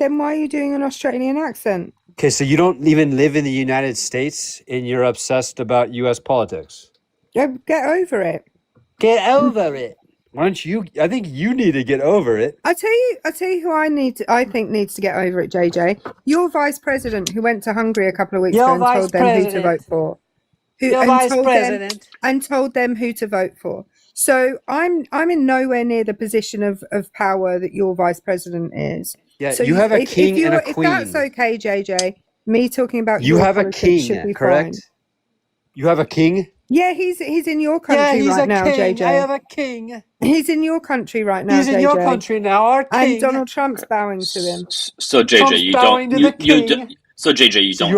Then why are you doing an Australian accent? Okay, so you don't even live in the United States and you're obsessed about U.S. politics. Get over it. Get over it. Why don't you? I think you need to get over it. I tell you who I think needs to get over it, JJ. Your vice president who went to Hungary a couple of weeks ago and told them who to vote for. And told them who to vote for. So I'm in nowhere near the position of power that your vice president is. Yeah, so you have a king and a queen. If that's okay, JJ, me talking about you your have a king, should be correct? Fine. You have a king? Yeah, he's in your country right now, king. JJ. I have a king. He's in your country right now, He's in JJ. your country now, our king. And Donald Trump's bowing to him. So JJ, you don't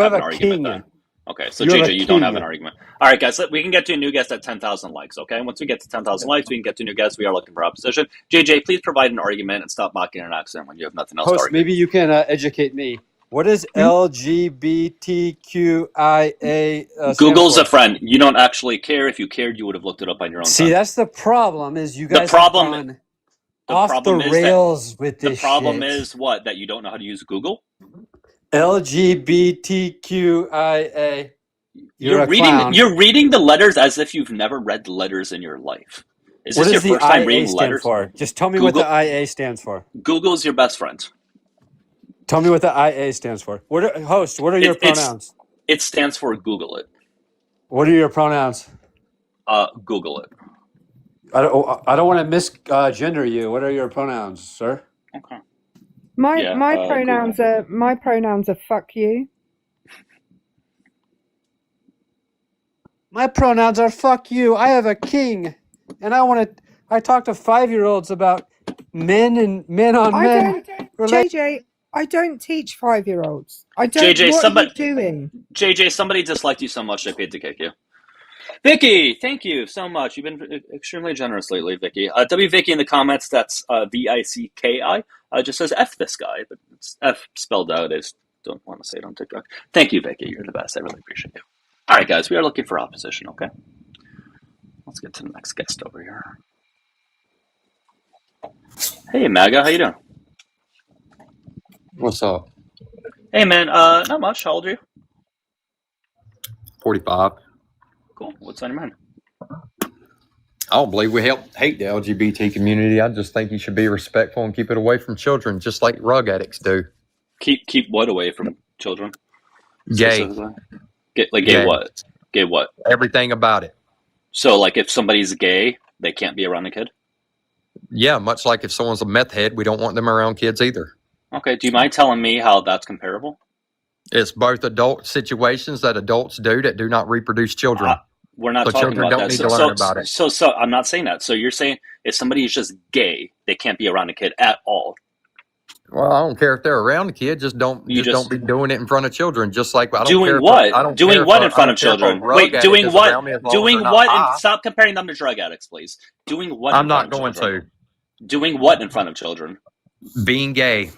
have an argument then. Okay, so JJ, you don't have an argument. All right, guys, we can get to a new guest at 10,000 likes, okay? Once we get to 10,000 likes, we can get to a new guest. We are looking for opposition. JJ, please provide an argument and stop mocking an accent when you have nothing else to argue. Maybe you can educate me. What is LGBTQIA? Google's a friend. You don't actually care. If you cared, you would have looked it up on your own. See, that's the problem. Is you guys have gone off the rails with this. The problem is what? That you don't know how to use Google. LGBTQIA. You're reading the letters as if you've never read the letters in your life. Is what this does your first time reading stand letters? For? Just tell me what the IA stands for. Google's your best friend. Tell me what the IA stands for. What are your pronouns? It stands for Google it. What are your pronouns? Google it. I don't want to misgender you. What are your pronouns, sir? Okay. My pronouns are fuck you. My pronouns are fuck you. I have a king, and I talk to 5-year-olds about men on men. JJ, I don't teach 5-year-olds. I don't. JJ, what are you doing? JJ, somebody disliked you so much they paid to kick you. Vicky, thank you so much. You've been extremely generous lately, Vicky. Vicky in the comments, that's VICKI, just says F this guy, but it's F spelled out. I just don't want to say it on TikTok. Thank you, Vicky. You're the best. I really appreciate you. All right, guys, we are looking for opposition, okay? Let's get to the next guest over here. Hey, MAGA, how you doing? What's up? Hey, man, not much. How old are you? 45. Cool. What's on your mind? I don't believe we hate the LGBT community. I just think you should be respectful and keep it away from children, just like drug addicts do. Keep what away from children? Gay. Gay what? Gay what? Everything about it. So, like, if somebody's gay, they can't be around a kid? Yeah, much like if someone's a meth head, we don't want them around kids either. Okay, do you mind telling me how that's comparable? It's both adult situations that adults do that do not reproduce children. We're not talking about that. Need to learn about it. So I'm not saying that. So you're saying if somebody is just gay, they can't be around a kid at all. Well, I don't care if they're around a kid. Just don't be doing it in front of children. Just like I don't doing care what? I don't doing care what if in front of I don't care if children? a Wait, drug doing addict is what? around me as long Doing as what? they're not And stop comparing them to drug addicts, please. Doing what? I'm not going to. Doing what in front of children? Being gay.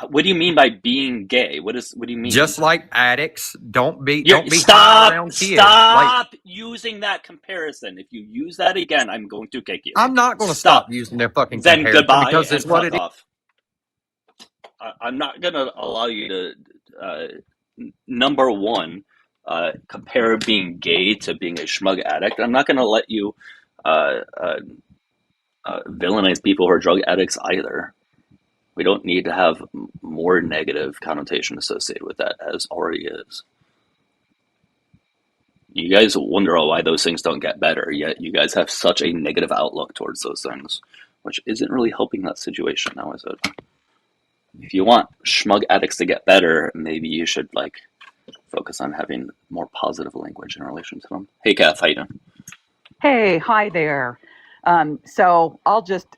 What do you mean by being gay? What do you mean? Just like addicts, don't be stop around kids. Stop using that comparison. If you use that again, I'm going to kick you. I'm not going to stop using their fucking then comparison goodbye because it's what it is. I'm not going to allow you to number one compare being gay to being a schmug addict. I'm not going to let you villainize people who are drug addicts either. We don't need to have more negative connotation associated with that as already is. You guys wonder why those things don't get better, yet you guys have such a negative outlook towards those things, which isn't really helping that situation now, is it? If you want schmug addicts to get better, maybe you should focus on having more positive language in relation to them. Hey, Kath, how you doing? Hey, hi there. So I'll just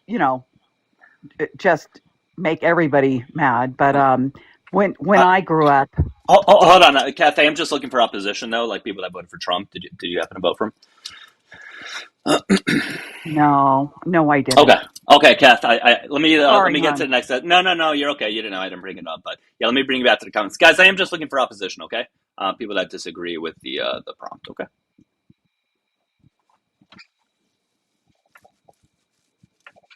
make everybody mad. But when I grew up, hold on, Kath. I'm just looking for opposition though, like people that voted for Trump. Did you happen to vote for him? No, I didn't. Okay, Kath. Let me get hon. to the next. No, you're okay. You didn't know I didn't bring it up, but yeah, let me bring you back to the comments, guys. I am just looking for opposition. Okay, people that disagree with the prompt. Okay.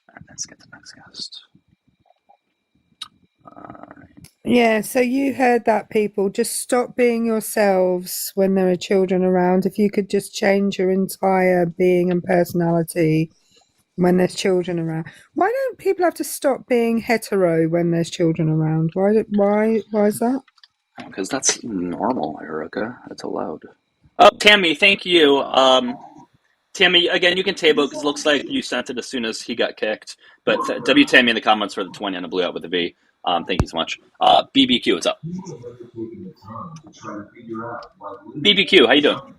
All right, let's get to the next guest. All right. Yeah, so you heard that, people. Just stop being yourselves when there are children around. If you could just change your entire being and personality when there's children around. Why don't people have to stop being hetero when there's children around? Why is that? Because that's normal, Erica. That's allowed. Oh, Tammy, thank you. Tammy, again, you can table it because it looks like you sent it as soon as he got kicked. But W Tammy in the comments for the 20 on the blue out with the V. Thank you so much. BBQ, what's up? BBQ, how you doing?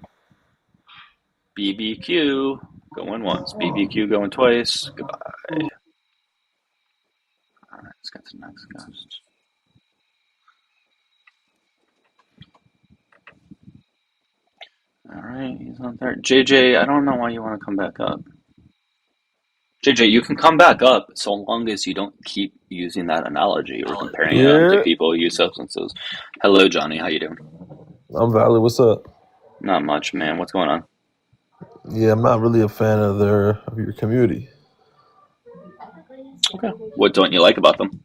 BBQ, going once. BBQ, going twice. Goodbye. All right, let's get to the next guest. All right, he's not there. JJ, I don't know why you want to come back up. JJ, you can come back up so long as you don't keep using that analogy or comparing it to people who use substances. Hello, Johnny. How you doing? I'm Valid. What's up? Not much, man. What's going on? Yeah, I'm not really a fan of your community. Okay. What don't you like about them?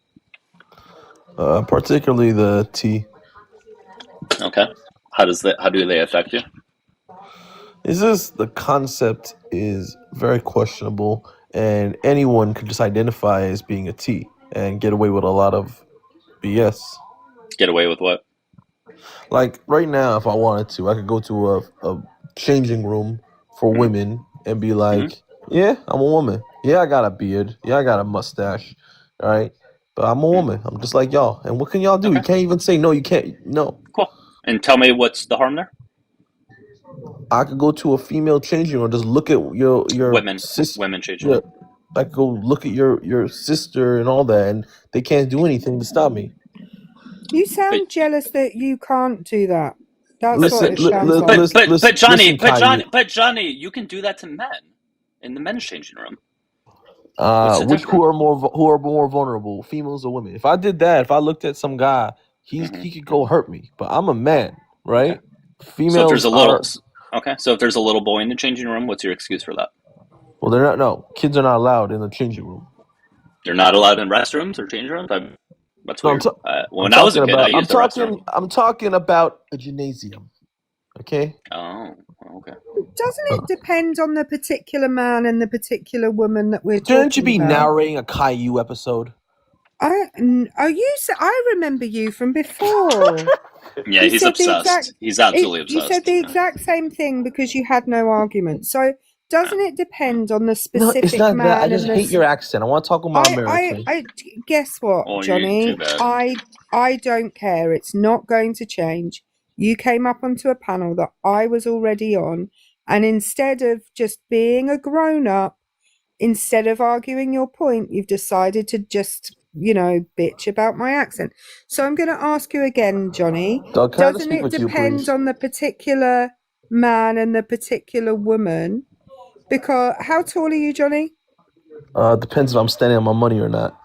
Particularly the T. Okay. How do they affect you? It's just the concept is very questionable, and anyone could just identify as being a T and get away with a lot of BS. Get away with what? Like right now, if I wanted to, I could go to a changing room for women and be like, yeah, I'm a woman. Yeah, I got a beard. Yeah, I got a mustache. All right. But I'm a woman. I'm just like y'all. And what can y'all do? Okay. You can't even say no. You can't. No. Cool. And tell me what's the harm there? I could go to a female changing room, just look at your Women changing. Yeah, I could go look at your sister and all that, and they can't do anything to stop me. You sound jealous that you can't do that. That's Listen, what it sounds like. But Johnny, you can do that to men in the men's changing room. Who are more vulnerable, females or women? If I did that, if I looked at some guy, he could go hurt me. But I'm a man, right? Okay. Females So if there's a little boy in the changing room, what's your excuse for that? Well, they're not. No, kids are not allowed in the changing room. They're not allowed in restrooms or changing rooms. That's weird. When I was a kid, I used the restroom. I'm talking about a gymnasium. Okay. Oh, okay. Doesn't it depend on the particular man and the particular woman that we're talking about? Shouldn't you be narrating a Caillou episode? I remember you from before. Yeah, he's obsessed. He's absolutely obsessed. You said the exact same thing because you had no argument. So doesn't it depend on the specific man? No, it's not that. I just hate your accent. I want to talk about American. Guess what, Johnny? I don't care. It's not going to change. You came up onto a panel that I was already on, and instead of just being a grown-up, instead of arguing your point, you've decided to just, bitch about my accent. So I'm going to ask you again, Johnny. Doesn't it depend on the particular man and the particular woman? Because how tall are you, Johnny? Depends if I'm standing on my money or not.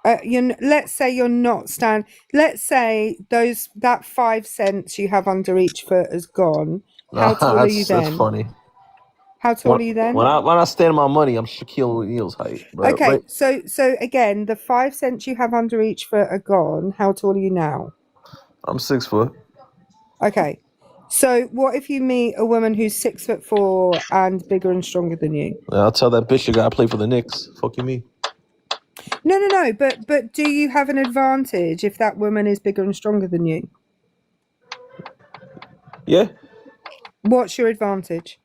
Let's say you're not standing. Let's say that 5 cents you have under each foot is gone. How tall are you then? That's funny. How tall are you then? When I stand on my money, I'm Shaquille O'Neal's height. But, okay, so again, the 5 cents you have under each foot are gone. How tall are you now? I'm 6 foot. Okay, so what if you meet a woman who's 6'4" and bigger and stronger than you? I'll tell that bitch you gotta play for the Knicks. Fuck you, me. No. But do you have an advantage if that woman is bigger and stronger than you? Yeah. What's your advantage?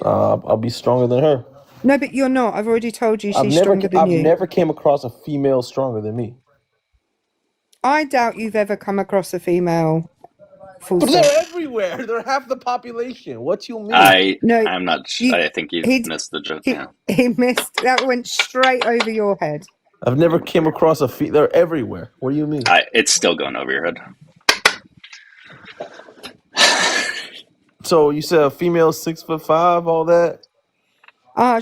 I'll be stronger than her. No, but you're not. I've already told you she's stronger than you. I've never came across a female stronger than me. I doubt you've ever come across a female. But they're everywhere. They're half the population. What you mean? I'm not sure. I think he missed the joke. He missed. That went straight over your head. I've never came across a female. They're everywhere. What do you mean? It's still going over your head. So you said a female 6'5", all that?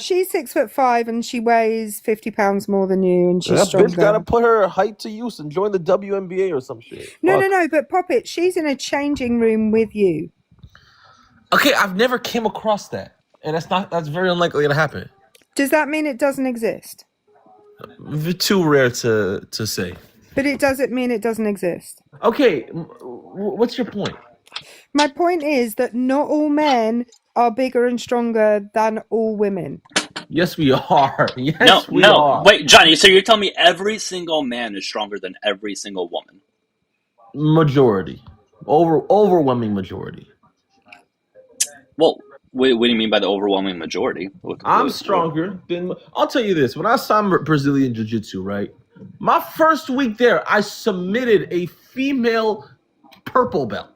She's 6'5" and she weighs 50 pounds more than you, and she's stronger. That bitch gotta put her height to use and join the WNBA or some shit. No. But Pop It, she's in a changing room with you. Okay, I've never came across that, and that's very unlikely to happen. Does that mean it doesn't exist? Too rare to say. But it doesn't mean it doesn't exist. Okay, what's your point? My point is that not all men are bigger and stronger than all women. Yes, we are. Yes, we are. Wait, Johnny, so you're telling me every single man is stronger than every single woman? Majority. Overwhelming majority. Well, what do you mean by the overwhelming majority? I'm stronger than... I'll tell you this. When I signed Brazilian Jiu-jitsu, right? My first week there, I submitted a female purple belt.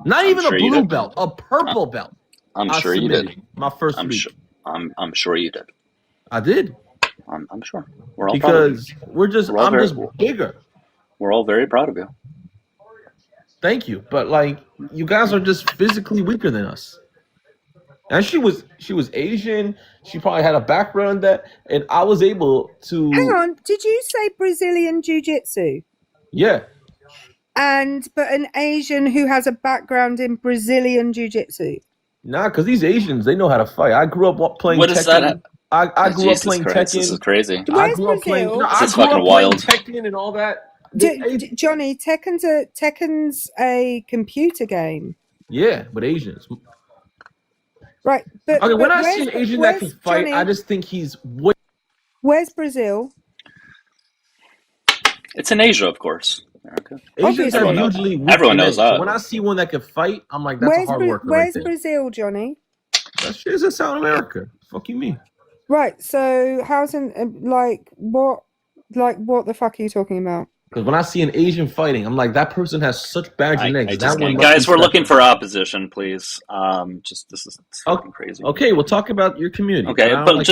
Not even a blue belt, a purple belt. I'm sure you did. My first week. I'm sure you did. I did. I'm sure. We're all because I'm just bigger. We're all very proud of you. Thank you. But like, you guys are just physically weaker than us. And she was Asian. She probably had a background that, and I was able to. Hang on, did you say Brazilian Jiu-jitsu? Yeah. But an Asian who has a background in Brazilian Jiu-jitsu? Nah, because these Asians, they know how to fight. I grew up playing Tekken. Is that? I grew up playing Tekken. This is crazy. I grew up playing. This is fucking wild. Tekken and all that. Johnny, Tekken's a computer game. Yeah, but Asians. Right, but okay. When I see an Asian that can fight, Johnny, I just think he's. Where's Brazil? It's in Asia, of course. Okay. Asians are usually everyone knows that. So when I see one that can fight, I'm like, that's a hard worker. Where's Brazil, Johnny? That shit is in South America. Fuck you mean? Right. So how's what the fuck are you talking about? Because when I see an Asian fighting, I'm like, that person has such bad genetics. Guys, we're looking for opposition, please. This is fucking crazy. Okay, we'll talk about your community. Okay, but like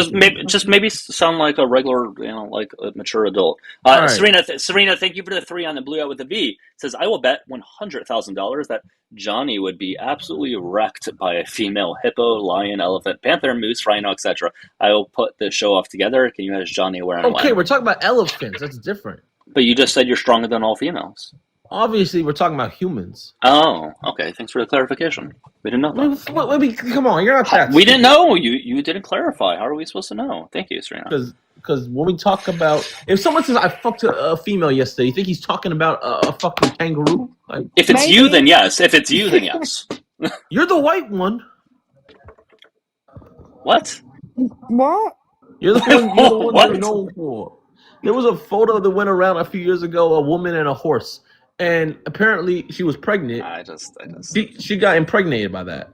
maybe sound like a regular, like a mature adult. Right. Serena, thank you for the 3 on the Blue Out with the V. It says, I will bet $100,000 that Johnny would be absolutely wrecked by a female hippo, lion, elephant, panther, moose, rhino, etc. I will put the show off together. Can you ask Johnny where I'm Okay, we're talking about elephants. That's different. But you just said you're stronger than all females. Obviously, we're talking about humans. Oh, okay. Thanks for the clarification. We didn't know that. Come on, you're not that. We didn't know. You didn't clarify. How are we supposed to know? Thank you, Serena. Because when we talk about, if someone says I fucked a female yesterday, you think he's talking about a fucking kangaroo? Like, if it's you, then yes. If it's you, then yes. You're the white one. What? What? You're the one you're known for. There was a photo that went around a few years ago, a woman and a horse, and apparently she was pregnant. She got impregnated by that.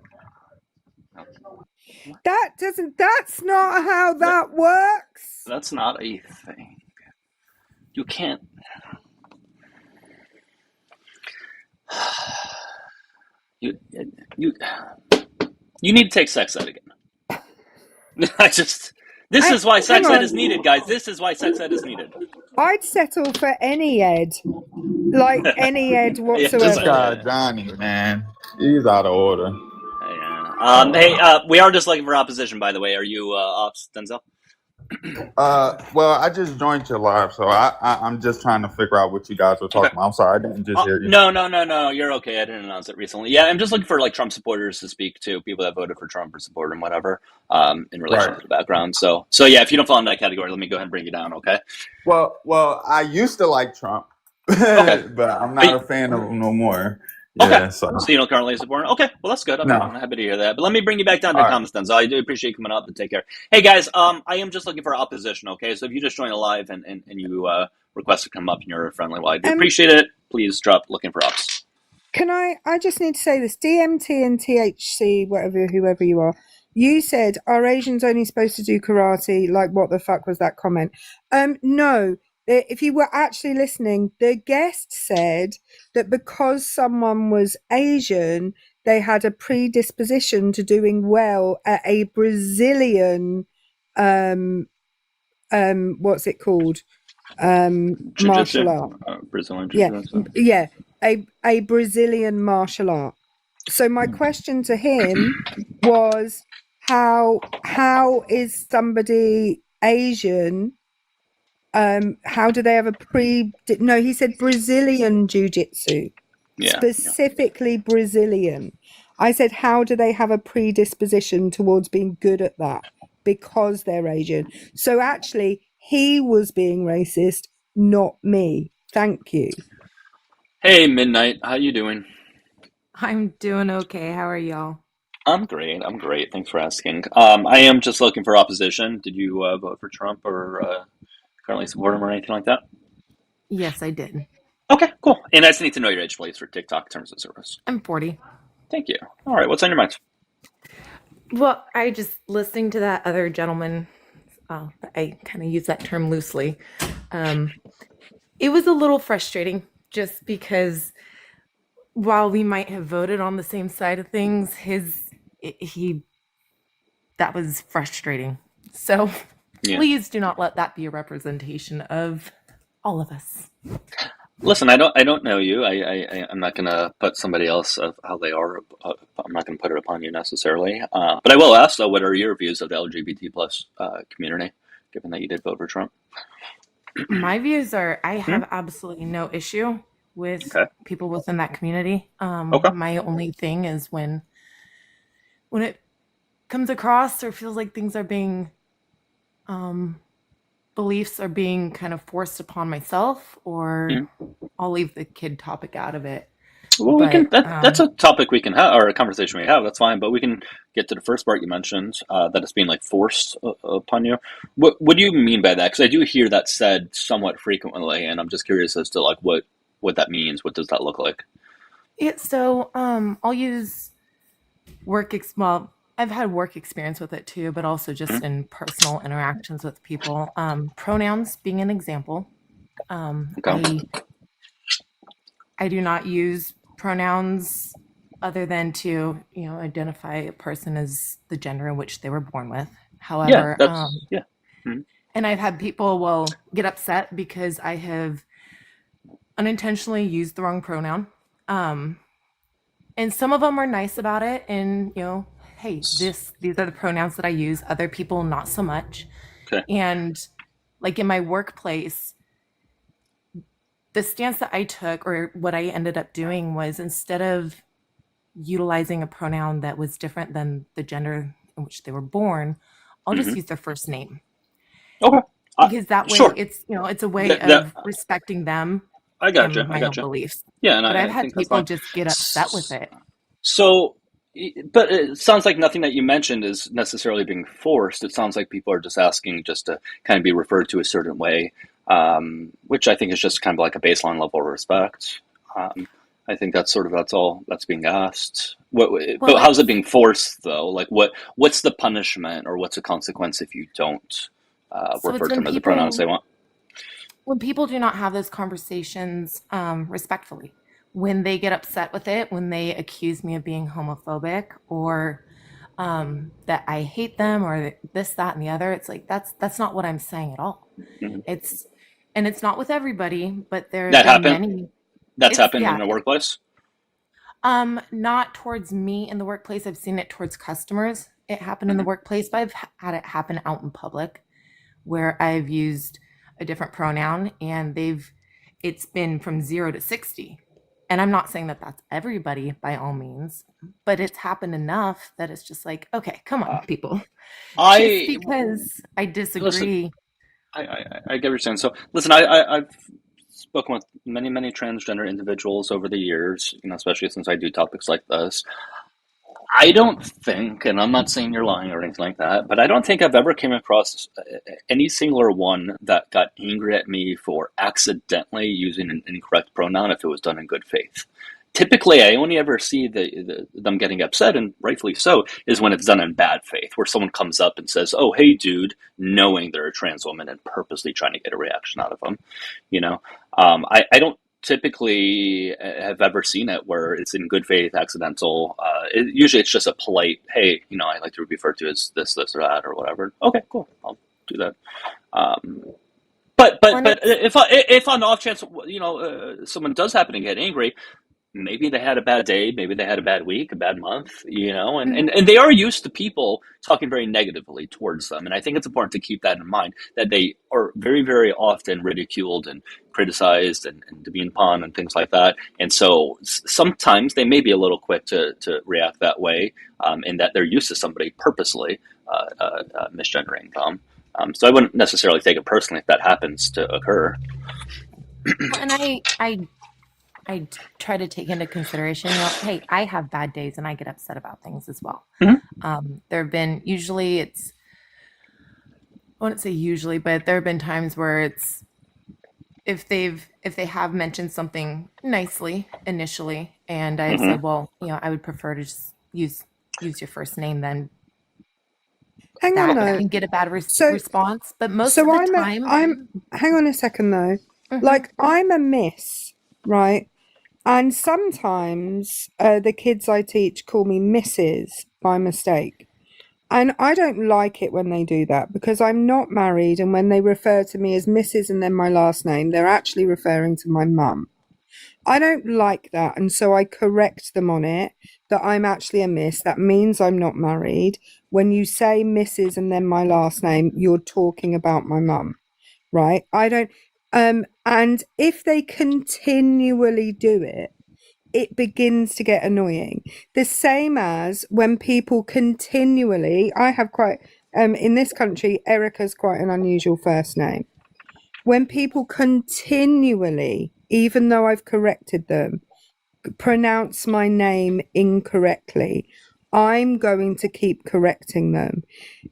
That's not how that works. That's not a thing. You can't. You need to take sex ed again. This is why sex ed is needed, guys. This is why sex ed is needed. I'd settle for any ed. Like any ed whatsoever. Johnny, man. He's out of order. Yeah. We are just looking for opposition, by the way. Are you ops, Denzel? Well, I just joined your live, so I'm just trying to figure out what you guys were talking about. I'm sorry, I didn't just hear you. No, you're okay. I didn't announce it recently. Yeah, I'm just looking for like Trump supporters to speak to, people that voted for Trump or support him, whatever, in relation to the background. So yeah, if you don't fall in that category, let me go ahead and bring you down, okay? Well, I used to like Trump, but I'm not a fan of him no more. Yeah, okay, so you don't currently support him? Okay, well, that's good. I'm happy to hear that. But let me bring you back down to the comments then. So I do appreciate you coming up and take care. Hey, guys, I am just looking for opposition, okay? So if you just join live and you request to come up and you're friendly, well, I do appreciate it. Please drop looking for ops. Can I just need to say this. DMT and THC, whoever you are, you said, are Asians only supposed to do karate? Like, what the fuck was that comment? No. If you were actually listening, the guest said that because someone was Asian, they had a predisposition to doing well at a Brazilian, what's it called? Martial art. Brazilian Jiu-jitsu. Yeah, a Brazilian martial art. So my question to him was, how is somebody Asian? How do they have no, he said Brazilian jiu-jitsu, specifically Brazilian. I said, how do they have a predisposition towards being good at that? Because they're Asian. So actually, he was being racist not me. Thank you. Hey, Midnight. How you doing? I'm doing okay. How are y'all? I'm great. I'm great. Thanks for asking. I am just looking for opposition. Did you vote for Trump or currently support him or anything like that? Yes, I did. Okay, cool. And I just need to know your age, please, for TikTok terms of service. I'm 40. Thank you. All right. What's on your mind? Well, I just listening to that other gentleman. I kind of use that term loosely. It was a little frustrating just because while we might have voted on the same side of things, that was frustrating. So please do not let that be a representation of all of us. Listen, I don't know you. I'm not going to put somebody else of how they are. I'm not going to put it upon you necessarily. But I will ask, though, what are your views of the LGBT plus community, given that you did vote for Trump? My views are I have absolutely no issue with people within that community. My only thing is when it comes across or feels like things are being beliefs are being kind of forced upon myself, or I'll leave the kid topic out of it. Well, that's a topic we can have, or a conversation we have. That's fine, but we can get to the first part you mentioned, that it's being like forced upon you. What do you mean by that? Because I do hear that said somewhat frequently, and I'm just curious as to like what that means. What does that look like? Yeah, so I'll use well, I've had work experience with it too, but also just in personal interactions with people. Pronouns being an example. I do not use pronouns other than to, identify a person as the gender in which they were born with. However, and I've had people get upset because I have unintentionally used the wrong pronoun. And some of them are nice about it, and hey, these are the pronouns that I use. Other people, not so much. Okay. And like in my workplace, the stance that I took, or what I ended up doing, was instead of utilizing a pronoun that was different than the gender in which they were born, I'll just use their first name. Okay. Because that way, it's a way of respecting them. I got you. My own beliefs. Yeah, and but I've had people just get upset with it. So, but it sounds like nothing that you mentioned is necessarily being forced. It sounds like people are just asking just to kind of be referred to a certain way, which I think is just kind of like a baseline level of respect. I think that's all that's being asked. But how's it being forced though? Like what's the punishment or what's the consequence if you don't refer to them as the pronouns they want? When people do not have those conversations respectfully, when they get upset with it, when they accuse me of being homophobic or that I hate them or this, that, and the other, it's like that's not what I'm saying at all. It's not with everybody, but there are many. That's happened in the workplace? Not towards me in the workplace. I've seen it towards customers. It happened in the workplace, but I've had it happen out in public where I've used a different pronoun and it's been from 0 to 60. And I'm not saying that that's everybody by all means, but it's happened enough that it's just like, okay, come on, people. Just because I disagree. Listen, I get what you're saying. So listen, I've spoken with many, many transgender individuals over the years, especially since I do topics like this. I don't think, and I'm not saying you're lying or anything like that, but I don't think I've ever came across any singular one that got angry at me for accidentally using an incorrect pronoun if it was done in good faith. Typically, I only ever see them getting upset, and rightfully so, is when it's done in bad faith, where someone comes up and says, "Oh, hey, dude," knowing they're a trans woman and purposely trying to get a reaction out of them. I don't typically have ever seen it where it's in good faith, accidental. Usually it's just a polite, hey, I like to be referred to as this or that or whatever. Okay, cool. I'll do that. But if on the off chance, someone does happen to get angry, maybe they had a bad day, maybe they had a bad week, a bad month, and they are used to people talking very negatively towards them. And I think it's important to keep that in mind, that they are very, very often ridiculed and criticized and demeaned upon and things like that. And so sometimes they may be a little quick to react that way, in that they're used to somebody purposely misgendering them. So I wouldn't necessarily take it personally if that happens to occur. Well, and I try to take into consideration, hey, I have bad days and I get upset about things as well. There have been, usually it's, I wouldn't say usually, but there have been times where it's, if they have mentioned something nicely initially, and I've said, well, I would prefer to just use your first name, then hang that on though. can get a bad response. But most of the time, hang on a second though. Like, I'm a miss, right? And sometimes the kids I teach call me Mrs. by mistake. And I don't like it when they do that, because I'm not married, and when they refer to me as Mrs. and then my last name, they're actually referring to my mum. I don't like that, and so I correct them on it, that I'm actually a miss. That means I'm not married. When you say Mrs. and then my last name, you're talking about my mum, right? I don't... and if they continually do it, it begins to get annoying. The same as when people continually, I have quite, in this country, Erica's quite an unusual first name. When people continually, even though I've corrected them, pronounce my name incorrectly, I'm going to keep correcting them.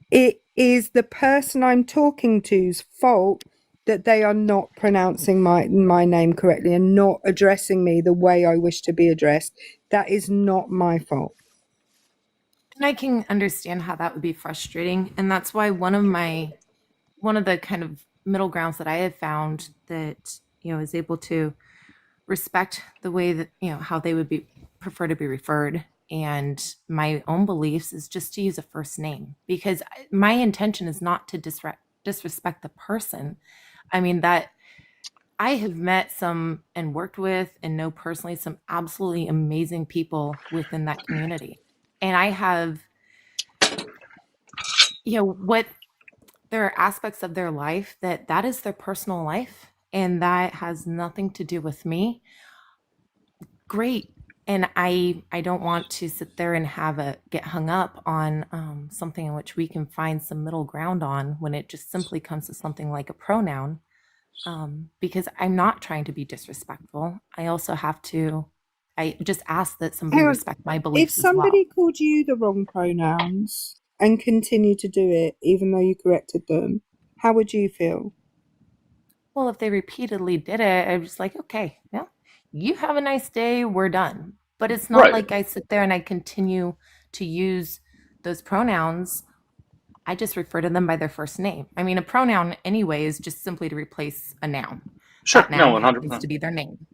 It is the person I'm talking to's fault that they are not pronouncing my name correctly and not addressing me the way I wish to be addressed. That is not my fault. And I can understand how that would be frustrating. And that's why one of the kind of middle grounds that I have found that, is able to respect the way that, how they would prefer to be referred, and my own beliefs, is just to use a first name, because my intention is not to disrespect the person. I mean, that I have met some and worked with and know personally some absolutely amazing people within that community. And I have, what there are aspects of their life that is their personal life, and that has nothing to do with me. Great. And I don't want to sit there and get hung up on something in which we can find some middle ground on, when it just simply comes to something like a pronoun, because I'm not trying to be disrespectful. I just ask that somebody respect my beliefs. If somebody called you the wrong pronouns and continued to do it even though you corrected them, how would you feel? Well, if they repeatedly did it, I'm just like, okay, well, you have a nice day, we're done. But it's not like I sit there and I continue to use those pronouns. I just refer to them by their first name. I mean, a pronoun anyway is just simply to replace a noun. Sure, that noun happens to be their name.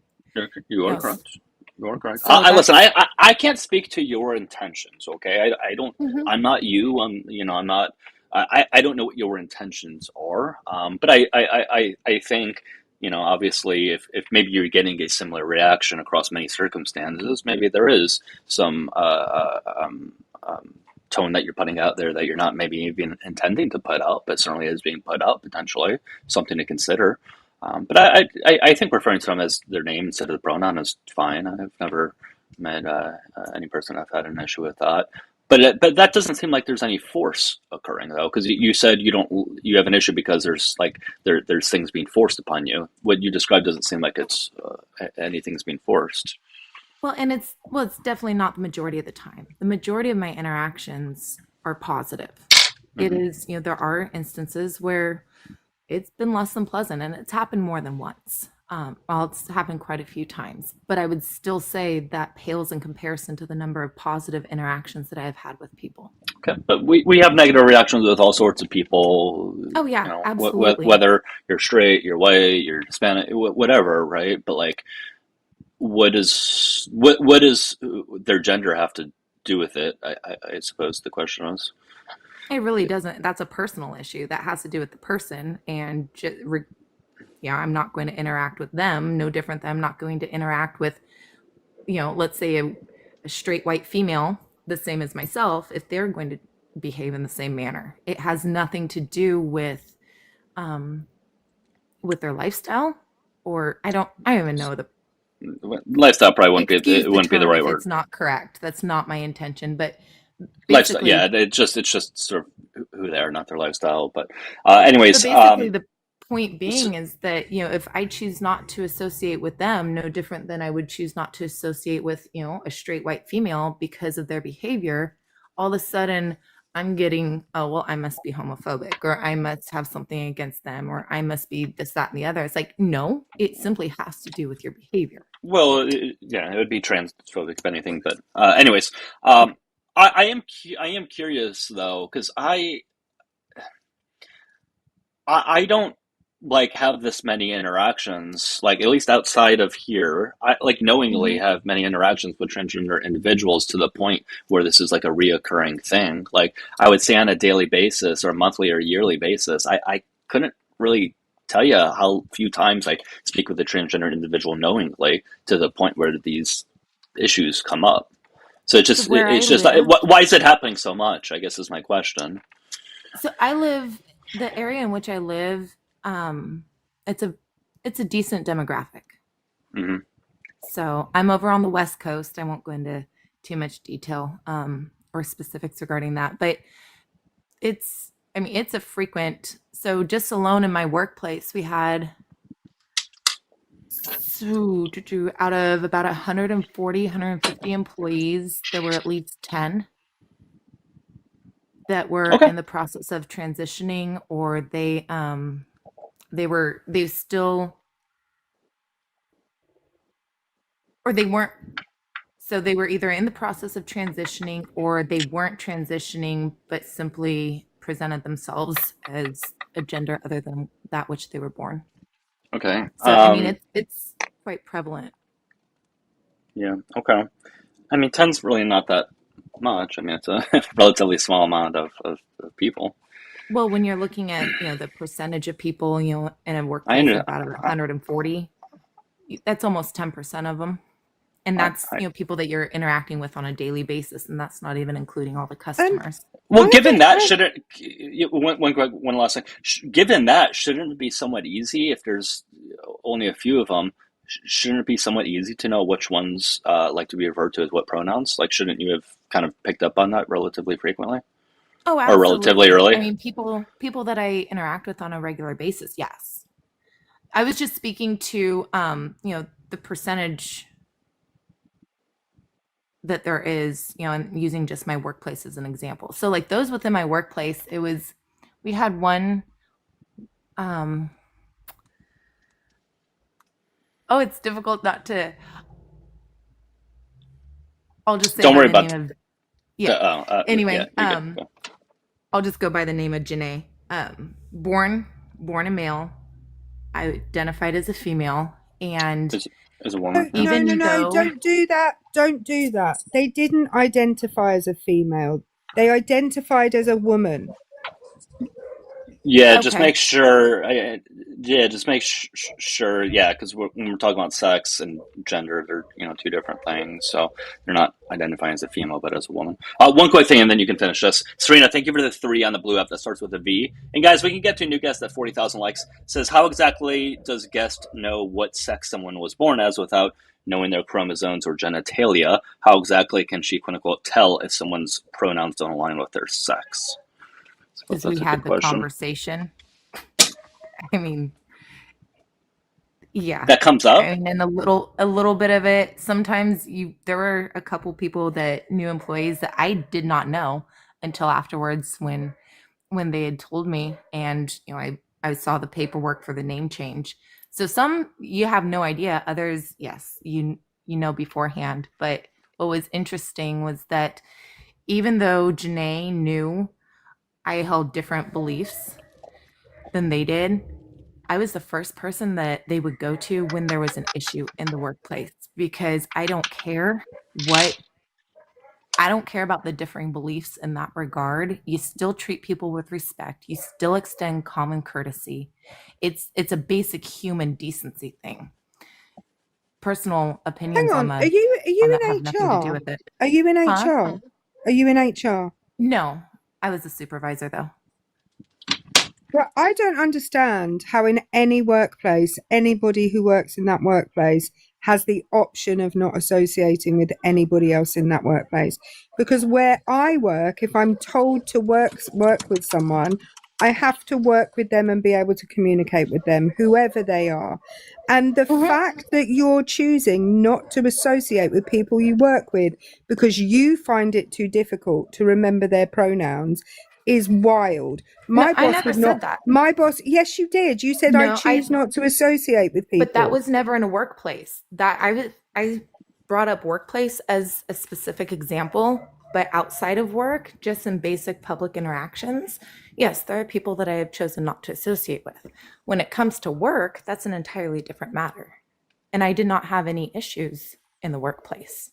You are correct. You are correct. Listen, I can't speak to your intentions. Okay, I don't. I'm not you. I'm not. I don't know what your intentions are. But I think, obviously, if maybe you're getting a similar reaction across many circumstances, maybe there is some tone that you're putting out there that you're not maybe even intending to put out, but certainly is being put out, potentially something to consider. But I think referring to them as their name instead of the pronoun is fine. I've never met any person I've had an issue with that. But that doesn't seem like there's any force occurring, though, because you said you have an issue because there's things being forced upon you. What you described doesn't seem like it's anything's being forced. Well, and it's definitely not the majority of the time. The majority of my interactions are positive. It is, there are instances where it's been less than pleasant, and it's happened more than once. It's happened quite a few times, but I would still say that pales in comparison to the number of positive interactions that I have had with people. Okay, but we have negative reactions with all sorts of people. Oh yeah, absolutely. Whether you're straight, you're white, you're Hispanic, whatever, right? But like, what does their gender have to do with it? I suppose the question is. It really doesn't. That's a personal issue that has to do with the person, and I'm not going to interact with them. No different than I'm not going to interact with, let's say a straight white female, the same as myself, if they're going to behave in the same manner. It has nothing to do with their lifestyle, or I don't even know the lifestyle. Probably wouldn't be the right word. It's not correct. That's not my intention, but lifestyle. Basically, Yeah, it's just sort of who they are, not their lifestyle. But anyways, so basically the point being is that, if I choose not to associate with them, no different than I would choose not to associate with, a straight white female because of their behavior, all of a sudden I'm getting, oh, well, I must be homophobic, or I must have something against them, or I must be this, that, and the other. It's like, no, it simply has to do with your behavior. well, yeah, it would be transphobic if anything. But anyways, I am curious though, because I don't like have this many interactions, like at least outside of here. I like knowingly have many interactions with transgender individuals to the point where this is like a reoccurring thing. Like I would say on a daily basis or monthly or yearly basis, I couldn't really tell you how few times I speak with a transgender individual knowingly to the point where these issues come up. So why is it happening so much, I guess is my question. So the area in which I live, it's a decent demographic. Mm-hmm. So I'm over on the West Coast. I won't go into too much detail or specifics regarding that, but it's a frequent. So just alone in my workplace, we had out of about 140, 150 employees, there were at least 10 that were in the process of transitioning, or they weren't. So they were either in the process of transitioning or they weren't transitioning, but simply presented themselves as a gender other than that which they were born. Okay. So it's quite prevalent. Yeah. Okay. 10's really not that much. It's a relatively small amount of people. Well, when you're looking at the percentage of people in a workplace of about 140, that's almost 10% of them, and that's people that you're interacting with on a daily basis, and that's not even including all the customers. Well, given that, shouldn't one last thing? Given that, shouldn't it be somewhat easy if there's only a few of them? Shouldn't it be somewhat easy to know which ones like to be referred to as what pronouns? Like, shouldn't you have kind of picked up on that relatively frequently? Oh, absolutely. Or relatively early? People that I interact with on a regular basis, yes. I was just speaking to the percentage that there is, and using just my workplace as an example. So like those within my workplace, we had one it's difficult not to. I'll just say. Don't worry about it. Yeah. Anyway, I'll just go by the name of Janae. Born a male. I identified as a female, and as a woman. No, don't do that. Don't do that. They didn't identify as a female. They identified as a woman. Yeah, just make sure. Just make sure. Yeah, because when we're talking about sex and gender, they're two different things. So you're not identifying as a female, but as a woman. One quick thing, and then you can finish this. Serena, thank you for the 3 on the blue app that starts with a V. And guys, we can get to a new guest at 40,000 likes. Says, how exactly does guest know what sex someone was born as without knowing their chromosomes or genitalia? How exactly can she, quote unquote, tell if someone's pronouns don't align with their sex? Because we had the conversation. Yeah, that comes up. And a little bit of it. Sometimes there were a couple people new employees that I did not know until afterwards when they had told me, and I saw the paperwork for the name change. So some you have no idea. Others, yes, you know beforehand. But what was interesting was that even though Janae knew I held different beliefs than they did, I was the first person that they would go to when there was an issue in the workplace, because I don't care about the differing beliefs in that regard. You still treat people with respect. You still extend common courtesy. It's a basic human decency thing. Personal opinions Hang on, on are you in have nothing to do with it. Are you in HR? Are you in HR? No, I was a supervisor though. But I don't understand how in any workplace, anybody who works in that workplace has the option of not associating with anybody else in that workplace. Because where I work, if I'm told to work with someone, I have to work with them and be able to communicate with them, whoever they are. And the fact that you're choosing not to associate with people you work with because you find it too difficult to remember their pronouns is wild. I never said that. My boss, yes, you did. You said, I choose not to associate with people. But that was never in a workplace. That I brought up workplace as a specific example, but outside of work, just in basic public interactions, yes, there are people that I have chosen not to associate with. When it comes to work, that's an entirely different matter. And I did not have any issues in the workplace.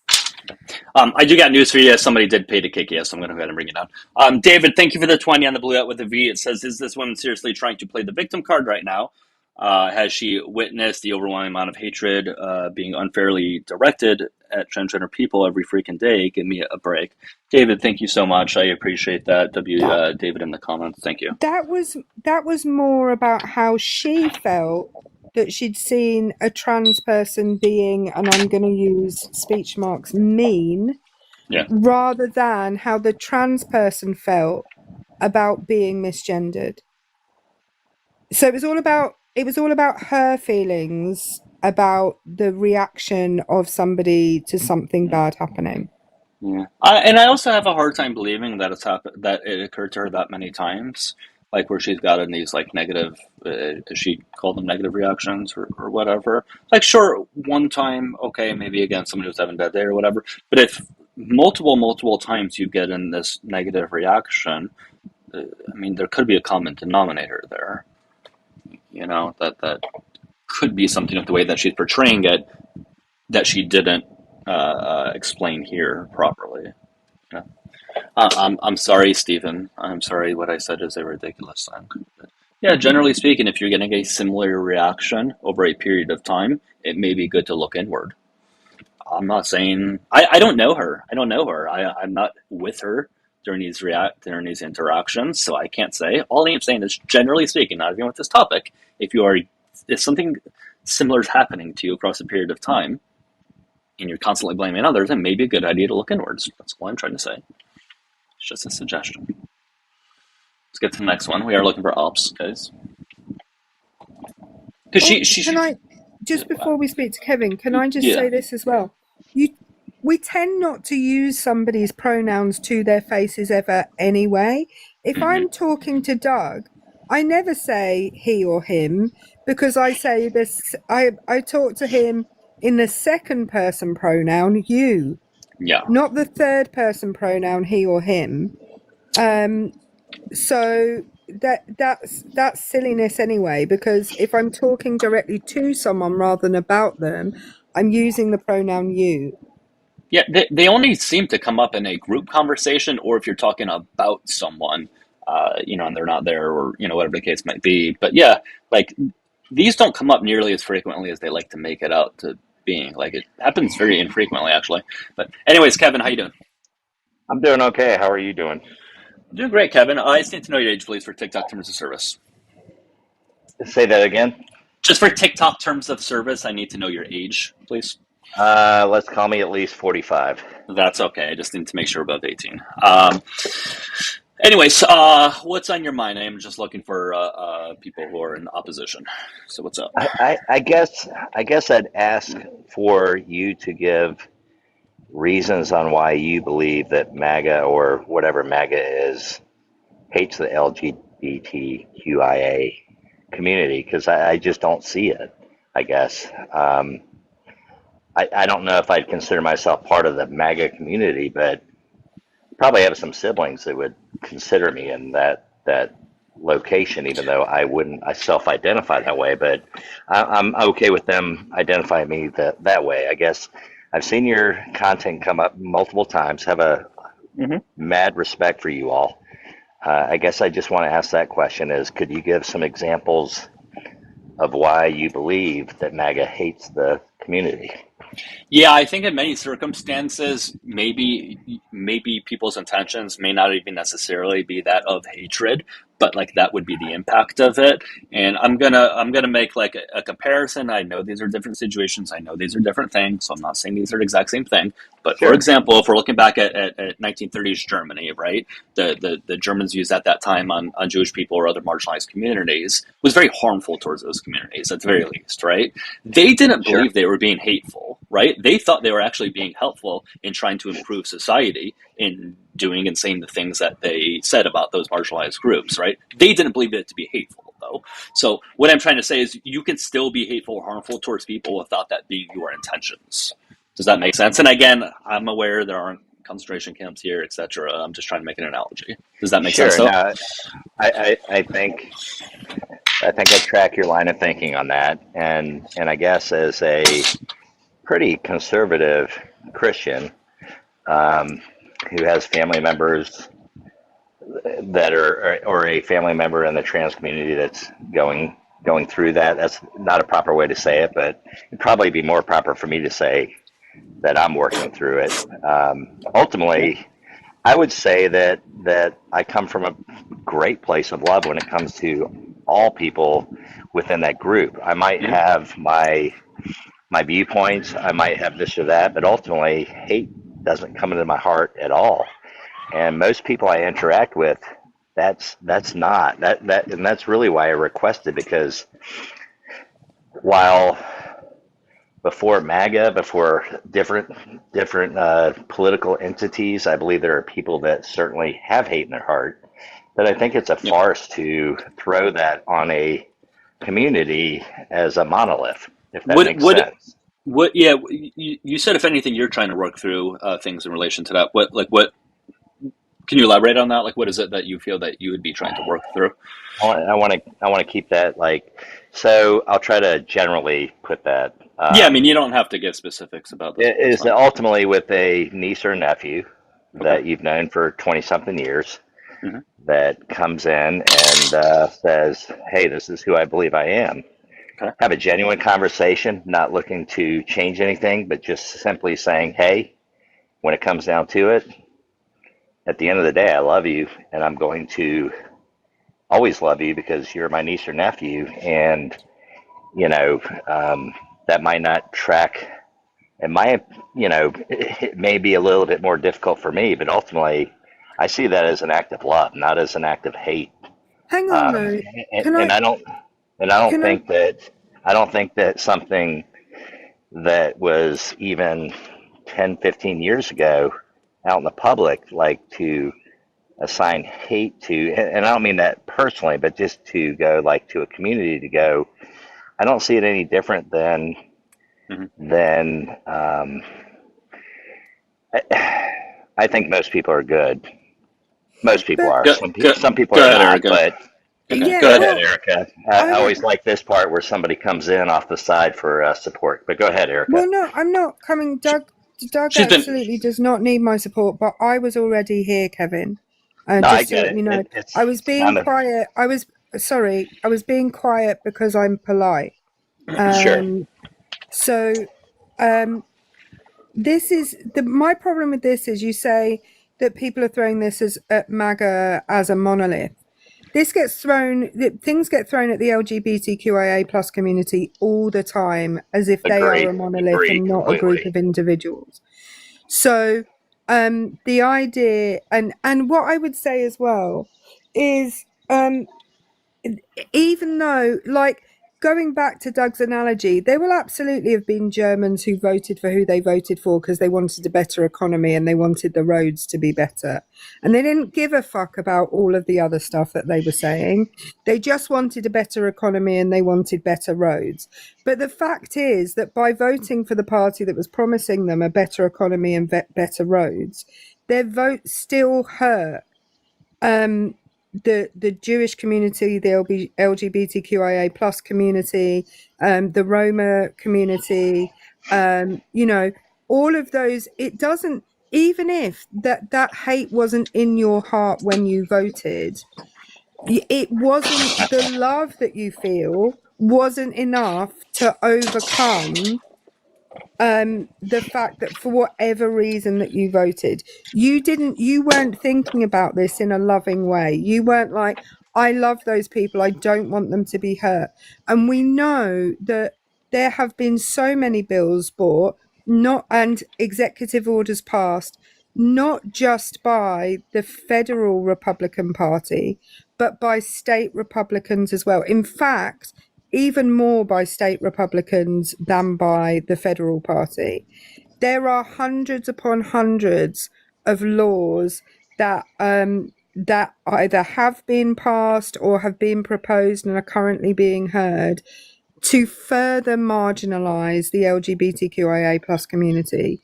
I do got news for you. Somebody did pay to kick you, so I'm going to go ahead and bring it down. David, thank you for the 20 on the blue out with the V. It says, is this woman seriously trying to play the victim card right now? Has she witnessed the overwhelming amount of hatred being unfairly directed at transgender people every freaking day? Give me a break. David, thank you so much. I appreciate that. David in the comments. Thank you. That was more about how she felt that she'd seen a trans person being, and I'm going to use speech marks, mean, rather than how the trans person felt about being misgendered. So it was all about her feelings about the reaction of somebody to something bad happening. Yeah, and I also have a hard time believing that that it occurred to her that many times, like where she's gotten these like negative, she called them negative reactions or whatever. Like, sure, one time, okay, maybe against somebody who's having a bad day or whatever. But if multiple times you get in this negative reaction, I mean, there could be a common denominator there. You know, that could be something of the way that she's portraying it that she didn't explain here properly. Yeah. I'm sorry, Stephen. I'm sorry. What I said is a ridiculous thing. But yeah, generally speaking, if you're getting a similar reaction over a period of time, it may be good to look inward. I'm not saying I don't know her. I don't know her. I'm not with her during these interactions, so I can't say. All I'm saying is, generally speaking, not even with this topic, if something similar is happening to you across a period of time, and you're constantly blaming others, it may be a good idea to look inwards. That's all I'm trying to say. It's just a suggestion. Let's get to the next one. We are looking for ops, guys. Because before we speak to Kevin, can I just say this as well? We tend not to use somebody's pronouns to their faces ever anyway. If I'm talking to Doug, I never say he or him, because I say this. I talk to him in the second person pronoun, you. Yeah. Not the third person pronoun, he or him. So that's silliness anyway, because if I'm talking directly to someone rather than about them, I'm using the pronoun you. Yeah, they only seem to come up in a group conversation, or if you're talking about someone, and they're not there, or, whatever the case might be. But yeah, like, these don't come up nearly as frequently as they like to make it out to being. Like, it happens very infrequently, actually. But anyways, Kevin, how you doing? I'm doing okay. How are you doing? I'm doing great, Kevin. I just need to know your age, please, for TikTok terms of service. Say that again. Just for TikTok terms of service, I need to know your age, please. Let's call me at least 45. That's okay. I just need to make sure above 18. Anyways, what's on your mind? I am just looking for people who are in opposition. So what's up? I guess I'd ask for you to give reasons on why you believe that MAGA, or whatever MAGA is, hates the LGBTQIA community, because I just don't see it, I guess. I don't know if I'd consider myself part of the MAGA community, but probably have some siblings that would consider me in that location, even though I self-identify that way, but I'm okay with them identifying me that way. I guess I've seen your content come up multiple times, have a mad respect for you all. I guess I just want to ask that question is, could you give some examples of why you believe that MAGA hates the community? Yeah, I think in many circumstances, maybe people's intentions may not even necessarily be that of hatred, but like that would be the impact of it. And I'm gonna make like a comparison. I know these are different situations. I know these are different things. So I'm not saying these are the exact same thing. But for example, if we're looking back at 1930s Germany, right, the Germans' views at that time on Jewish people or other marginalized communities was very harmful towards those communities, at the very least, right? They didn't believe they were being hateful, right? They thought they were actually being helpful in trying to improve society, in doing and saying the things that they said about those marginalized groups, right? They didn't believe it to be hateful, though. So what I'm trying to say is you can still be hateful or harmful towards people without that being your intentions. Does that make sense? And again, I'm aware there aren't concentration camps here, etc. I'm just trying to make an analogy. Does that make sense? No, I think I track your line of thinking on that, and I guess as a pretty conservative Christian who has family members that are, or a family member in the trans community that's going through that. That's not a proper way to say it, but it'd probably be more proper for me to say that I'm working through it. Ultimately, I would say that I come from a great place of love when it comes to all people within that group. I might have my viewpoints, I might have this or that, but ultimately hate doesn't come into my heart at all. And most people I interact with, that's not that, and that's really why I requested, because while before MAGA, before different political entities, I believe there are people that certainly have hate in their heart. But I think it's a farce to throw that on a community as a monolith, if that makes sense. You said, if anything, you're trying to work through things in relation to that. What can you elaborate on that? Like, what is it that you feel that you would be trying to work through? I want to keep that so I'll try to generally put that. I mean, you don't have to give specifics about this. It is ultimately with a niece or nephew that you've known for 20-something years that comes in and says, hey, this is who I believe I am. Okay. Have a genuine conversation, not looking to change anything, but just simply saying, hey, when it comes down to it, at the end of the day, I love you, and I'm going to always love you because you're my niece or nephew. And, that might not track. It might, it may be a little bit more difficult for me, but ultimately I see that as an act of love, not as an act of hate. Hang on, though. I don't think that something that was even 10, 15 years ago out in the public, like to assign hate to, and I don't mean that personally, but just to go like to a community to go, I don't see it any different than I think most people are good. Most people are. Some people are not, but go ahead, Erica. I always like this part where somebody comes in off the side for support, but go ahead, Erica. Well, no, I'm not coming. Doug absolutely does not need my support, but I was already here, Kevin. And I get it. I was being quiet. I was being quiet because I'm polite. Sure. So, this is my problem with this is you say that people are throwing this as at MAGA as a monolith. Things get thrown at the LGBTQIA plus community all the time as if they are a monolith and not a group of individuals. So the idea and what I would say as well is even though, like, going back to Doug's analogy, there will absolutely have been Germans who voted for who they voted for because they wanted a better economy and they wanted the roads to be better. And they didn't give a fuck about all of the other stuff that they were saying. They just wanted a better economy and they wanted better roads. But the fact is that by voting for the party that was promising them a better economy and better roads, their vote still hurt the Jewish community, the LGBTQIA plus community, the Roma community, all of those. It doesn't, even if that hate wasn't in your heart when you voted, it wasn't, the love that you feel wasn't enough to overcome the fact that for whatever reason that you voted, you weren't thinking about this in a loving way. You weren't like, I love those people. I don't want them to be hurt. And we know that there have been so many bills brought, and executive orders passed, not just by the federal Republican Party, but by state Republicans as well. In fact, even more by state Republicans than by the federal party. There are hundreds upon hundreds of laws that that either have been passed or have been proposed and are currently being heard to further marginalize the LGBTQIA plus community.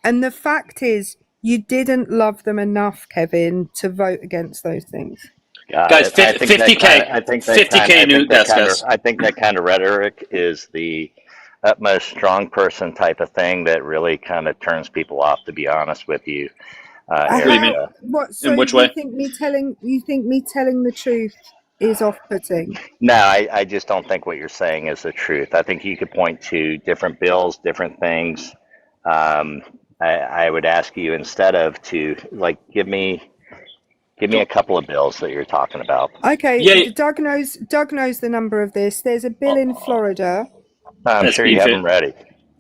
And the fact is, you didn't love them enough, Kevin, to vote against those things. Guys, 50K. I think that kind of rhetoric is the utmost strong person type of thing that really kind of turns people off, to be honest with you. What? So in which way? You think me telling the truth is off-putting? No, I just don't think what you're saying is the truth. I think you could point to different bills, different things. I would ask you, instead of to give me a couple of bills that you're talking about. Okay, yeah. Doug knows the number of this. There's a bill in Florida. I'm sure you have them ready.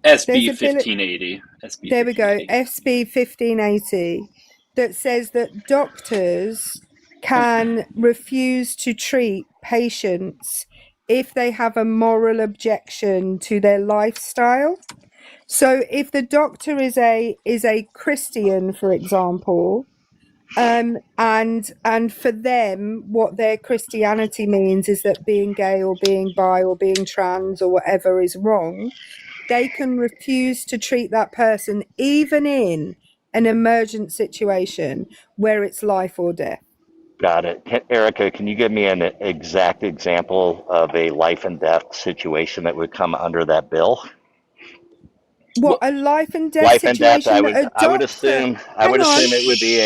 SB 1580. There we go. SB 1580 that says that doctors can refuse to treat patients if they have a moral objection to their lifestyle. So if the doctor is a Christian, for example, and for them, what their Christianity means is that being gay or being bi or being trans or whatever is wrong, they can refuse to treat that person even in an emergent situation where it's life or death. Got it. Erica, can you give me an exact example of a life and death situation that would come under that bill? What, a life and death situation? I would assume it would be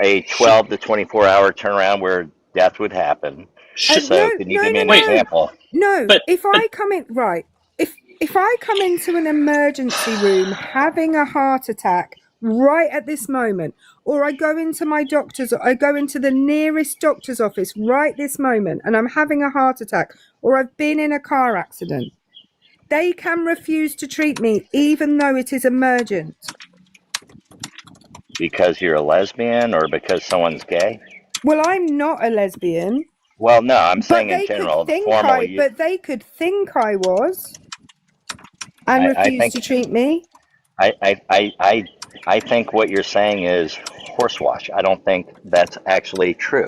a 12 to 24 hour turnaround where death would happen. So can you give me an example? No, if I come in, right, if I come into an emergency room having a heart attack right at this moment, or I go into the nearest doctor's office right this moment and I'm having a heart attack, or I've been in a car accident, they can refuse to treat me even though it is emergent. Because you're a lesbian or because someone's gay? Well, I'm not a lesbian. Well, no, I'm saying in general. But they could think I was and refuse to treat me. I think what you're saying is horsewash. I don't think that's actually true.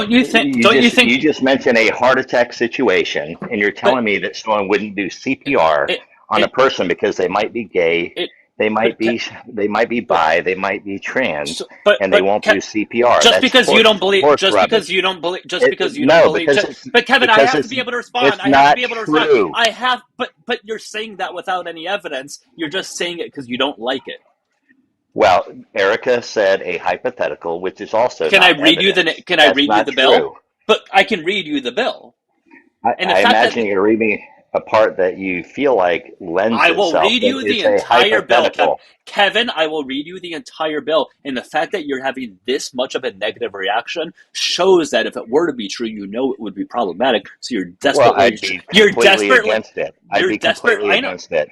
You just mentioned a heart attack situation, and you're telling me that someone wouldn't do CPR on a person because they might be gay, they might be bi, they might be trans, and they won't do CPR. Just because you don't believe. But Kevin, I have to be able to respond. But you're saying that without any evidence. You're just saying it because you don't like it. Well, Erica said a hypothetical, which is also. Can I read you the bill? But I can read you the bill. I imagine you're reading a part that you feel like lends itself. I will read you the entire bill, Kevin. I will read you the entire bill, and the fact that you're having this much of a negative reaction shows that if it were to be true, you know it would be problematic. So you're desperately. Against it. I'd be completely against it.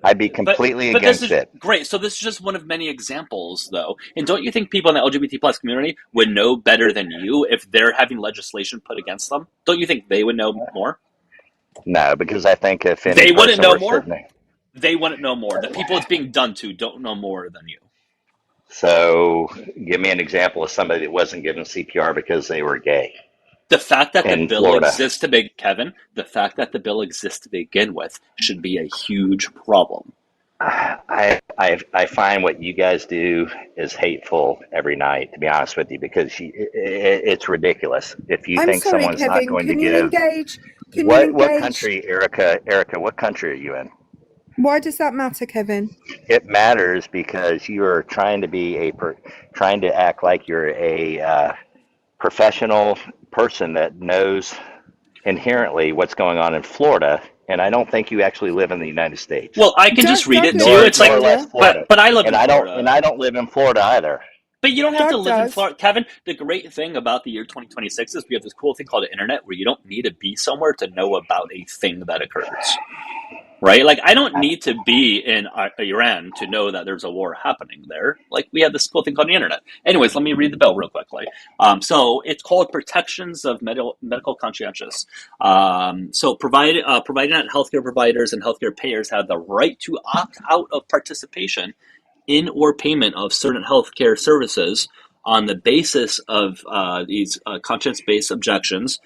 I'd be completely against it. Great. So this is just one of many examples, though. And don't you think people in the LGBT plus community would know better than you if they're having legislation put against them? Don't you think they would know more? No, because I think if they wouldn't know more, they wouldn't know more. The people it's being done to don't know more than you. So give me an example of somebody that wasn't given CPR because they were gay. The fact that the bill exists to begin with should be a huge problem. I find what you guys do is hateful every night, to be honest with you, because it's ridiculous. If you think someone's not going to give, what country, Erica? What country are you in? Why does that matter, Kevin? It matters because you are trying to act like you're a professional person that knows inherently what's going on in Florida, and I don't think you actually live in the United States. Well, I can just read it to you. It's like, but I live in Florida, and I don't live in Florida either. But you don't have to Doug live in does. Florida. Kevin, the great thing about the year 2026 is we have this cool thing called the internet where you don't need to be somewhere to know about a thing that occurs. Right? Like, I don't need to be in Iran to know that there's a war happening there. Like, we have this cool thing called the internet. Anyways, let me read the bill real quickly. So it's called Protections of Medical Conscientious. So providing that healthcare providers and healthcare payers have the right to opt out of participation in or payment of certain healthcare services on the basis of these conscience-based objections,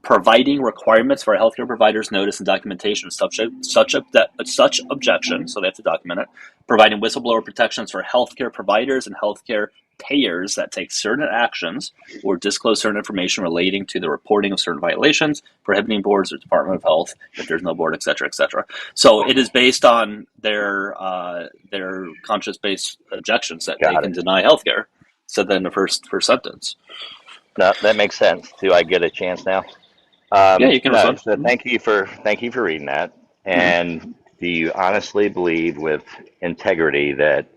providing requirements for a healthcare provider's notice and documentation of such objection, so they have to document it, providing whistleblower protections for healthcare providers and healthcare payers that take certain actions or disclose certain information relating to the reporting of certain violations, prohibiting boards or Department of Health if there's no board, et cetera, et cetera. So it is based on their conscience-based objections that they can deny healthcare. So then the first sentence. No, that makes sense. Do I get a chance now? Yeah, you can respond. So thank you for reading that. And do you honestly believe with integrity that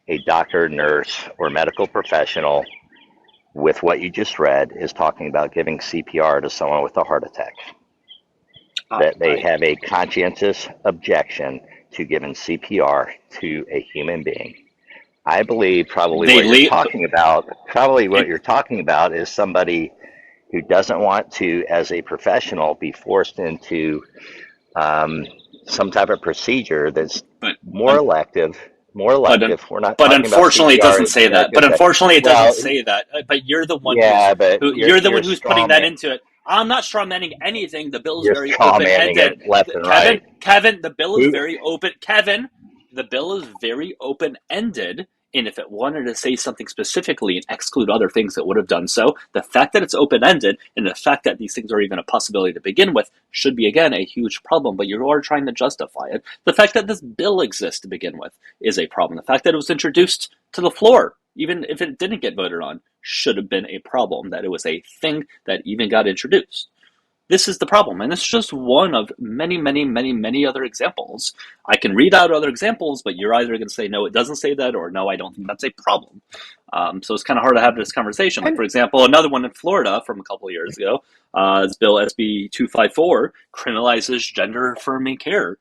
a doctor, nurse, or medical professional with what you just read is talking about giving CPR to someone with a heart attack? That they have a conscientious objection to giving CPR to a human being? I believe what you're talking about is somebody who doesn't want to, as a professional, be forced into some type of procedure that's more elective. We're not. But unfortunately, it doesn't say that. But unfortunately, it doesn't say that. But you're the one. Yeah, you're the one who's putting that into it. I'm not strawmanning anything. The bill is very open-ended. Kevin, the bill is very open. Kevin, the bill is very open-ended. And if it wanted to say something specifically and exclude other things, it would have done so. The fact that it's open-ended and the fact that these things are even a possibility to begin with should be, again, a huge problem, but you are trying to justify it. The fact that this bill exists to begin with is a problem. The fact that it was introduced to the floor, even if it didn't get voted on, should have been a problem, that it was a thing that even got introduced. This is the problem, and it's just one of many, many, many, many other examples. I can read out other examples, but you're either going to say, no, it doesn't say that, or no, I don't think that's a problem. So it's kind of hard to have this conversation. Like, for example, another one in Florida from a couple of years ago, this bill SB 254 criminalizes gender-affirming care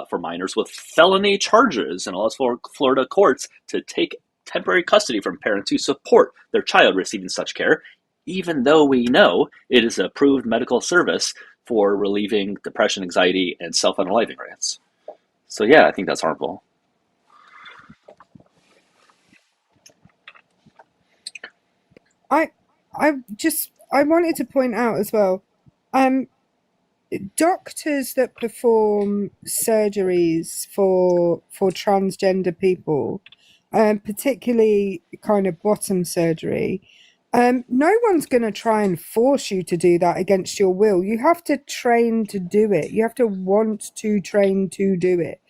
for minors with felony charges and allows for Florida courts to take temporary custody from parents who support their child receiving such care, even though we know it is an approved medical service for relieving depression, anxiety, and self-unaliving rates. So yeah, I think that's harmful. I wanted to point out as well, doctors that perform surgeries for transgender people, particularly kind of bottom surgery, no one's going to try and force you to do that against your will. You have to train to do it. You have to want to train to do it.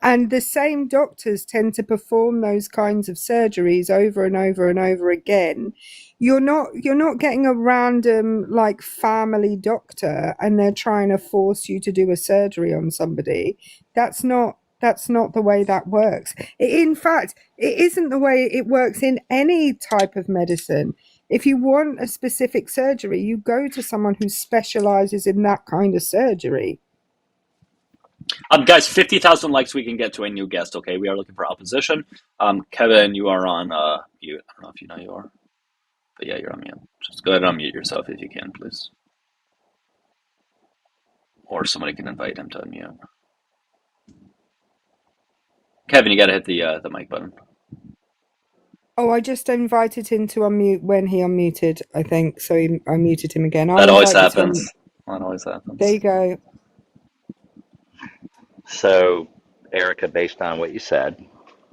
And the same doctors tend to perform those kinds of surgeries over and over and over again. You're not getting a random like family doctor and they're trying to force you to do a surgery on somebody. That's not the way that works. In fact, it isn't the way it works in any type of medicine. If you want a specific surgery, you go to someone who specializes in that kind of surgery. Guys, 50,000 likes, we can get to a new guest, okay? We are looking for opposition. Kevin, you are on mute. I don't know if you know you are. But yeah, you're on mute. Just go ahead and unmute yourself if you can, please. Or somebody can invite him to unmute. Kevin, you got to hit the mic button. Oh, I just invited him to unmute when he unmuted, I think. So I muted him again. That always happens. That always happens. There you go. So, Erica, based on what you said,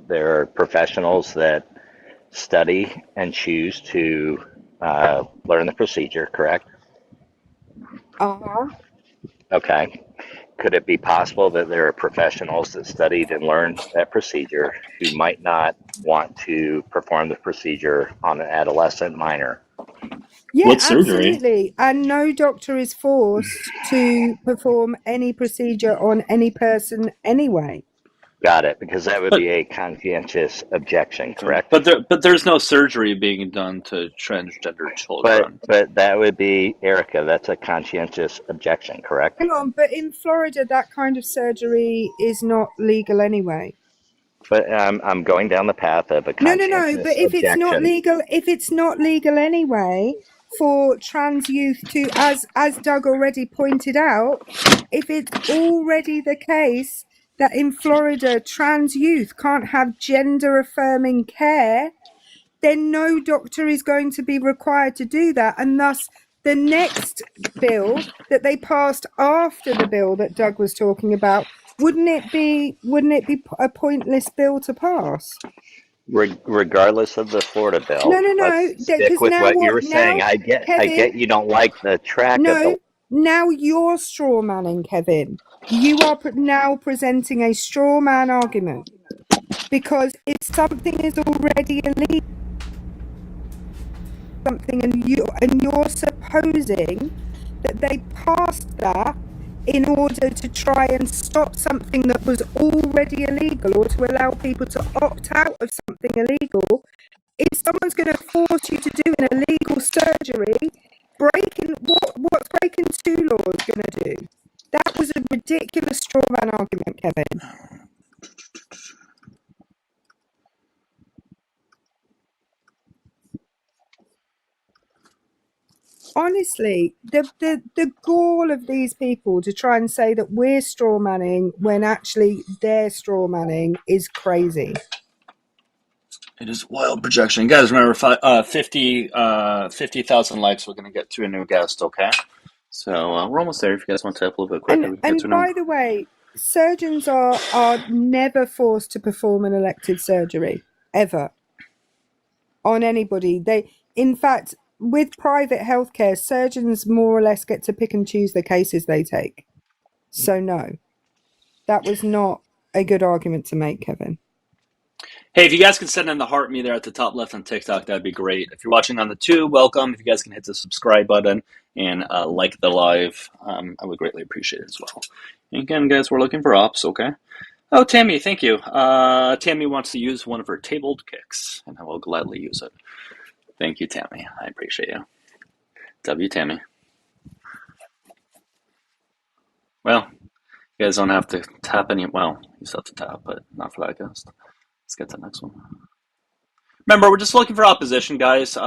there are professionals that study and choose to learn the procedure, correct? Uh-huh. Okay. Could it be possible that there are professionals that studied and learned that procedure who might not want to perform the procedure on an adolescent minor? Yeah, absolutely. And no doctor is forced to perform any procedure on any person anyway. Got it, because that would be a conscientious objection, correct? But there's no surgery being done to transgender children. But that would be, Erica, that's a conscientious objection, correct? Hang on, but in Florida, that kind of surgery is not legal anyway. But I'm going down the path of a conscientious No. But if objection. it's not legal anyway for trans youth to, as Doug already pointed out, if it's already the case that in Florida trans youth can't have gender-affirming care, then no doctor is going to be required to do that, and thus the next bill that they passed after the bill that Doug was talking about, wouldn't it be a pointless bill to pass? Regardless of the Florida bill. No. Let's stick with what you were saying. I get you don't like the track of the... Now you're straw manning, Kevin. You are now presenting a straw man argument, because if something is already illegal, and you're supposing that they passed that in order to try and stop something that was already illegal, or to allow people to opt out of something illegal, if someone's going to force you to do an illegal surgery, what's breaking two laws going to do? That was a ridiculous straw man argument, Kevin. Honestly, the gall of these people to try and say that we're straw manning when actually they're straw manning is crazy. It is wild projection. Guys, remember, 50,000 likes, we're going to get to a new guest, okay? So we're almost there if you guys want to type a little bit quicker. And by the way, surgeons are never forced to perform an elective surgery, ever, on anybody. In fact, with private healthcare, surgeons more or less get to pick and choose the cases they take. So no, that was not a good argument to make, Kevin. Hey, if you guys can send in the heart me there at the top left on TikTok, that'd be great. If you're watching on the tube, welcome. If you guys can hit the subscribe button and like the live, I would greatly appreciate it as well. And again, guys, we're looking for ops, okay? Oh, Tammy, thank you. Tammy wants to use one of her tabled kicks, and I will gladly use it. Thank you, Tammy. I appreciate you. W, Tammy. Well, you guys don't have to tap any. Well, you still have to tap, but not for that guest. Let's get to the next one. Remember, we're just looking for opposition, guys.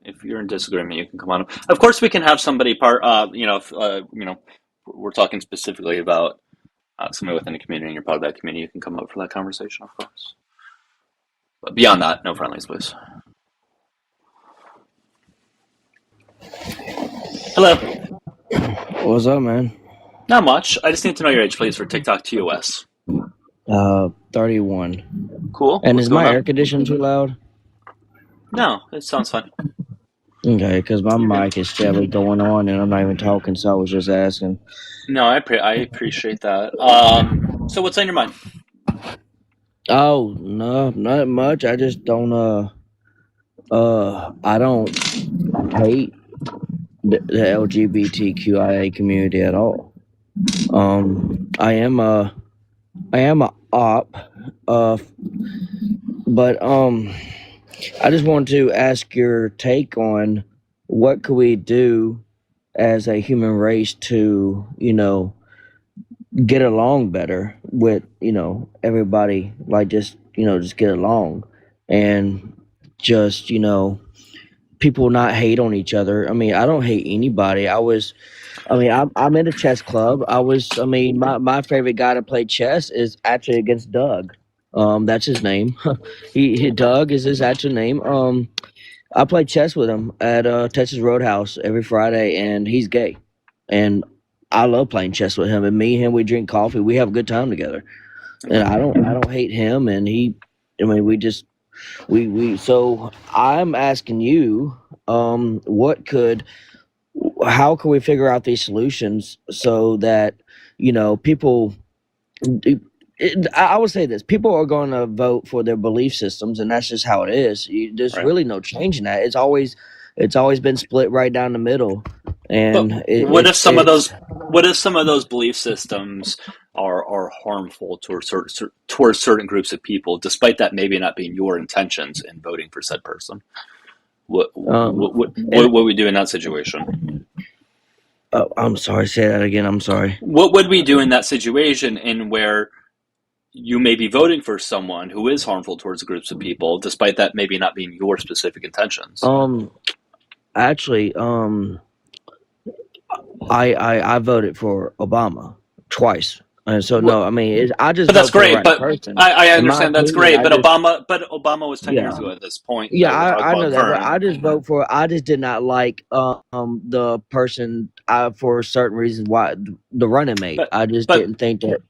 If you're in disagreement, you can come on. Of course, we can have somebody we're talking specifically about somebody within the community and you're part of that community, you can come up for that conversation, of course. But beyond that, no friendlies, please. Hello. What's up, man? Not much. I just need to know your age, please, for TikTok TOS. 31. Cool. And is my air conditioning too loud? No, it sounds fine. Okay, because my mic is steadily going on and I'm not even talking, so I was just asking. No, I appreciate that. So what's on your mind? Oh, no, not much. I just don't, I don't hate the LGBTQIA community at all. I am a op, but I just wanted to ask your take on what could we do as a human race to, get along better with, everybody, like just get along and just, people not hate on each other. I mean, I don't hate anybody. I'm in a chess club. My favorite guy to play chess is actually against Doug. That's his name. Doug is his actual name. I play chess with him at Texas Roadhouse every Friday, and he's gay. And I love playing chess with him. And me and him, we drink coffee. We have a good time together. And I don't hate him. And so I'm asking you, how can we figure out these solutions so that, people, I would say this, people are going to vote for their belief systems, and that's just how it is. There's really no change in that. It's always been split right down the middle. and what if some of it's those belief systems are harmful towards certain groups of people, despite that maybe not being your intentions in voting for said person? What would we do in that situation? Oh, I'm sorry. Say that again. I'm sorry. What would we do in that situation in where you may be voting for someone who is harmful towards groups of people, despite that maybe not being your specific intentions? Actually, I voted for Obama twice, and so no, I mean I just. But that's vote for the great. right But person. I In my understand that's opinion, great. I But Obama was 10 years yeah. ago at this point. Yeah, That we're talking I know about that, but current. I just vote for. I just did not like the person for certain reasons why the running mate. I just But didn't think that.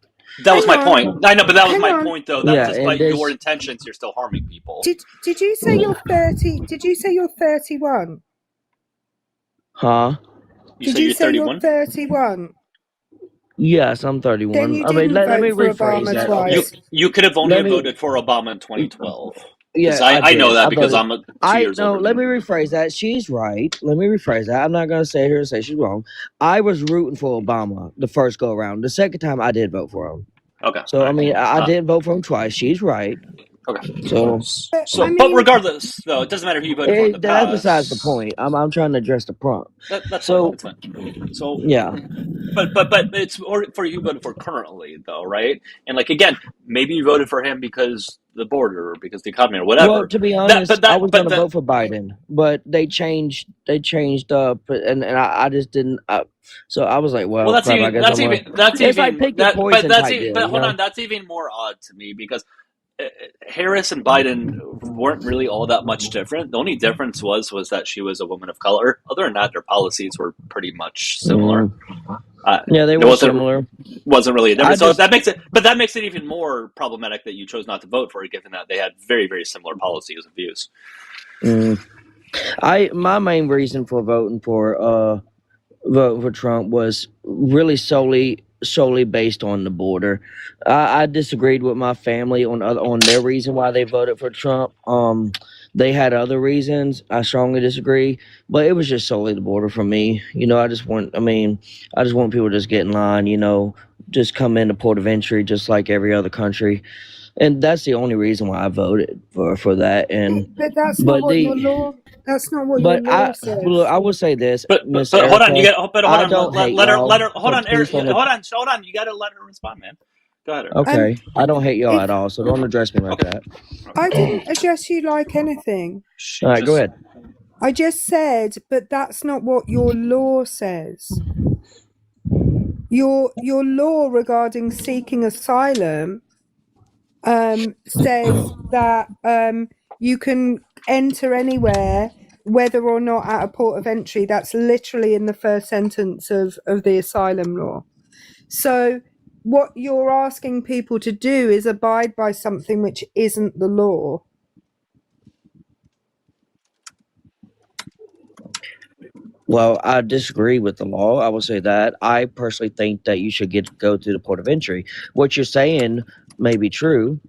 that was Hang my on. point. I know, but that was Hang my on. point, though. That Yeah, and despite your this, intentions, you're still harming people. Did you say you're 30? Did you say you're 31? huh? You Did you you're say you're 31? 31? Yes, I'm 31. Then you I mean, didn't let me vote for rephrase Obama that. twice. You could have only Let me. voted for Obama in 2012. Yeah, Because I I know did. that I because voted. I'm 2 years No. older Let than me you. rephrase that. She's right. Let me rephrase that. I'm not gonna say her and say she's wrong. I was rooting for Obama the first go around. The second time, I did vote for him. Okay. So I mean, I did vote for him twice. She's right. Okay. So I But mean, regardless, though, it doesn't matter who you voted for in the that's besides the past. point. I'm trying to address the prompt. That's So fine. It's fine. So, yeah. but it's for you voted for currently, though, right? And like again, maybe you voted for him because the border, or because the economy, or Well, whatever. to be That, honest, but I that, was but gonna that. vote for Biden, but they changed up, and I just didn't. So I was like, Well, well, crap. I guess I'm gonna. It's like pick your poison type deal, but you hold know. on, that's even more odd to me because Harris and Biden weren't really all that much different. The only difference was that she was a woman of color. Other than that, their policies were pretty much similar. Yeah, they were similar. Wasn't really a difference. So that makes it even more problematic that you chose not to vote for it, given that they had very, very similar policies and views. My main reason for voting for Trump was really solely based on the border. I disagreed with my family on their reason why they voted for Trump. They had other reasons. I strongly disagree, but it was just solely the border for me. You know, I just want people to just get in line. You know, just come into port of entry just like every other country, and that's the only reason why I voted for that. And but that's not what your law. That's not what your law says. I will say this, but Miss hold on, Erica, hold I on, don't hate let her, y'all. hold on, Eric, Hold on, you gotta let her respond, man. Go ahead, Eric. Okay, I don't hate y'all at all, so don't address me like that. I didn't address you like anything. All right, go ahead. I just said, but that's not what your law says. Your law regarding seeking asylum says that you can enter anywhere, whether or not at a port of entry. That's literally in the first sentence of the asylum law. So what you're asking people to do is abide by something which isn't the law. Well, I disagree with the law. I will say that. I personally think that you should go to the port of entry. What you're saying may be true,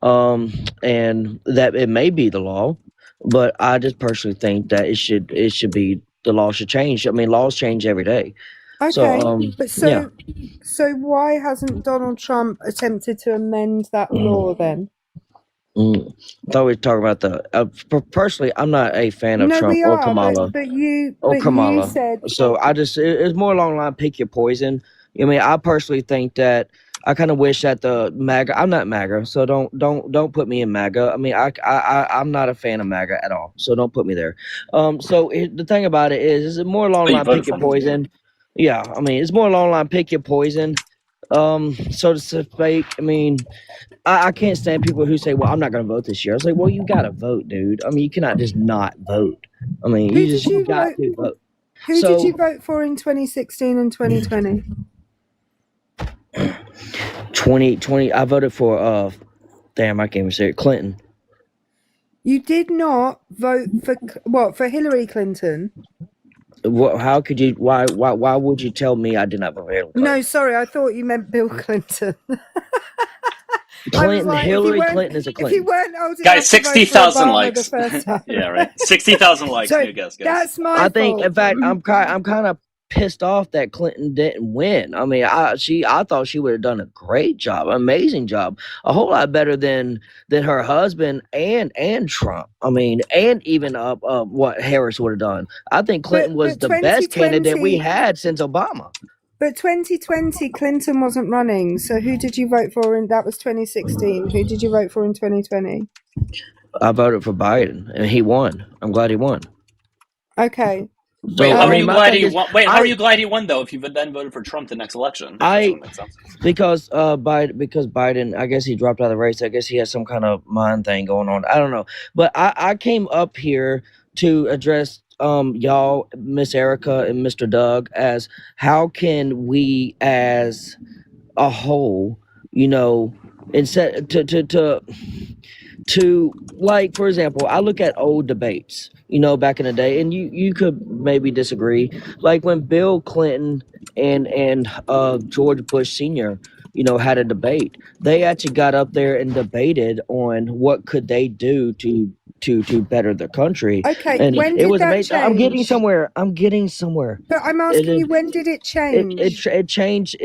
and that it may be the law, but I just personally think that it should be, the law should change. I mean, laws change every day. Okay, yeah. So why hasn't Donald Trump attempted to amend that law then? I thought we were talking about the. Personally, I'm not a fan of Trump or Kamala. But you said. So it's more along the line, pick your poison. I mean, I personally think that I kind of wish that the MAGA. I'm not MAGA, so don't put me in MAGA. I mean, I'm not a fan of MAGA at all, so don't put me there. The thing about it is it more along the line, pick your poison. Yeah, I mean, it's more along the line, pick your poison. So to speak, I mean, I can't stand people who say, well, I'm not going to vote this year. I was like, well, you got to vote, dude. I mean, you cannot just not vote. I mean, you got to vote. Who did you vote for in 2016 and 2020? 2020, I voted for, I can't even say it, Clinton. You did not vote for Hillary Clinton? How could you? Why would you tell me I did not vote for Hillary Clinton? No, sorry, I thought you meant Bill Clinton. Clinton, Hillary Clinton is a Clinton. If you weren't old enough guys, 60,000 likes. The first time. Yeah, right. 60,000 likes. So new guess, guys. That's my I think, fault. in fact, I'm kind of pissed off that Clinton didn't win. I mean, I thought she would have done a great job, amazing job, a whole lot better than her husband and Trump. I mean, and even what Harris would have done. I think Clinton was the best candidate we had since Obama. But 2020, Clinton wasn't running. So who did you vote for? That was 2016. Who did you vote for in 2020? I voted for Biden, and he won. I'm glad he won. Okay. So, Wait, how are you glad he won? Wait, how are you glad he won though? If you then voted for Trump the next election, because Biden, I guess he dropped out of the race. I guess he has some kind of mind thing going on. I don't know, but I came up here to address y'all, Miss Erica and Mr. Doug, as how can we as a whole, instead to like, for example, I look at old debates, back in the day, and you could maybe disagree, like when Bill Clinton and George Bush Sr. Had a debate. They actually got up there and debated on what could they do to better the country. Okay, and when did it was that amazing. change? I'm getting somewhere. But I'm asking you, when did it change? It changed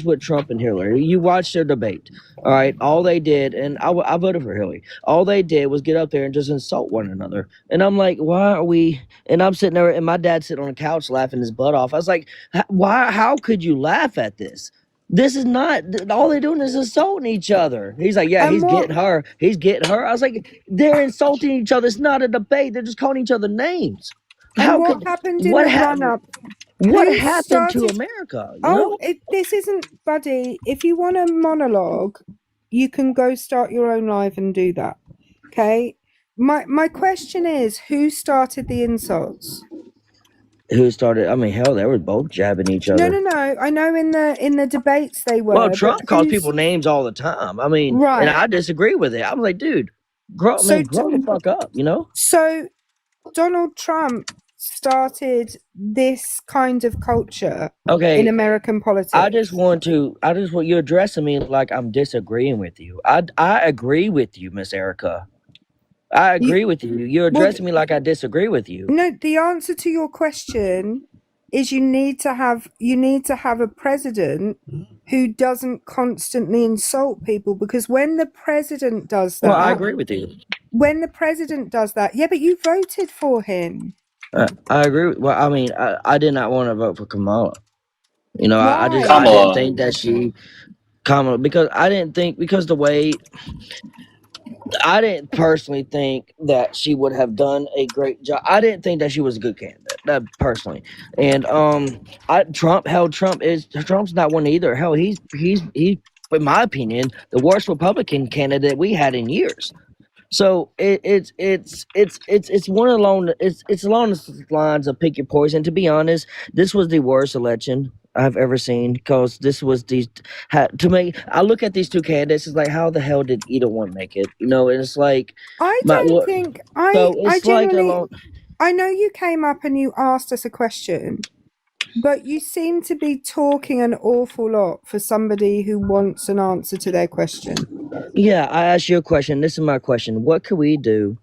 with Trump and Hillary. You watched their debate. All right, all they did, and I voted for Hillary. All they did was get up there and just insult one another. And I'm like, why are we? And I'm sitting there, and my dad's sitting on the couch laughing his butt off. I was like, why? How could you laugh at this? This is not, all they're doing is insulting each other. He's like, yeah, he's getting her. He's getting her. I was like, they're insulting each other. It's not a debate. They're just calling each other names. What happened in the run-up? What happened to America? This isn't, buddy. If you want a monologue, you can go start your own live and do that. Okay? My question is, who started the insults? Who started? I mean, hell, they were both jabbing each other. No. I know in the debates they were. Well, Trump calls people names all the time. I mean, right. And I disagree with it. I'm like, dude, grow the fuck up, So Donald Trump started this kind of culture in American politics. I just want you're addressing me like I'm disagreeing with you. I agree with you, Miss Erica. I agree with you. You're addressing me like I disagree with you. No, the answer to your question is you need to have a president who doesn't constantly insult people, because when the president does that, well, I agree with you. When the president does that, yeah, but you voted for him. I agree. Well, I mean, I did not want to vote for Kamala. Why? I didn't think that Kamala, because the way. I didn't personally think that she would have done a great job. I didn't think that she was a good candidate, personally. And Trump's not one either. Hell, he's in my opinion the worst Republican candidate we had in years. So it's along the lines of pick your poison. To be honest, this was the worst election I've ever seen, because this was I look at these two candidates, it's like, how the hell did either one make it? And it's like, I know you came up and you asked us a question, but you seem to be talking an awful lot for somebody who wants an answer to their question. Yeah, I asked you a question. This is my question. What could we do?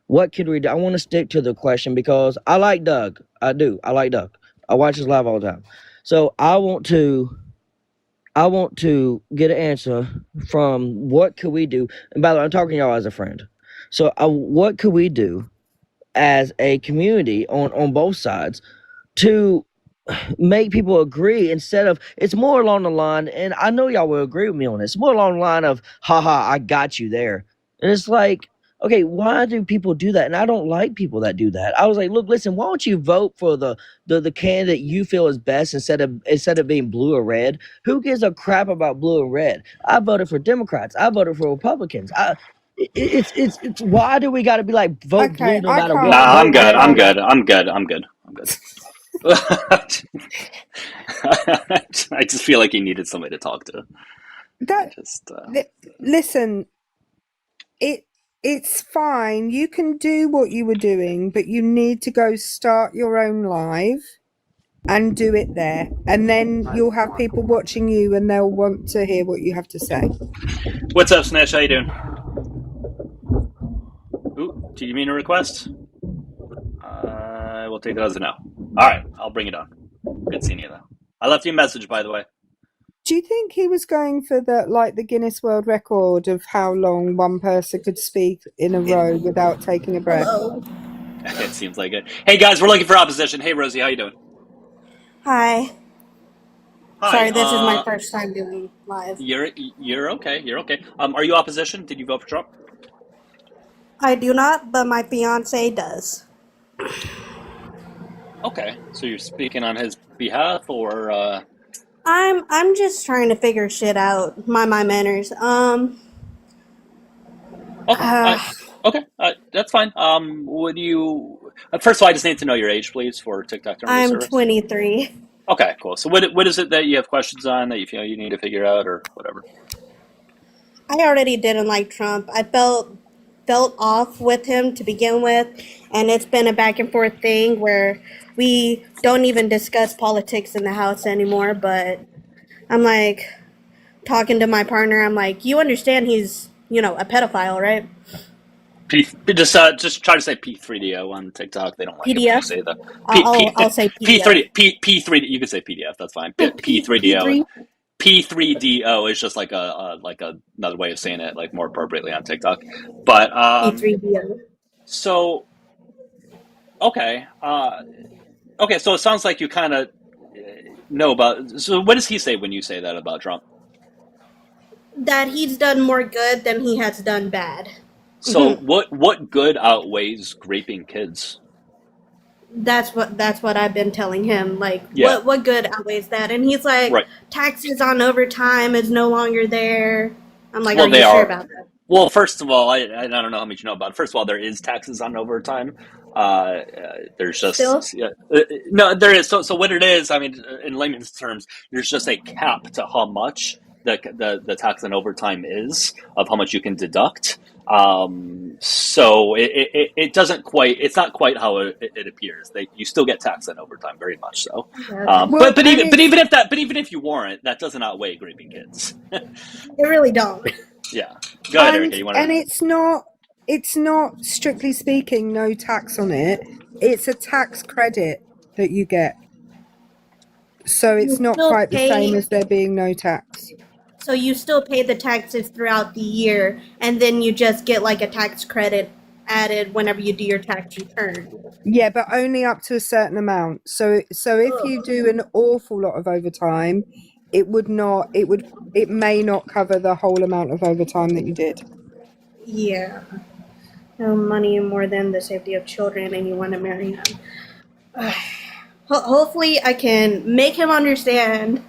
What could we do? I want to stick to the question because I like Doug. I do. I like Doug. I watch his live all the time. So I want to get an answer from what could we do. And by the way, I'm talking to y'all as a friend. So what could we do as a community on both sides to make people agree, instead of, it's more along the line, and I know y'all will agree with me on this, more along the line of, haha, I got you there. And it's like, okay, why do people do that? And I don't like people that do that. I was like, look, listen, why don't you vote for the candidate you feel is best instead of being blue or red? Who gives a crap about blue or red? I voted for Democrats. I voted for Republicans. It's why do we got to be like vote blue no matter what? Nah, I'm good. I just feel like he needed somebody to talk to. Listen, it's fine. You can do what you were doing, but you need to go start your own live and do it there. And then you'll have people watching you and they'll want to hear what you have to say. What's up, Snitch? How you doing? Ooh, do you mean a request? We'll take that as a no. All right, I'll bring it on. Good seeing you, though. I left you a message, by the way. Do you think he was going for the Guinness World Record of how long one person could speak in a row without taking a breath? Hello. It seems like it. Hey, guys, we're looking for opposition. Hey, Rosie, how you doing? Hi. Hi. Sorry, this is my first time doing live. You're okay. You're okay. Are you opposition? Did you vote for Trump? I do not, but my fiance does. Okay, so you're speaking on his behalf, or I'm just trying to figure shit out. My manners. Okay, that's fine. Would you? First of all, I just need to know your age, please, for TikTok terms of I'm service. 23. Okay, cool. So what is it that you have questions on that you feel you need to figure out, or whatever? I already didn't like Trump. I felt off with him to begin with, and it's been a back and forth thing where we don't even discuss politics in the house anymore. But I'm like talking to my partner. I'm like, you understand he's a pedophile, right? Just try to say P3DO on TikTok. They don't like it when you PDF. say the I'll say PDF. P3. You can say PDF. That's fine. P3DO. P3DO is just like another way of saying it, like more appropriately on TikTok. But P3DO. So okay, okay. So it sounds like you kind of know about. So what does he say when you say that about Trump? That he's done more good than he has done bad. So what good outweighs raping kids? That's what I've been telling him. Like, Yeah. what good outweighs that? And he's like, Right. taxes on overtime is no longer there. I'm like, Well, are you sure about that? Well, first of all, I don't know how much you know about it. First of all, there is taxes on overtime. There's just no, there is. So what it is, I mean, in layman's terms, there's just a cap to how much the tax on overtime is, of how much you can deduct. So it doesn't quite. It's not quite how it appears. You still get taxed on overtime, very much so. But even if you warrant, that doesn't outweigh raping kids. It really don't. Yeah. Go ahead, Erica. You want to? And it's not strictly speaking no tax on it. It's a tax credit that you get. So it's not quite the same as there being no tax. So you still pay the taxes throughout the year, and then you just get like a tax credit added whenever you do your tax return. Yeah, but only up to a certain amount. So if you do an awful lot of overtime, it may not cover the whole amount of overtime that you did. Yeah. No money more than the safety of children, and you want to marry him. Hopefully I can make him understand.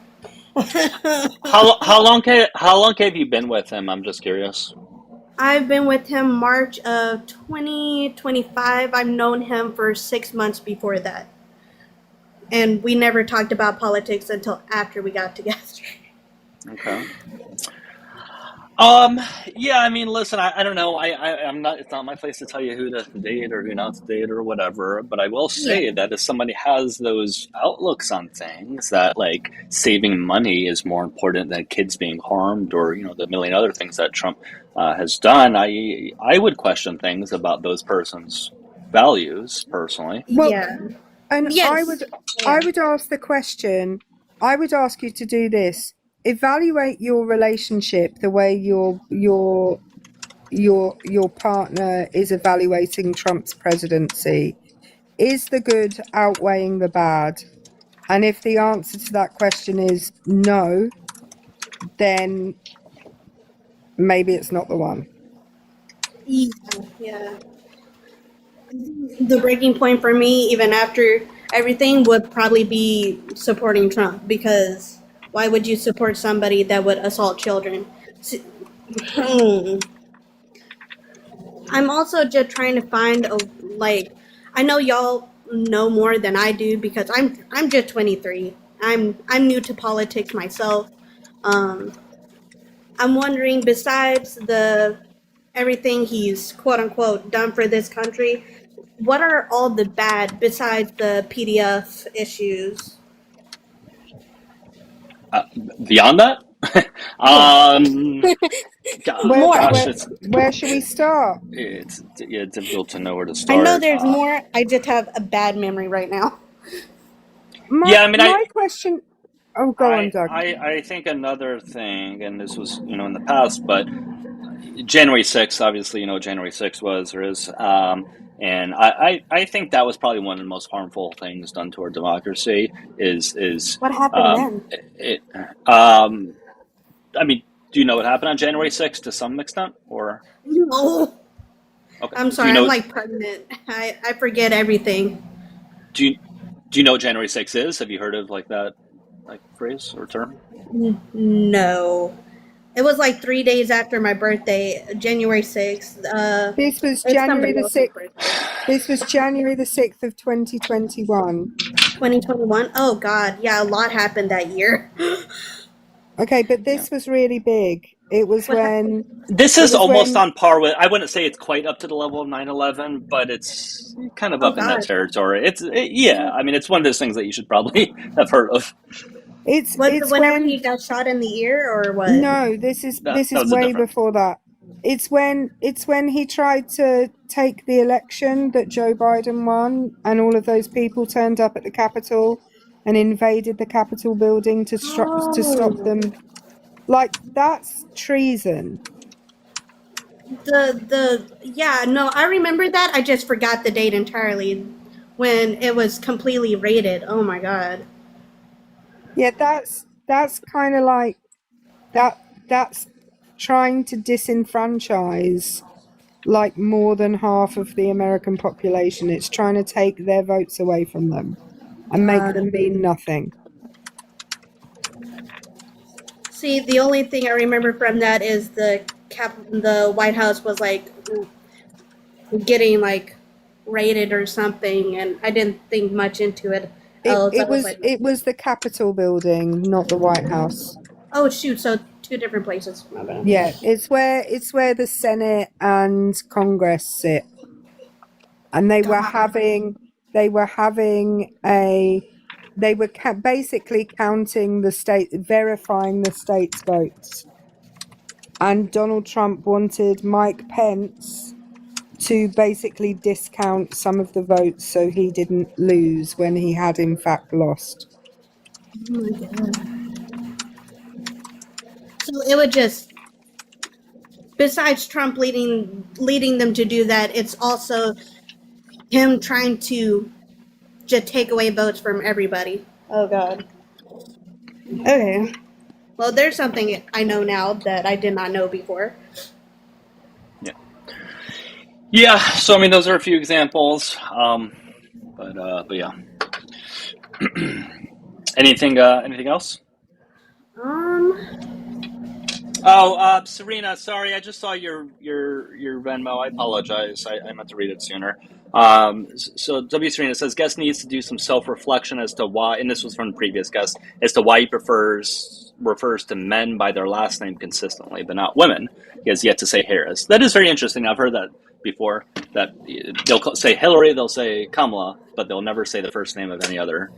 How long have you been with him? I'm just curious. I've been with him March of 2025. I've known him for 6 months before that. And we never talked about politics until after we got together. Okay. Yeah, I mean, listen, I don't know. I'm not, it's not my place to tell you who to date or who not to date or whatever, but I will say that if somebody has those outlooks on things, that like saving money is more important than kids being harmed, or, the million other things that Trump has done, I would question things about those persons' values personally. Well, and yes. I would ask the question, I would ask you to do this. Evaluate your relationship the way your partner is evaluating Trump's presidency. Is the good outweighing the bad? And if the answer to that question is no, then maybe it's not the one. Yeah. The breaking point for me, even after everything, would probably be supporting Trump, because why would you support somebody that would assault children? I'm also just trying to find I know y'all know more than I do, because I'm just 23. I'm new to politics myself. I'm wondering, besides everything he's quote unquote done for this country, what are all the bad besides the PDF issues? Beyond that, where should we start? It's difficult to know where to start. I know there's more. I just have a bad memory right now. My question. Oh, go on, Doug. I think another thing, and this was, in the past, but January 6th, obviously, January 6th was or is. And I think that was probably one of the most harmful things done to our democracy is What happened then? I mean, do you know what happened on January 6th to some extent, or? No. Okay. I'm sorry, I'm like pregnant. I forget everything. Do you know what January 6th is? Have you heard of that phrase or term? No. It was 3 days after my birthday, January 6th. This was January the 6th. This was January the 6th of 2021. 2021? Oh, God. Yeah, a lot happened that year. Okay, but this was really big. It was when... This is almost on par with... I wouldn't say it's quite up to the level of 9/11, but it's kind of up in that territory. Yeah, I mean, it's one of those things that you should probably have heard of. It's whenever he got shot in the ear, or what? No, this is way before that. It's when he tried to take the election that Joe Biden won, and all of those people turned up at the Capitol and invaded the Capitol building to stop them. That's treason. I remember that. I just forgot the date entirely when it was completely raided. Oh my God. Yeah, that's kind of like that's trying to disenfranchise more than half of the American population. It's trying to take their votes away from them and make them mean nothing. See, the only thing I remember from that is the White House was getting raided or something, and I didn't think much into it. It was the Capitol building, not the White House. Oh shoot! So two different places. My bad. Yeah, it's where the Senate and Congress sit, and they were basically counting the state, verifying the states' votes, and Donald Trump wanted Mike Pence to basically discount some of the votes so he didn't lose when he had in fact lost. Oh my God. So it would just, besides Trump leading them to do that, it's also him trying to just take away votes from everybody. Oh God. Okay. Well, there's something I know now that I did not know before. Yeah, so I mean, those are a few examples, but yeah. Anything else? Serena, sorry, I just saw your Venmo. I apologize. I meant to read it sooner. So W. Serena says, guest needs to do some self-reflection as to why, and this was from the previous guest, as to why he refers to men by their last name consistently, but not women. He has yet to say Harris. That is very interesting. I've heard that before, that they'll say Hillary, they'll say Kamala, but they'll never say the first name of any other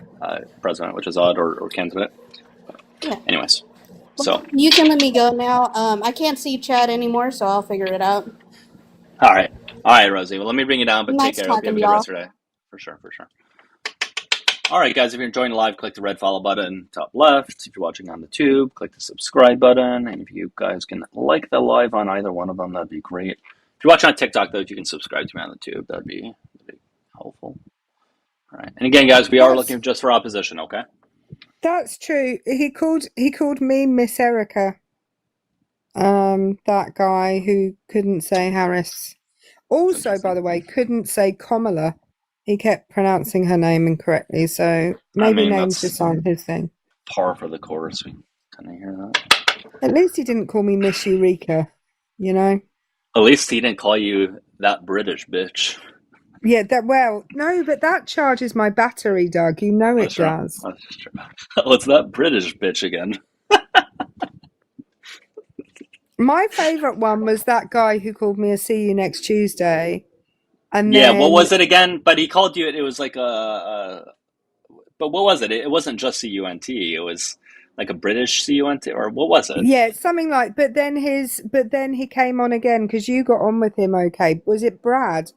president, which is odd, or candidate. Yeah. Anyways, well, so you can let me go now. I can't see Chad anymore, so I'll figure it out. All right, Rosie. Well, let me bring you down, but take care. Hope you have a good rest of your day. For sure. All right, guys, if you're enjoying the live, click the red follow button top left. If you're watching on the tube, click the subscribe button. And if you guys can like the live on either one of them, that'd be great. If you're watching on TikTok, though, you can subscribe to me on the tube. That'd be helpful. All right. And again, guys, we are looking just for opposition, okay? That's true. He called me Miss Erica. That guy who couldn't say Harris. Also, by the way, couldn't say Kamala. He kept pronouncing her name incorrectly, so maybe names just aren't his thing. Par for the course. Can I hear that? At least he didn't call me Miss Eureka, you know? At least he didn't call you that British bitch. Yeah, no, but that charges my battery, Doug. You know it does. That's true. What's that British bitch again? My favourite one was that guy who called me a see you next Tuesday. And yeah, what was it again? But he called you, it was like but what was it? It wasn't just CUNT. It was like a British CUNT, or what was it? Yeah, something like, but then he came on again because you got on with him, okay. Was it Brad?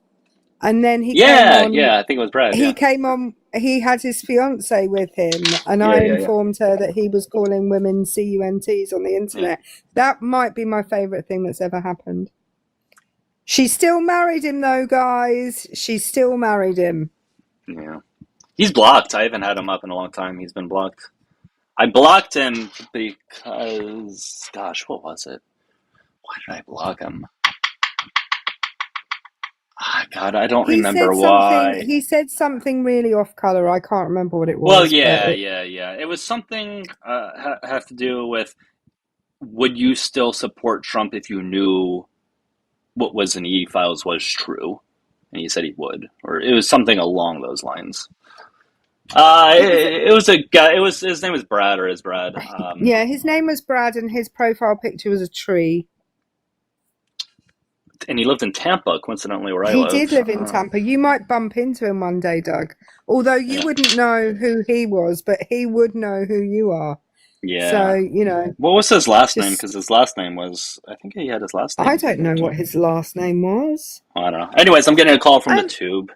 And then he came on. Yeah, I think it was Brad. He came on he had his fiance with him, and I informed her that he was calling women CUNTs on the internet. That might be my favourite thing that's ever happened. She still married him, though, guys. She still married him. Yeah. He's blocked. I haven't had him up in a long time. He's been blocked. I blocked him because, gosh, what was it? Why did I block him? God, I don't remember why. He said something really off color. I can't remember what it was. Well, yeah. It was something have to do with, would you still support Trump if you knew what was in e-files was true? And he said he would, or it was something along those lines. It was a guy. His name was Brad, or is Brad? Yeah, his name was Brad, and his profile picture was a tree. And he lived in Tampa, coincidentally, where I live. He did live in Tampa. You might bump into him one day, Doug. Although you wouldn't know who he was, but he would know who you are. Yeah. So, you know. What was his last name? Because his last name was, I think he had his last name. I don't know what his last name was. I don't know. Anyways, I'm getting a call from the tube.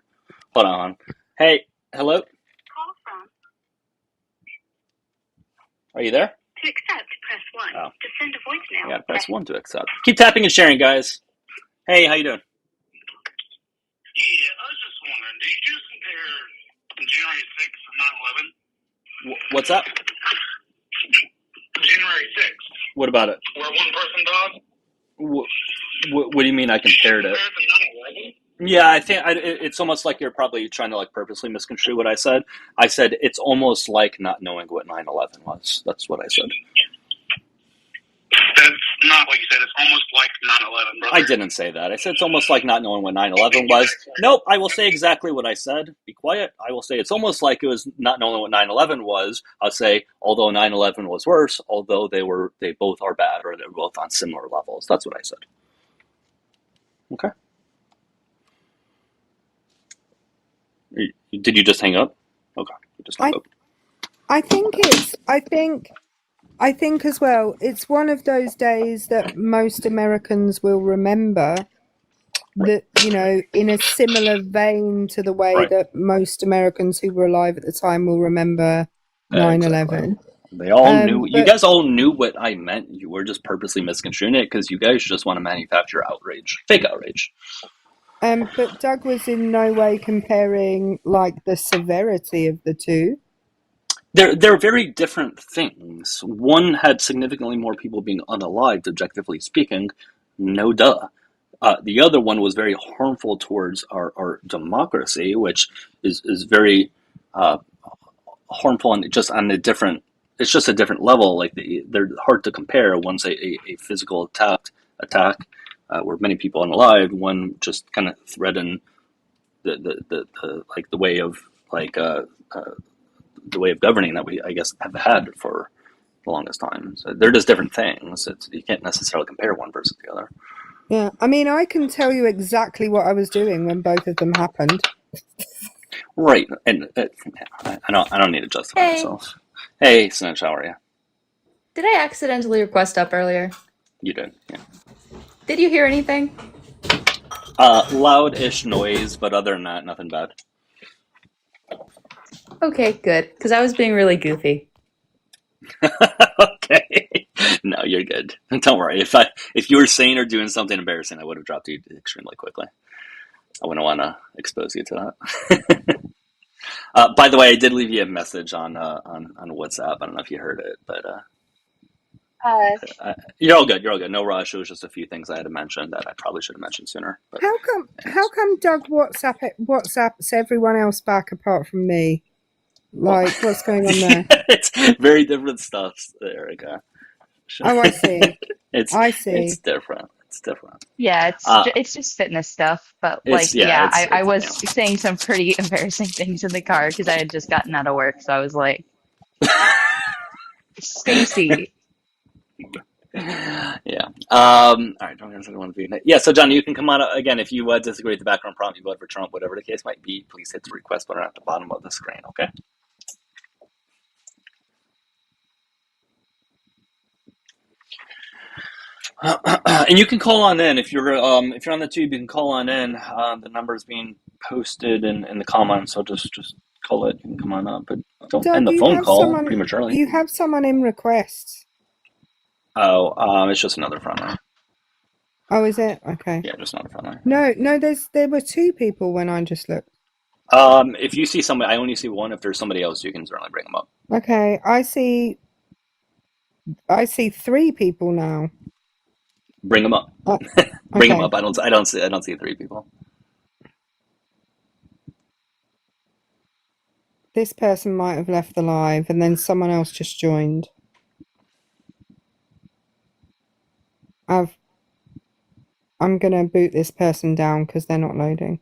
Hold on. Hey, hello? Call from. Are you there? To accept, press 1. Oh. To send a voicemail. Yeah, press 1 to accept. Keep tapping and sharing, guys. Hey, how you doing? Yeah, I was just wondering, did you just compare January 6th and 9/11? What's up? January 6th. What about it? Where one person died? What do you mean I compared it? Yeah, I think it's almost like you're probably trying to like purposely misconstrue what I said. I said it's almost like not knowing what 9/11 was. That's what I said. That's not what you said. It's almost like 9/11, brother. I didn't say that. I said it's almost like not knowing what 9/11 was. Nope, I will say exactly what I said. Be quiet. I will say it's almost like it was not knowing what 9/11 was. I'll say, although 9/11 was worse, although they both are bad, or they're both on similar levels. That's what I said. Okay. Did you just hang up? Okay, you just hung up. I think as well, it's one of those days that most Americans will remember, that, you know, in a similar vein to the way that most Americans who were alive at the time will remember 9/11. They all knew. You guys all knew what I meant. You were just purposely misconstruing it because you guys just want to manufacture outrage, fake outrage. But Doug was in no way comparing like the severity of the two. They're very different things. One had significantly more people being unalived, objectively speaking. No duh. The other one was very harmful towards our democracy, which is very harmful and just on a different. It's just a different level. Like they're hard to compare. One's a physical attack where many people unalived. One just kind of threatened the way of the way of governing that we, I guess, have had for the longest time. So they're just different things. You can't necessarily compare one versus the other. Yeah, I mean, I can tell you exactly what I was doing when both of them happened. Right, and I don't need to justify myself. Hey, Snitch, how are you? Did I accidentally request up earlier? You did, yeah. Did you hear anything? Loud-ish noise, but other than that, nothing bad. Okay, good, because I was being really goofy. Okay. No, you're good. Don't worry. If you were saying or doing something embarrassing, I would have dropped you extremely quickly. I wouldn't want to expose you to that. By the way, I did leave you a message on WhatsApp. I don't know if you heard it, but you're all good. You're all good. No rush. It was just a few things I had to mention that I probably should have mentioned sooner. But How come Doug WhatsApps everyone else back apart from me? Like, what's going on there? It's very different stuff, Erica. Oh, I see. I see. It's different. It's different. Yeah, it's just fitness stuff. But I was saying some pretty embarrassing things in the car because I had just gotten out of work. So I was like, Stacy. Yeah. All right. Yeah. So, John, you can come on again if you disagree with the background prompt. You vote for Trump, whatever the case might be. Please hit the request button at the bottom of the screen. Okay. And you can call on in if you're on the tube. You can call on in. The number is being posted in the comments, so just Colette can come on up, but don't Doug, end the you phone have call someone. prematurely. You have someone in requests. Oh, it's just another frontliner. Oh, is it? Okay. Yeah, just another frontliner. No. There were two people when I just looked. If you see somebody, I only see one. If there's somebody else, you can certainly bring them up. Okay, I see 3 people now. Bring them up. Bring them up. I don't see 3 people. This person might have left the live, and then someone else just joined. I'm gonna boot this person down because they're not loading.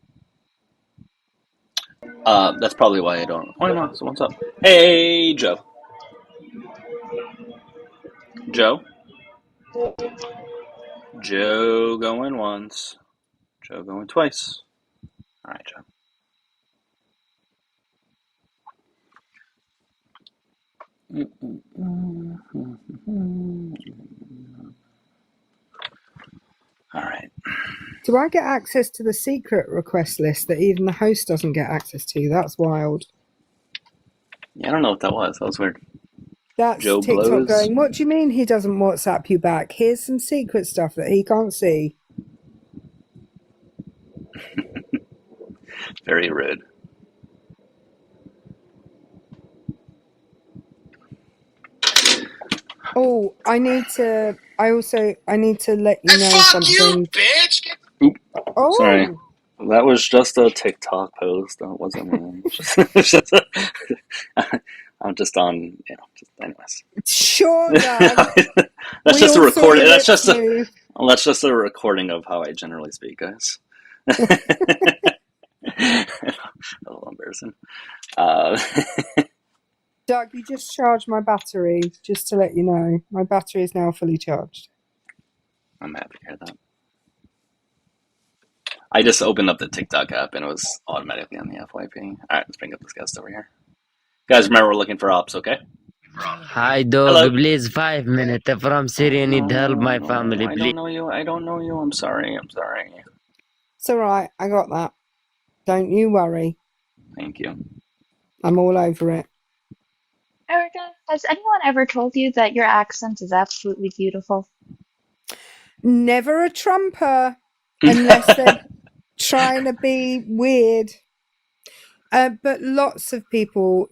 That's probably why I don't. Oh no, so what's up? Hey, Joe. Joe going once. Joe going twice. All right, Joe. All right. Do I get access to the secret request list that even the host doesn't get access to? That's wild. Yeah, I don't know what that was. That was weird. That's Joe TikTok blows. going, what do you mean he doesn't WhatsApp you back? Here's some secret stuff that he can't see. Very rude. Oh, I need to let you know something. You, bitch! Oop. Oh, Sorry. That was just a TikTok post. That wasn't me. I'm just on, anyways. Sure, Doug. That's just a recording. That's just a recording of how I generally speak, guys. A little embarrassing. Doug, you just charged my battery, just to let you know. My battery is now fully charged. I'm happy to hear that. I just opened up the TikTok app and it was automatically on the FYP. All right, let's bring up this guest over here. Guys, remember we're looking for ops, okay? Hi, dog. Hello. Please, 5 minutes. From Syria, need help. My family, I please. don't know you. I'm sorry. It's all right. I got that. Don't you worry. Thank you. I'm all over it. Erica, has anyone ever told you that your accent is absolutely beautiful? Never a trumper unless they're trying to be weird. But lots of people.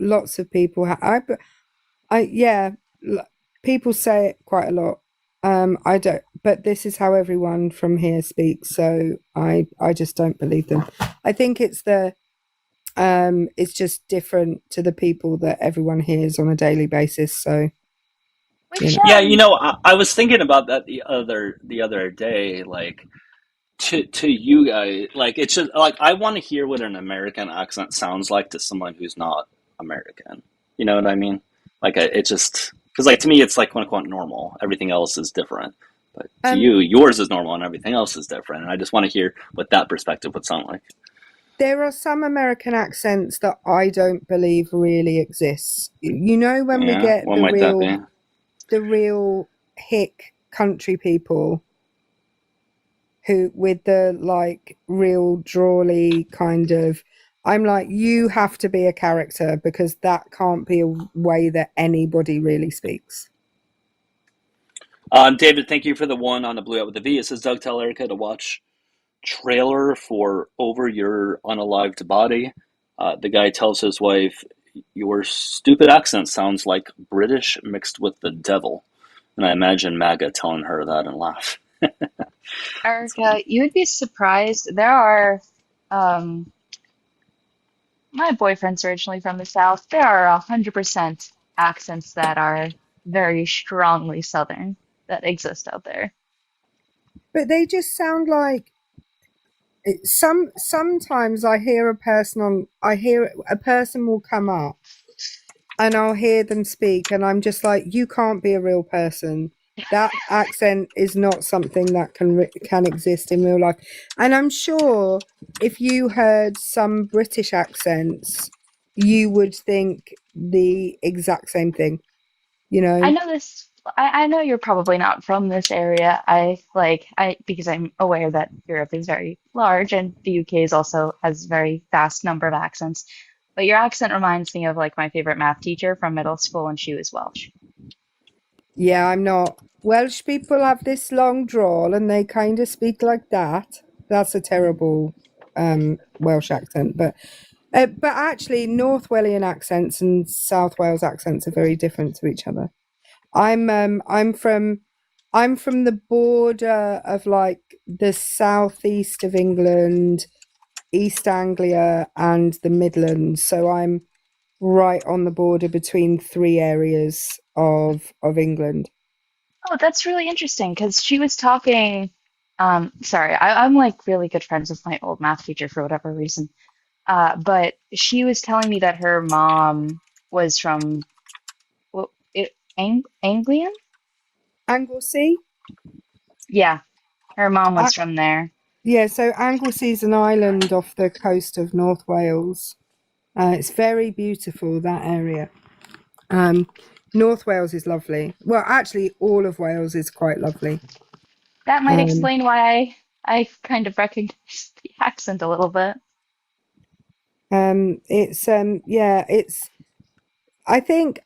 People say it quite a lot. I don't, but this is how everyone from here speaks, so I just don't believe them. I think it's it's just different to the people that everyone hears on a daily basis. So, yeah, I was thinking about that the other day, like to you guys, like it's just like I want to hear what an American accent sounds like to someone who's not American. You know what I mean? Like it just because like to me it's like quote unquote normal. Everything else is different, but to you, yours is normal and everything else is different. And I just want to hear what that perspective would sound like. There are some American accents that I don't believe really exist. You know, when we get the real hick country people who with the like real drawly kind of, I'm like, you have to be a character because that can't be a way that anybody really speaks. David, thank you for the one on the Blue Out with the V. It says, Doug, tell Erica to watch trailer for Over Your Unalived Body. The guy tells his wife, your stupid accent sounds like British mixed with the devil. And I imagine MAGA telling her that and laugh. Erica, you would be surprised. There are, my boyfriend's originally from the South. There are 100% accents that are very strongly Southern that exist out there. But they just sound like sometimes I hear a person will come up and I'll hear them speak and I'm just like, you can't be a real person. That accent is not something that can exist in real life. And I'm sure if you heard some British accents, you would think the exact same thing, you know? I know this. I know you're probably not from this area. Because I'm aware that Europe is very large and the UK is also has a very vast number of accents. But your accent reminds me of like my favorite math teacher from middle school, and she was Welsh. Yeah, I'm not. Welsh people have this long drawl and they kind of speak like that. That's a terrible Welsh accent, but actually North Walian accents and South Wales accents are very different to each other. I'm from the border of like the southeast of England, East Anglia and the Midlands, so I'm right on the border between three areas of England. Oh, that's really interesting because she was talking. Sorry, I'm like really good friends with my old math teacher for whatever reason. But she was telling me that her mom was from Anglian? Anglesey? Yeah, her mom was from there. Yeah, so Anglesey is an island off the coast of North Wales. It's very beautiful, that area. North Wales is lovely. Well, actually, all of Wales is quite lovely. That might explain why I kind of recognize the accent a little bit. I think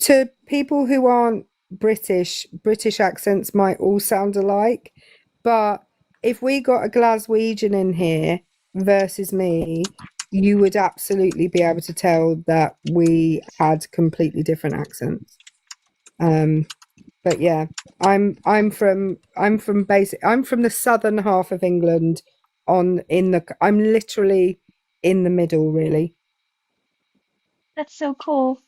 to people who aren't British accents might all sound alike, but if we got a Glaswegian in here versus me, you would absolutely be able to tell that we had completely different accents. But yeah, I'm from the southern half of England. I'm literally in the middle, really. That's so cool.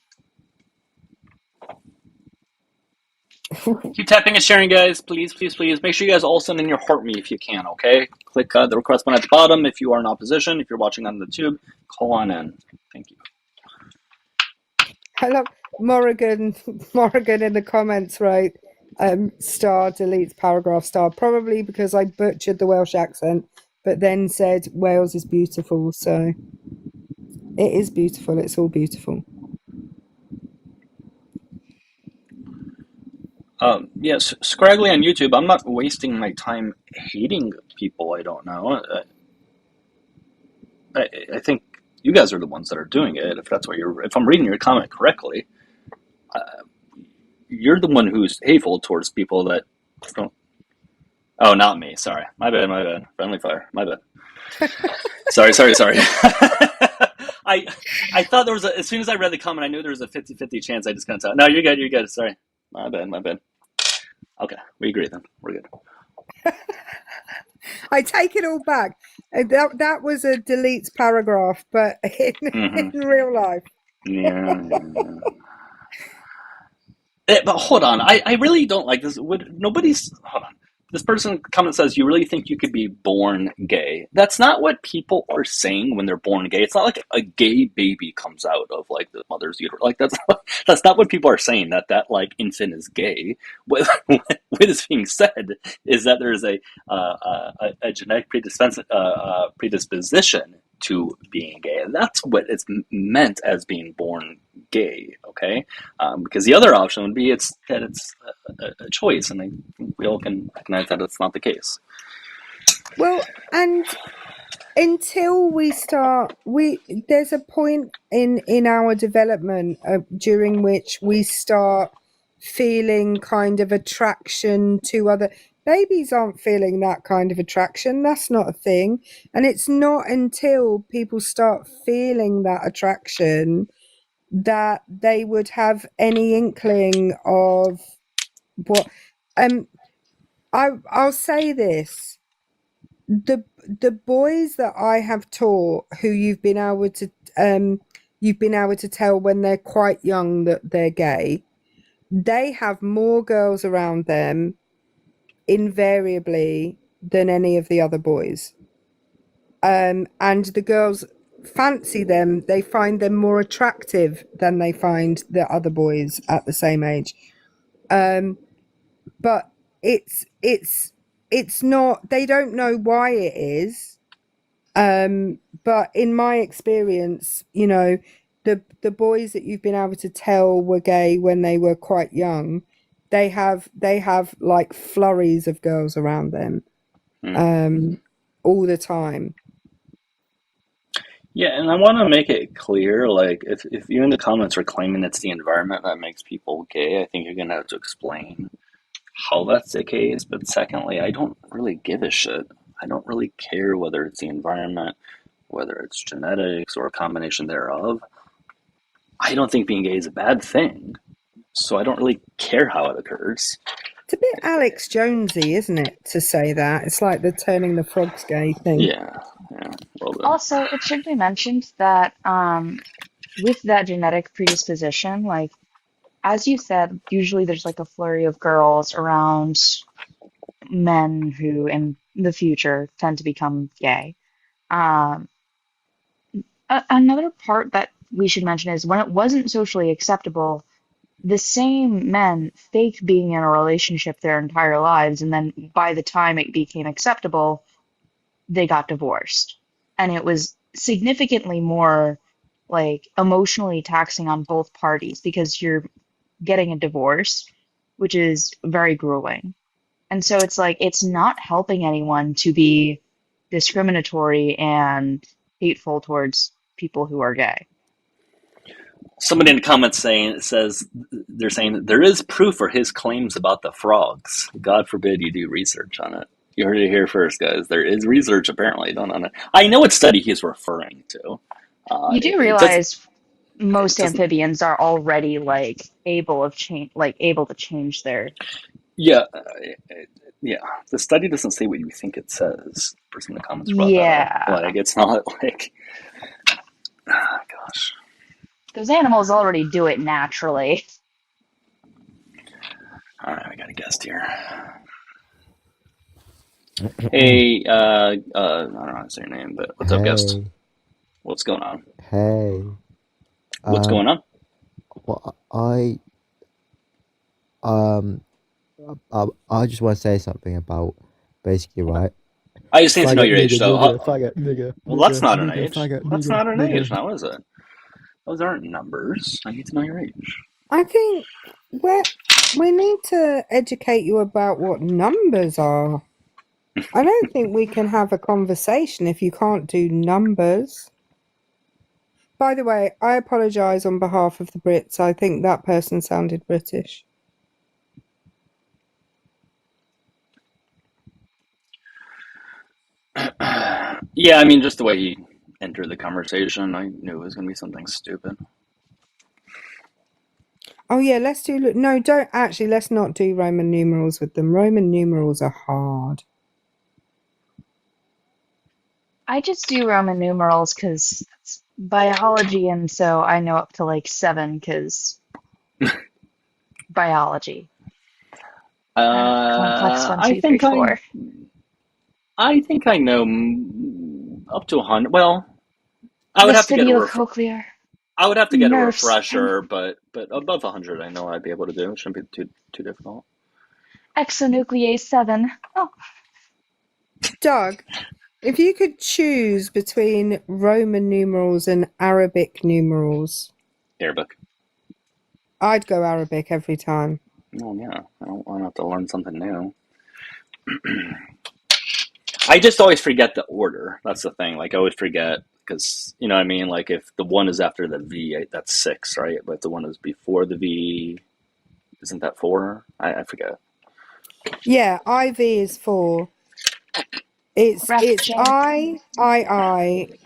Keep tapping and sharing, guys. Please, please, please. Make sure you guys all send in your heart me if you can, okay? Click the request button at the bottom if you are in opposition. If you're watching on the tube, call on in. Thank you. I love Morrigan in the comments, right? Star deletes paragraph star, probably because I butchered the Welsh accent, but then said Wales is beautiful. So it is beautiful. It's all beautiful. Yes, Scraggly on YouTube. I'm not wasting my time hating people I don't know. I think you guys are the ones that are doing it. If I'm reading your comment correctly, you're the one who's hateful towards people that don't. Oh, not me. Sorry, my bad. Friendly fire. My bad. Sorry. I thought there was as soon as I read the comment, I knew there was a 50-50 chance. I just couldn't tell. No, you're good. Sorry, my bad. Okay, we agree then. We're good. I take it all back. That was a deletes paragraph, but in real life. Yeah. But hold on, I really don't like this. Hold on. This person comment says, you really think you could be born gay? That's not what people are saying when they're born gay. It's not like a gay baby comes out of like the mother's uterus. Like that's not what people are saying, that like infant is gay. What is being said is that there is a genetic predisposition to being gay. And that's what it's meant as being born gay, okay? Because the other option would be it's a choice, and we all can recognize that it's not the case. Well, and until we start, there's a point in our development during which we start feeling kind of attraction to other. Babies aren't feeling that kind of attraction. That's not a thing. And it's not until people start feeling that attraction that they would have any inkling of what. I'll say this. The boys that I have taught who you've been able to tell when they're quite young that they're gay, they have more girls around them invariably than any of the other boys. And the girls fancy them. They find them more attractive than they find the other boys at the same age. But it's not, they don't know why it is. But in my experience, you know, the boys that you've been able to tell were gay when they were quite young, they have like flurries of girls around them all the time. Yeah, and I want to make it clear, like, if you in the comments are claiming it's the environment that makes people gay, I think you're going to have to explain how that's the case. But secondly, I don't really give a shit. I don't really care whether it's the environment, whether it's genetics, or a combination thereof. I don't think being gay is a bad thing, so I don't really care how it occurs. It's a bit Alex Jonesy, isn't it, to say that? It's like the turning the frogs gay thing. Yeah, a little bit. Also, it should be mentioned that with that genetic predisposition, like as you said, usually there's like a flurry of girls around men who in the future tend to become gay. Um, Another part that we should mention is when it wasn't socially acceptable, the same men faked being in a relationship their entire lives, and then by the time it became acceptable, they got divorced. And it was significantly more like emotionally taxing on both parties because you're getting a divorce, which is very grueling. And so it's like it's not helping anyone to be discriminatory and hateful towards people who are gay. Somebody in the comments they're saying that there is proof for his claims about the frogs. God forbid you do research on it. You heard it here first, guys. There is research apparently done on it. I know what study he's referring to. You do realize most amphibians are already like able to change their. Yeah, yeah. The study doesn't say what you think it says. The person in the comments brought that up. Like it's not like. Gosh. Those animals already do it naturally. All right, I got a guest here. Hey, I don't know how to say your name, but what's up, guest? What's going on? Hey. What's going on? Well, I just want to say something about basically, right? I just need to know your age, though. Nigga, well, that's not an age. That's not an age now, is it? Those aren't numbers. I need to know your age. I think we need to educate you about what numbers are. I don't think we can have a conversation if you can't do numbers. By the way, I apologise on behalf of the Brits. I think that person sounded British. Yeah, I mean, just the way he entered the conversation, I knew it was going to be something stupid. Oh yeah, let's not do Roman numerals with them. Roman numerals are hard. I just do Roman numerals because it's biology, and so I know up to like 7 because biology. Complex 1, 2, 3, 4. I think I know up to 100. Well, I would have to get a I would have to get a refresher, but above 100, I know I'd be able to do. It shouldn't be too difficult. Exonuclease 7. Oh. Doug, if you could choose between Roman numerals and Arabic numerals. Arabic. I'd go Arabic every time. Oh yeah, I don't want to have to learn something new. I just always forget the order. That's the thing. Like I always forget because you know what I mean. Like if the 1 is after the V, that's 6, right? But if the 1 is before the V, isn't that 4? I forget. Yeah, IV is 4. It's I, IV,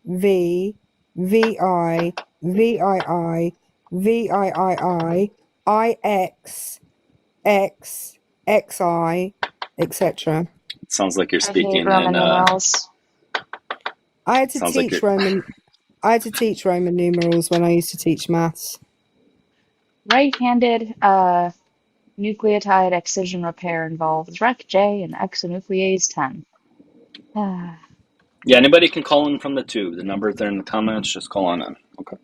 V, VI, VII, VIII, IX, X, XI, etc. Sounds like you're speaking in numerals. I had to teach Roman numerals when I used to teach maths. Right-handed nucleotide excision repair involves REC-J and exonuclease 10. Yeah, anybody can call in from the tube. The numbers there in the comments. Just call on in. Okay.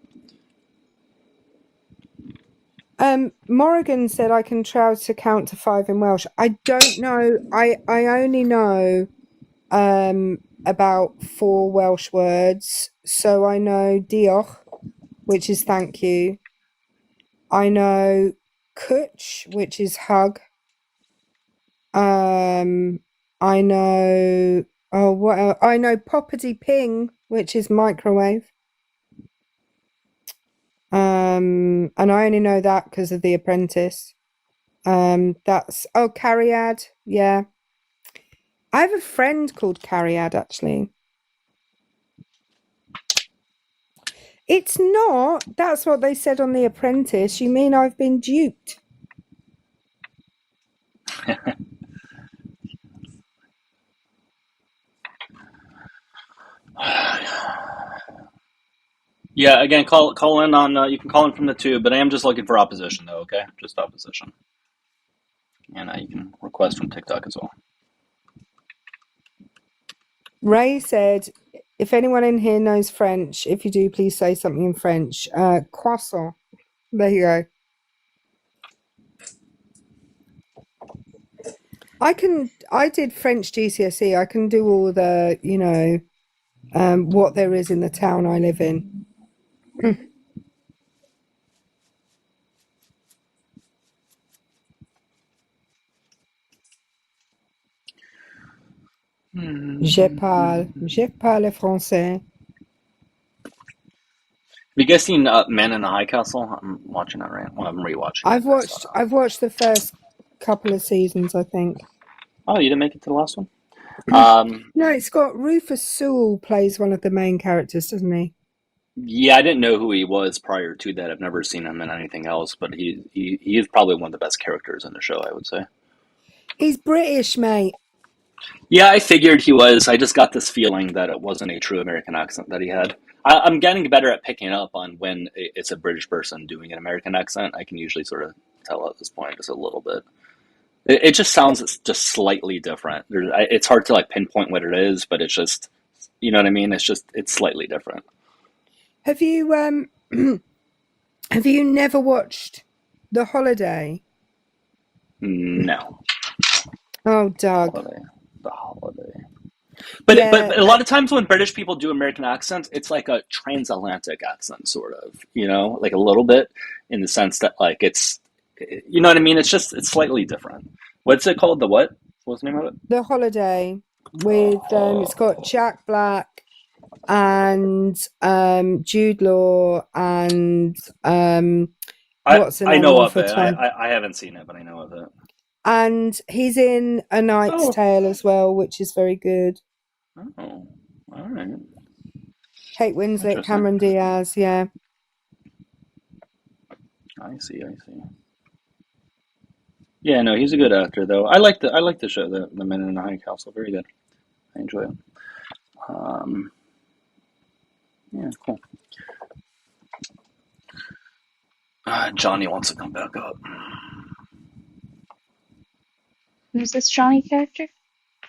Morrigan said I can try to count to 5 in Welsh. I don't know. I only know about 4 Welsh words. So I know diolch, which is thank you. I know cwtch, which is hug. I know Oh, what else? I know Poppity Ping, which is microwave. And I only know that because of The Apprentice. That's Cariad. Yeah, I have a friend called Cariad actually. It's not. That's what they said on The Apprentice. You mean I've been duped? Yeah, again, call in on. You can call in from the tube, but I am just looking for opposition, though. Okay, just opposition, and you can request from TikTok as well. Ray said, "If anyone in here knows French, if you do, please say something in French." Croissant. There you go. I did French GCSE. I can do all the, what there is in the town I live in. Je parle français. Have you guys seen Men in the High Castle? I'm watching that right. Well, I'm rewatching. I've watched the first couple of seasons, I think. Oh, you didn't make it to the last one? No, it's got Rufus Sewell plays one of the main characters, doesn't he? Yeah, I didn't know who he was prior to that. I've never seen him in anything else, but he is probably one of the best characters in the show, I would say. He's British, mate. Yeah, I figured he was. I just got this feeling that it wasn't a true American accent that he had. I'm getting better at picking up on when it's a British person doing an American accent. I can usually sort of tell at this point just a little bit. It just sounds just slightly different. It's hard to pinpoint what it is, but it's just, you know what I mean? It's slightly different. Have you have you never watched The Holiday? No. Oh, Doug. The Holiday. But a lot of times when British people do American accents, it's like a transatlantic accent, sort of, like a little bit, in the sense that it's, you know what I mean? It's slightly different. What's it called? The what? What's the name of it? The Holiday with it's got Jack Black and Jude Law and what's the name? I know of it. I haven't seen it, but I know of it. And he's in A Knight's Tale as well, which is very good. Oh, all right. Kate Winslet, Cameron Diaz, yeah. I see. Yeah, no, he's a good actor, though. I like the show, the Men in the High Castle. Very good. I enjoy it. Yeah, cool. Johnny wants to come back up. Who's this Johnny character?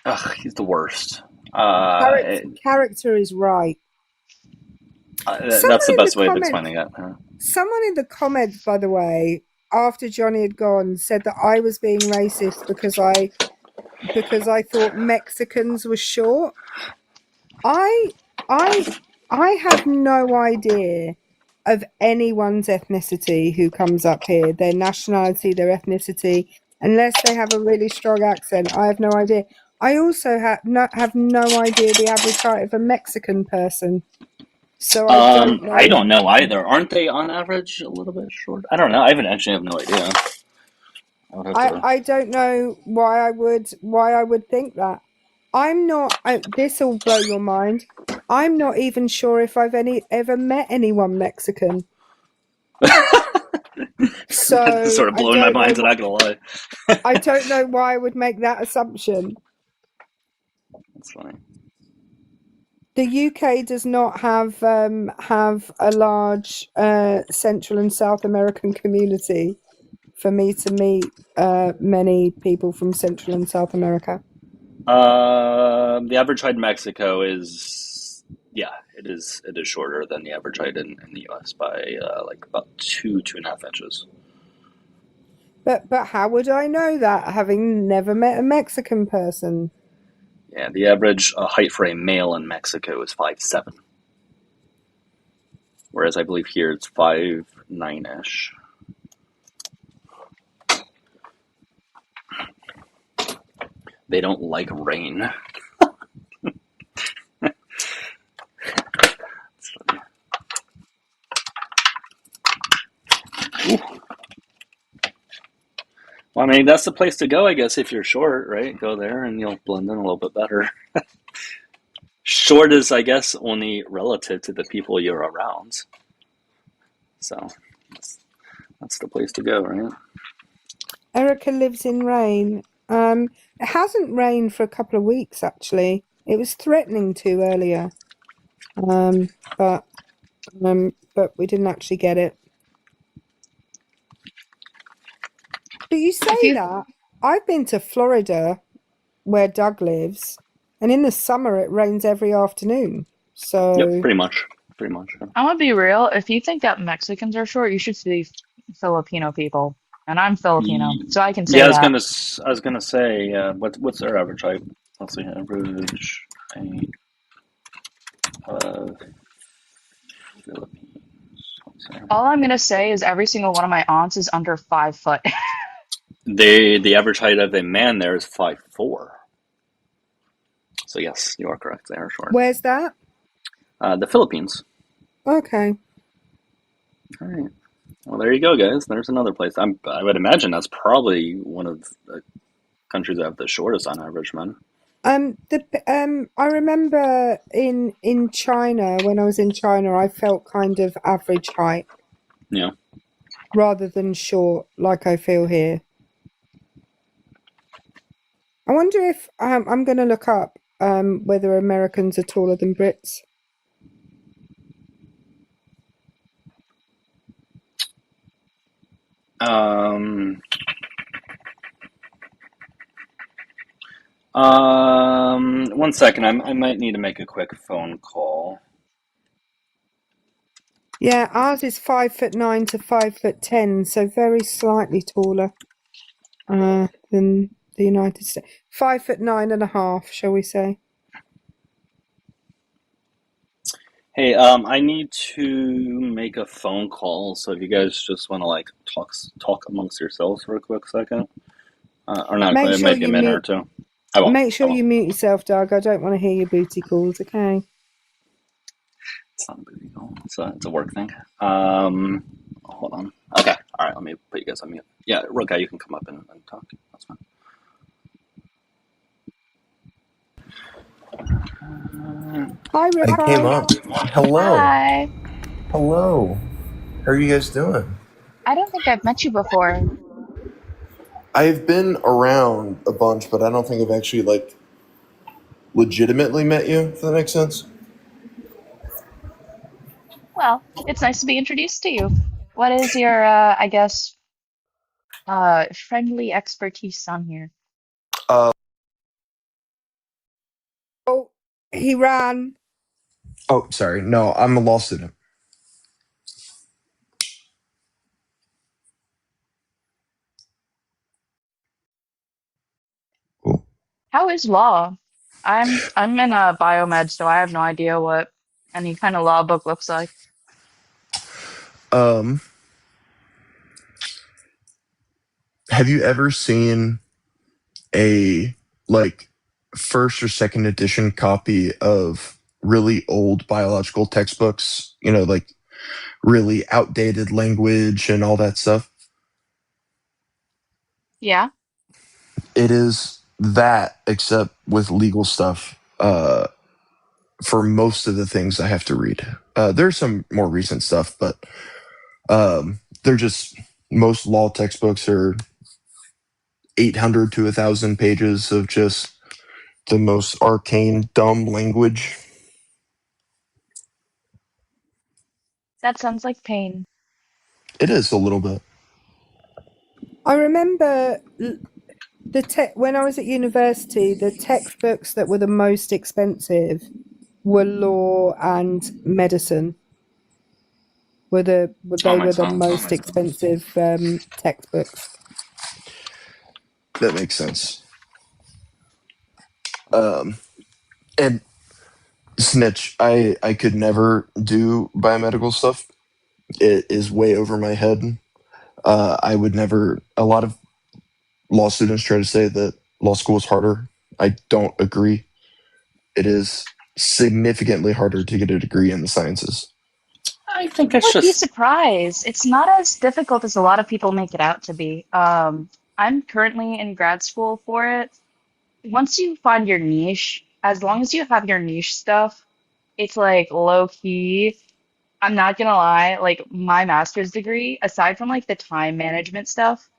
Ugh, he's the worst. Character is right. That's the best way of explaining it. Someone in the comments, by the way, after Johnny had gone, said that I was being racist because I thought Mexicans were short. I have no idea of anyone's ethnicity who comes up here, their nationality, their ethnicity, unless they have a really strong accent. I have no idea. I also have no idea the average height of a Mexican person. So I don't know either. Aren't they on average a little bit short? I don't know. I actually have no idea. I don't know why I would think that. I'm not. This will blow your mind. I'm not even sure if I've ever met anyone Mexican. So that's sort of blowing my mind. I'm not gonna lie. I don't know why I would make that assumption. That's funny. The UK does not have a large Central and South American community for me to meet many people from Central and South America. The average height in Mexico is, it is shorter than the average height in the US by about 2.5 inches. But how would I know that, having never met a Mexican person? Yeah, the average height for a male in Mexico is 5'7", whereas I believe here it's 5'9"-ish. They don't like rain. I mean, that's the place to go, I guess, if you're short, right? Go there and you'll blend in a little bit better. Short is, I guess, only relative to the people you're around. So that's the place to go, right? Erica lives in rain. It hasn't rained for a couple of weeks, actually. It was threatening to earlier. But we didn't actually get it. But you say that. I've been to Florida, where Doug lives, and in the summer it rains every afternoon. So yep, pretty much. Yeah. I'm gonna be real. If you think that Mexicans are short, you should see Filipino people, and I'm Filipino, so I can say yeah, that. I was gonna say, what's their average height? Let's see, average height of Philippines. All I'm gonna say is every single one of my aunts is under 5 foot. The average height of a man there is 5'4". So yes, you are correct. They are short. Where's that? The Philippines. Okay. All right. Well, there you go, guys. There's another place. I would imagine that's probably one of the countries that have the shortest on average men. I remember in China, when I was in China, I felt kind of average height. Yeah. Rather than short, like I feel here. I wonder if I'm going to look up whether Americans are taller than Brits. One second. I might need to make a quick phone call. Yeah, ours is 5'9" to 5'10", so very slightly taller than the United States. 5'9.5", shall we say? Hey, I need to make a phone call. So if you guys just want to talk amongst yourselves for a quick second, or not, it might be a minute or two. I won't. Make sure you mute yourself, Doug. I don't want to hear your booty calls. Okay. It's not a booty call. It's a work thing. Hold on. Okay. All right. Let me put you guys on mute. Yeah, Rokai, you can come up and talk. That's fine. Hi, Rokai. I came up. Hello. Hi. Hello. How are you guys doing? I don't think I've met you before. I've been around a bunch, but I don't think I've actually legitimately met you, if that makes sense. Well, it's nice to be introduced to you. What is your, I guess, friendly expertise on here? Oh, he ran. Oh, sorry. No, I'm a law student. Cool. How is law? I'm in a biomed, so I have no idea what any kind of law book looks like. Have you ever seen a first or second edition copy of really old biological textbooks? Really outdated language and all that stuff? Yeah. It is that, except with legal stuff. For most of the things I have to read, there's some more recent stuff, but they're just, most law textbooks are 800 to 1,000 pages of just the most arcane, dumb language. That sounds like pain. It is a little bit. I remember when I was at university, the textbooks that were the most expensive were law and medicine. They were the most expensive textbooks. That makes sense. And snitch, I could never do biomedical stuff. It is way over my head. I would never. A lot of law students try to say that law school is harder. I don't agree. It is significantly harder to get a degree in the sciences. I think it's just... be surprised. It's not as difficult as a lot of people make it out to be. I'm currently in grad school for it. Once you find your niche, as long as you have your niche stuff, it's like low key. I'm not gonna lie, like my master's degree, aside from like the time management stuff,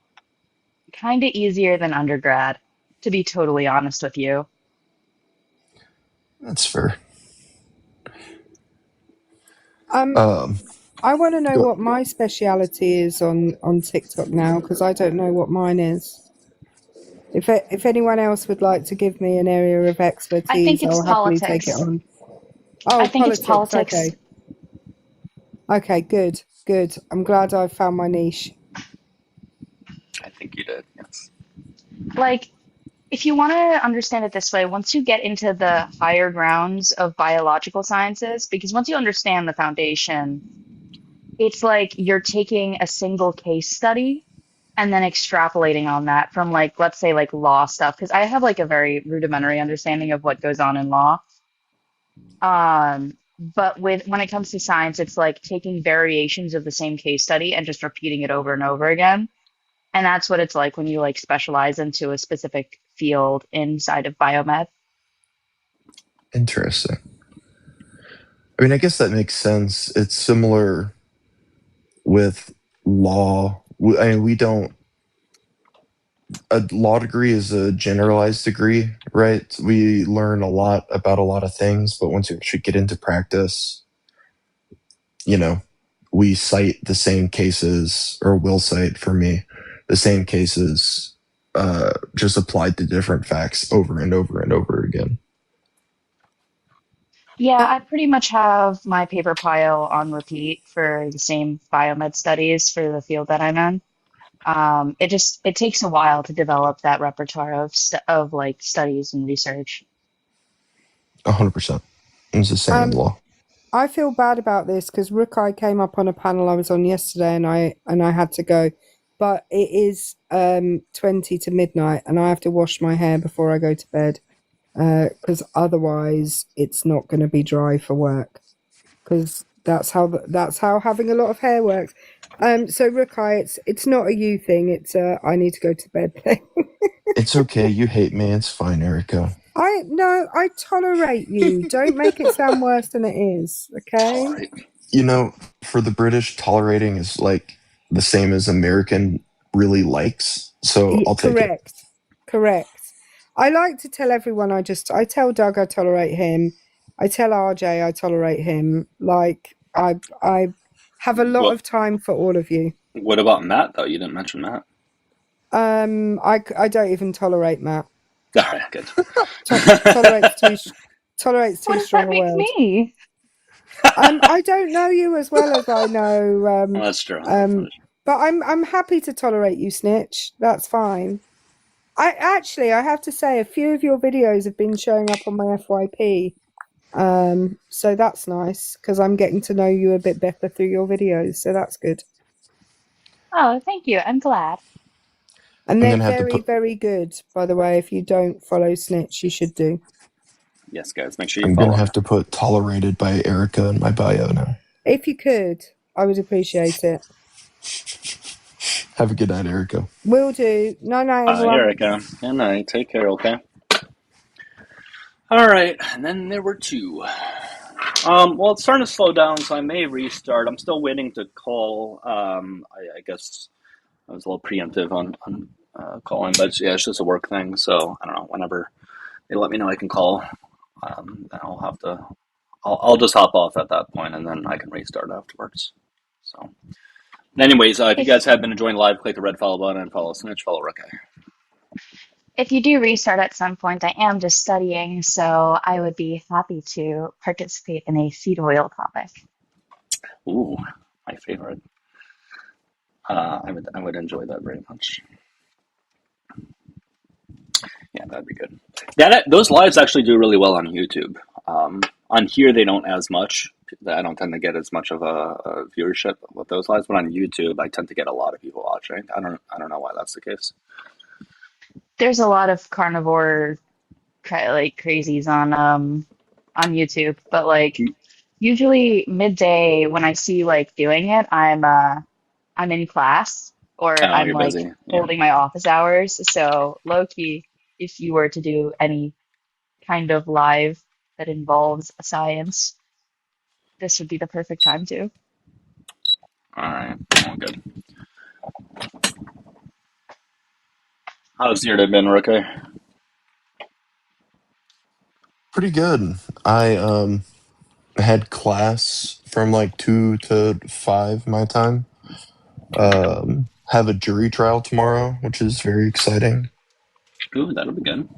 kind of easier than undergrad, to be totally honest with you. That's fair. I want to know Go- what my speciality is on TikTok now, because I don't know what mine is. If anyone else would like to give me an area of I think expertise, it's I'll happily take it politics. on. I Oh, think it's politics. politics. Okay. Okay, good. I'm glad I found my niche. I think you did, yes. Like, if you want to understand it this way, once you get into the higher grounds of biological sciences, because once you understand the foundation, it's like you're taking a single case study and then extrapolating on that from like, let's say like law stuff, because I have like a very rudimentary understanding of what goes on in law. But when it comes to science, it's like taking variations of the same case study and just repeating it over and over again. And that's what it's like when you like specialize into a specific field inside of biomed. Interesting. I mean, I guess that makes sense. It's similar with law. I mean, we don't. A law degree is a generalized degree, right? We learn a lot about a lot of things, but once you actually get into practice, we cite the same cases, or will cite for me, the same cases, just applied to different facts over and over and over again. Yeah, I pretty much have my paper pile on repeat for the same biomed studies for the field that I'm in. It takes a while to develop that repertoire of like studies and research. 100%. It's the same in law. I feel bad about this because Rukai came up on a panel I was on yesterday, and I had to go, but it is 20 to midnight, and I have to wash my hair before I go to bed, because otherwise it's not going to be dry for work. Because that's how having a lot of hair works. So Rukai, it's not a you thing. It's I need to go to bed thing. It's okay. You hate me. It's fine, Erica. I tolerate you. Don't make it sound worse than it is, okay? For the British, tolerating is like the same as American really likes. So I'll take it. Correct. I like to tell everyone I tell Doug I tolerate him. I tell RJ I tolerate him. Like I have a lot of time for all of you. What about Matt though? You didn't mention Matt. I don't even tolerate Matt. All right, good. Tolerates too strong a word. Me. I don't know you as well as I know. Well, that's true. But I'm happy to tolerate you, Snitch. That's fine. I have to say a few of your videos have been showing up on my FYP. So that's nice because I'm getting to know you a bit better through your videos. So that's good. Oh, thank you. I'm glad. And they're very, very good, by the way. If you don't follow Snitch, you should do. Yes, guys, make sure you I'm follow. going to have to put tolerated by Erica in my bio now. If you could, I would appreciate it. Have a good night, Erica. Will do. Night, everyone. Erica. Good night. Take care, okay? All right, and then there were two. Well, it's starting to slow down, so I may restart. I'm still waiting to call. I guess I was a little preemptive on calling, but yeah, it's just a work thing. So I don't know. Whenever they let me know I can call, I'll have to. I'll just hop off at that point, and then I can restart afterwards. So, anyways, if you guys have been enjoying live, click the red follow button and follow Snitch, follow Rukai. If you do restart at some point, I am just studying, so I would be happy to participate in a seed oil topic. Ooh, my favorite. I would enjoy that very much. Yeah, that'd be good. Yeah, those lives actually do really well on YouTube. On here, they don't as much. I don't tend to get as much of a viewership with those lives, but on YouTube, I tend to get a lot of people watching. I don't know why that's the case. There's a lot of carnivore crazies on YouTube, but like usually midday when I see like doing it, I'm in class, or Oh, I'm you're like busy. Yeah. holding my office hours. So low key, if you were to do any kind of live that involves science, this would be the perfect time to. All right. Well, good. How's your day been, Rookie? Pretty good. I had class from like 2 to 5 my time. Have a jury trial tomorrow, which is very exciting. Ooh, that'll be good.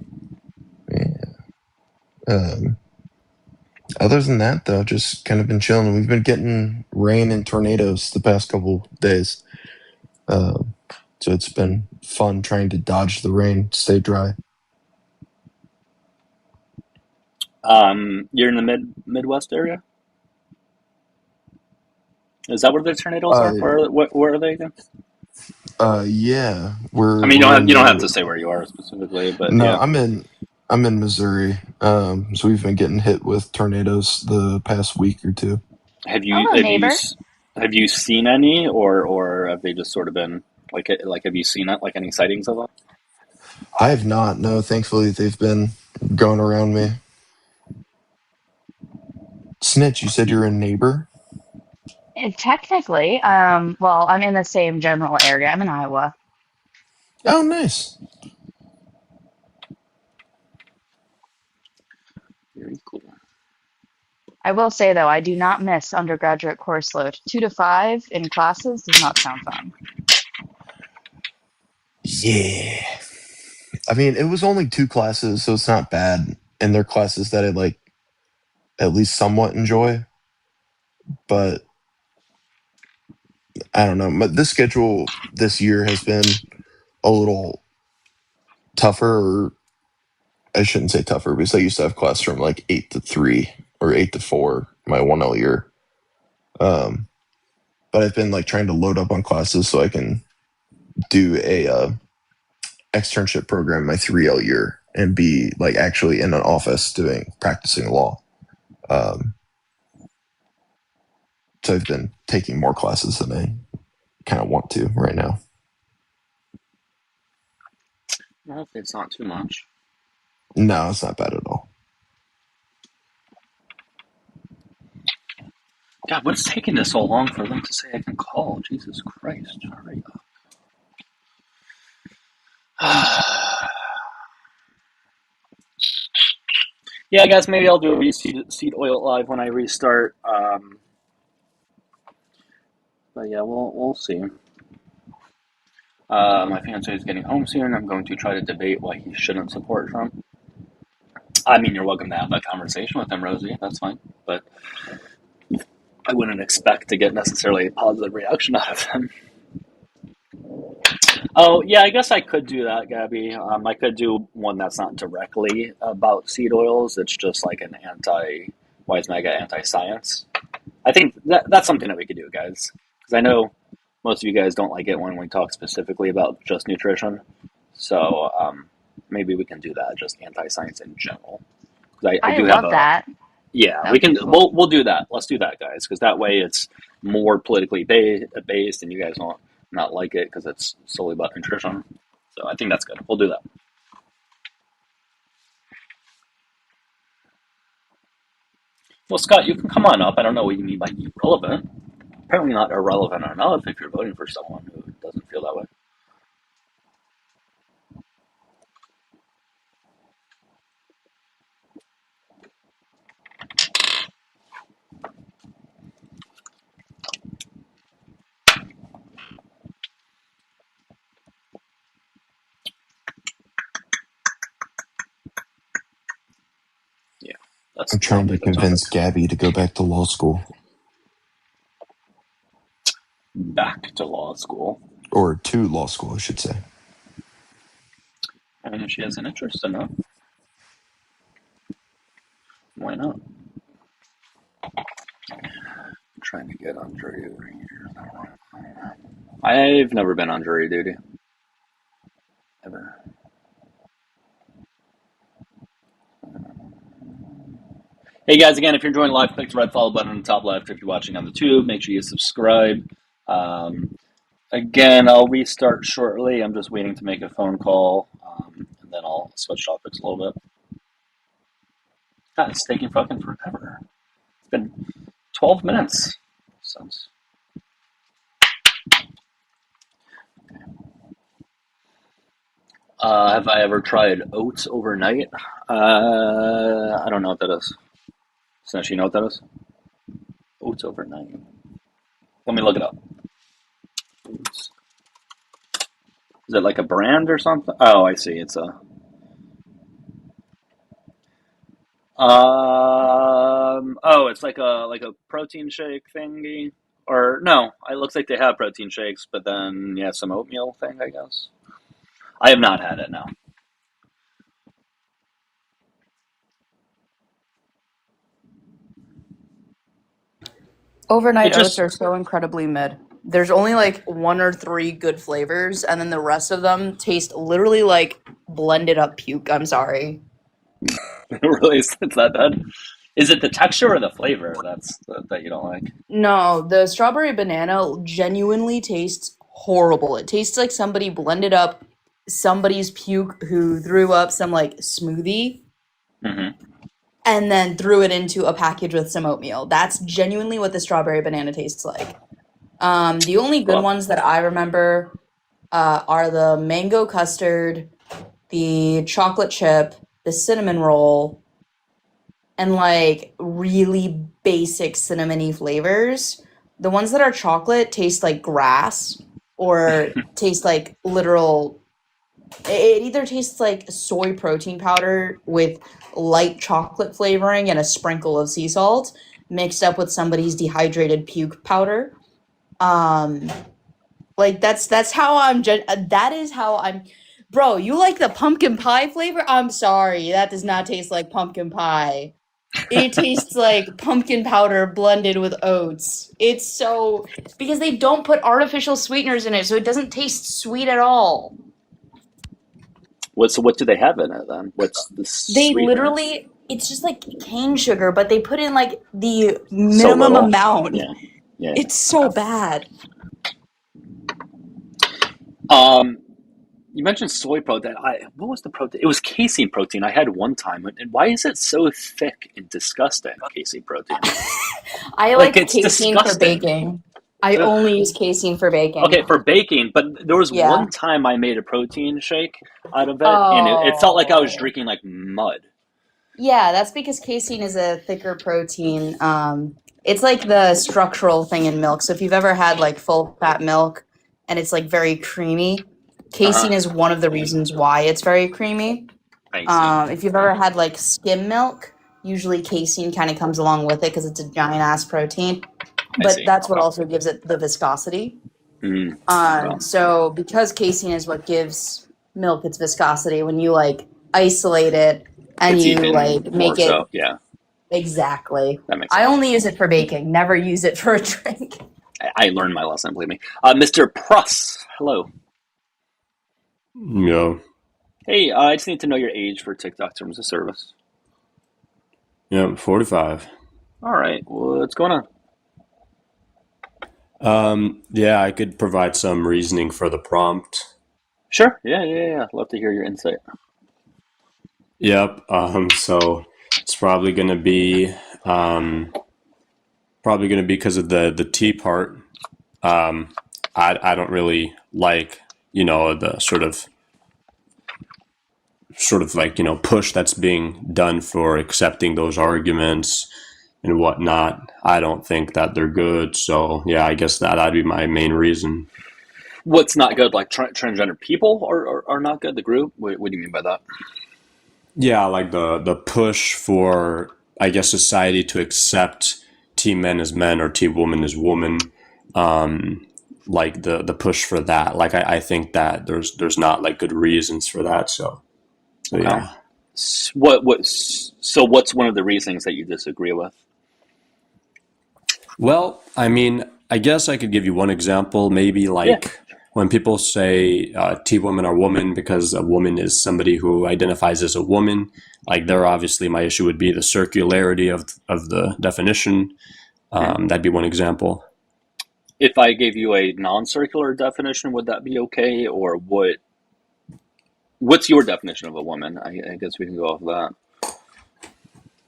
Other than that, though, just kind of been chilling. We've been getting rain and tornadoes the past couple days. So it's been fun trying to dodge the rain, stay dry. You're in the Midwest area? Is that where the tornadoes are? Where are they again? Yeah, I mean, you don't have to say where you are specifically, but no, yeah. I'm in Missouri. So we've been getting hit with tornadoes the past week or two. Have Hello, neighbor. you seen any, or have they just sort of been like have you seen it, like any sightings of them? I have not. No, thankfully they've been going around me. Snitch, you said you're a neighbor? Technically, well, I'm in the same general area. I'm in Iowa. Oh, nice. Very cool. I will say though, I do not miss undergraduate course load. 2 to 5 in classes does not sound fun. Yeah. I mean, it was only 2 classes, so it's not bad. And they're classes that I like at least somewhat enjoy. But I don't know. But this schedule this year has been a little tougher, or I shouldn't say tougher, because I used to have class from like 8 to 3 or 8 to 4 my 1L year. But I've been like trying to load up on classes so I can do a externship program my 3L year and be like actually in an office practicing law. So I've been taking more classes than I kind of want to right now. Well, it's not too much. No, it's not bad at all. God, what's taking this so long for them to say I can call? Jesus Christ. Hurry up. Yeah, guys, maybe I'll do a seed oil live when I restart. But yeah, we'll see. My fiance is getting home soon. I'm going to try to debate why he shouldn't support Trump. I mean, you're welcome to have that conversation with him, Rosie. That's fine. But I wouldn't expect to get necessarily a positive reaction out of him. Oh, yeah, I guess I could do that, Gabby. I could do one that's not directly about seed oils. It's just like an why is MAGA anti-science? I think that's something that we could do, guys. Because I know most of you guys don't like it when we talk specifically about just nutrition. So maybe we can do that, just anti-science in general. I love that. Yeah, That we would can. be cool. We'll do that. Let's do that, guys, because that way it's more politically based, and you guys won't not like it because it's solely about nutrition. So I think that's good. We'll do that. Well, Scott, you can come on up. I don't know what you mean by irrelevant. Apparently not irrelevant enough if you're voting for someone who doesn't feel that way. Yeah, I'm trying to convince Gabby to go back to law school. Back to law school? Or to law school, I should say. I mean, if she has an interest in it, why not? I'm trying to get on jury over here. I've never been on jury duty. Ever. Hey guys, again, if you're joining live, click the red follow button on the top left. If you're watching on the tube, make sure you subscribe. Again, I'll restart shortly. I'm just waiting to make a phone call, and then I'll switch topics a little bit. God, it's taking fucking forever. It's been 12 minutes since. Have I ever tried oats overnight? I don't know what that is. Since you know what that is? Oats overnight. Let me look it up. Oats. Is it like a brand or something? Oh, I see. It's a. Oh, it's like a protein shake thingy. Or no, it looks like they have protein shakes, but then some oatmeal thing, I guess. I have not had it now. Overnight oats are so incredibly mid. There's only like 1 or 3 good flavors, and then the rest of them taste literally like blended up puke. I'm sorry. Really, it's that bad? Is it the texture or the flavor that you don't like? No, the strawberry banana genuinely tastes horrible. It tastes like somebody blended up somebody's puke who threw up some like smoothie. Mm-hmm. And then threw it into a package with some oatmeal. That's genuinely what the strawberry banana tastes like. The only good ones that I remember are the mango custard, the chocolate chip, the cinnamon roll, and like really basic cinnamony flavors. The ones that are chocolate taste like grass or taste like literal... It either tastes like soy protein powder with light chocolate flavoring and a sprinkle of sea salt mixed up with somebody's dehydrated puke powder. Like that's how that is how I'm. Bro, you like the pumpkin pie flavor? I'm sorry, that does not taste like pumpkin pie. It tastes like pumpkin powder blended with oats. It's so... Because they don't put artificial sweeteners in it, so it doesn't taste sweet at all. What do they have in it then? What's the They sweetener? literally... It's just like cane sugar, but they put in like the minimum amount. Yeah. It's so bad. You mentioned soy protein. What was the protein? It was casein protein. I had one time. And why is it so thick and disgusting? Casein protein. I like casein for baking. I only use casein for baking. Okay, for baking, but there was one time I made a protein shake out of it, and it felt like I was drinking like mud. Yeah, that's because casein is a thicker protein. It's like the structural thing in milk. So if you've ever had like full fat milk and it's like very creamy, casein is one of the reasons why it's very creamy. If you've ever had like skim milk, usually casein kind of comes along with it because it's a giant ass protein. But that's what also gives it the viscosity. So because casein is what gives milk its viscosity, when you like isolate it and you like make it... Exactly. That makes sense. I only use it for baking, never use it for a drink. I learned my lesson, believe me. Mr. Pruss, hello. Yo. Hey, I just need to know your age for TikTok terms of service. Yeah, 45. All right, what's going on? Yeah, I could provide some reasoning for the prompt. Sure. Yeah. Love to hear your insight. Yep. So it's probably going to be because of the T part. I don't really like, the sort of like, push that's being done for accepting those arguments and whatnot. I don't think that they're good. So yeah, I guess that'd be my main reason. What's not good? Like transgender people are not good? The group? What do you mean by that? Yeah, like the push for, I guess, society to accept T men as men or T woman as woman. Like the push for that. Like I think that there's not like good reasons for that. So yeah. So what's one of the reasons that you disagree with? Well, I mean, I guess I could give you one example. Maybe like when people say T woman or woman because a woman is somebody who identifies as a woman, like there obviously my issue would be the circularity of the definition. That'd be one example. if I gave you a non-circular definition, would that be okay? Or what's your definition of a woman? I guess we can go off of that.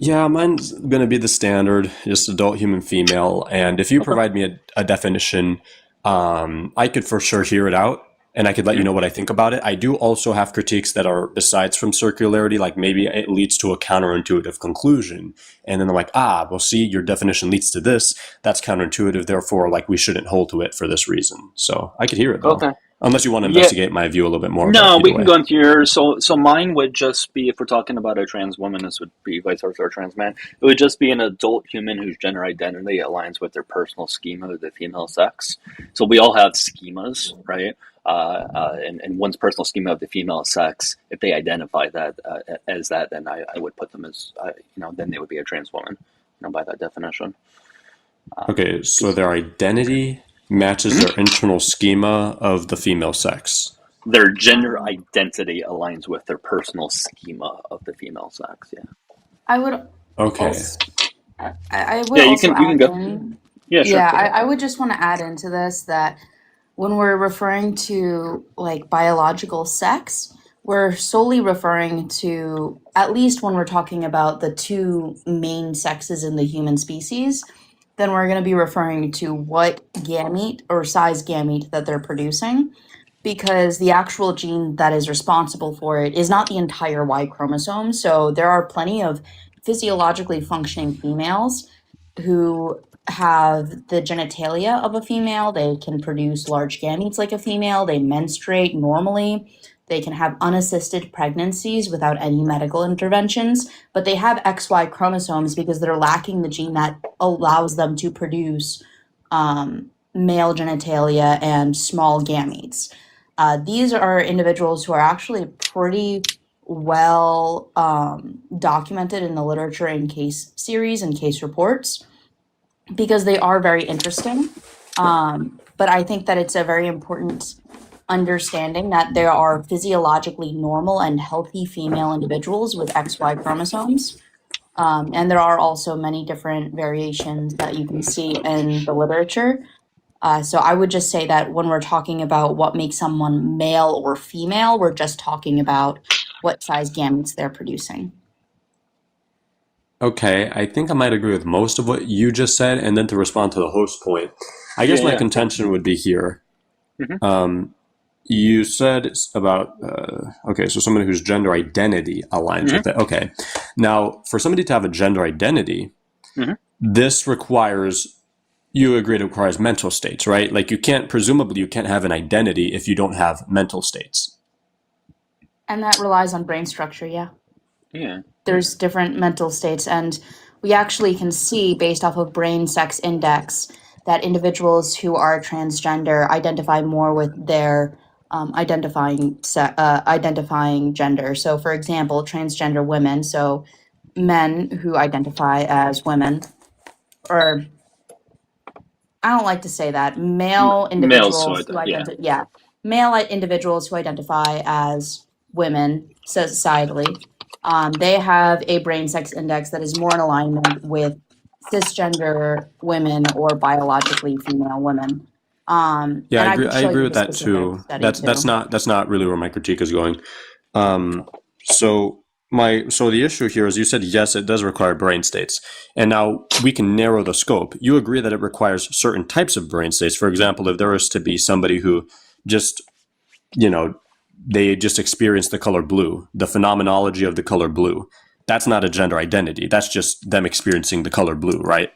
Yeah, mine's going to be the standard, just adult human female. And if you provide me a definition, I could for sure hear it out and I could let you know what I think about it. I do also have critiques that are besides from circularity, like maybe it leads to a counterintuitive conclusion. And then they're like, well, see, your definition leads to this. That's counterintuitive. Therefore, like we shouldn't hold to it for this reason. So I could hear it though. Okay. Unless you want to investigate my view a little bit more. No, we can go into yours. So mine would just be, if we're talking about a trans woman, this would be vice versa, or a trans man. It would just be an adult human whose gender identity aligns with their personal schema of the female sex. So we all have schemas, right? And one's personal schema of the female sex, if they identify that as that, then I would put them as, then they would be a trans woman, by that definition. Okay, so their identity matches their internal schema of the female sex. Their gender identity aligns with their personal schema of the female sex. Yeah. I would. Okay. Also, I would. Yeah, you can go. Yeah, sure. Yeah, I would just want to add into this that when we're referring to like biological sex, we're solely referring to, at least when we're talking about the two main sexes in the human species, then we're going to be referring to what gamete or size gamete that they're producing, because the actual gene that is responsible for it is not the entire Y chromosome. So there are plenty of physiologically functioning females who have the genitalia of a female. They can produce large gametes like a female. They menstruate normally. They can have unassisted pregnancies without any medical interventions, but they have XY chromosomes because they're lacking the gene that allows them to produce male genitalia and small gametes. These are individuals who are actually pretty well documented in the literature in case series and case reports, because they are very interesting. But I think that it's a very important understanding that there are physiologically normal and healthy female individuals with XY chromosomes. And there are also many different variations that you can see in the literature. So I would just say that when we're talking about what makes someone male or female, we're just talking about what size gametes they're producing. Okay, I think I might agree with most of what you just said. And then to respond to the host point, I guess my contention would be here. Mm-hmm. You said about, so somebody whose gender identity aligns with it. Okay. Now, for somebody to have a gender identity, this requires, you agree it requires mental states, right? Like presumably you can't have an identity if you don't have mental states. And that relies on brain structure, yeah. Yeah. There's different mental states, and we actually can see based off of brain sex index that individuals who are transgender identify more with their identifying gender. So, for example, transgender women, so men who identify as women, or I don't like to say that, male individuals male individuals who identify as women societally, they have a brain sex index that is more in alignment with cisgender women or biologically female women. I agree with that too. That's not really where my critique is going. So the issue here is, you said yes, it does require brain states, and now we can narrow the scope. You agree that it requires certain types of brain states. For example, if there was to be somebody who just, they just experience the color blue, the phenomenology of the color blue, that's not a gender identity. That's just them experiencing the color blue, right?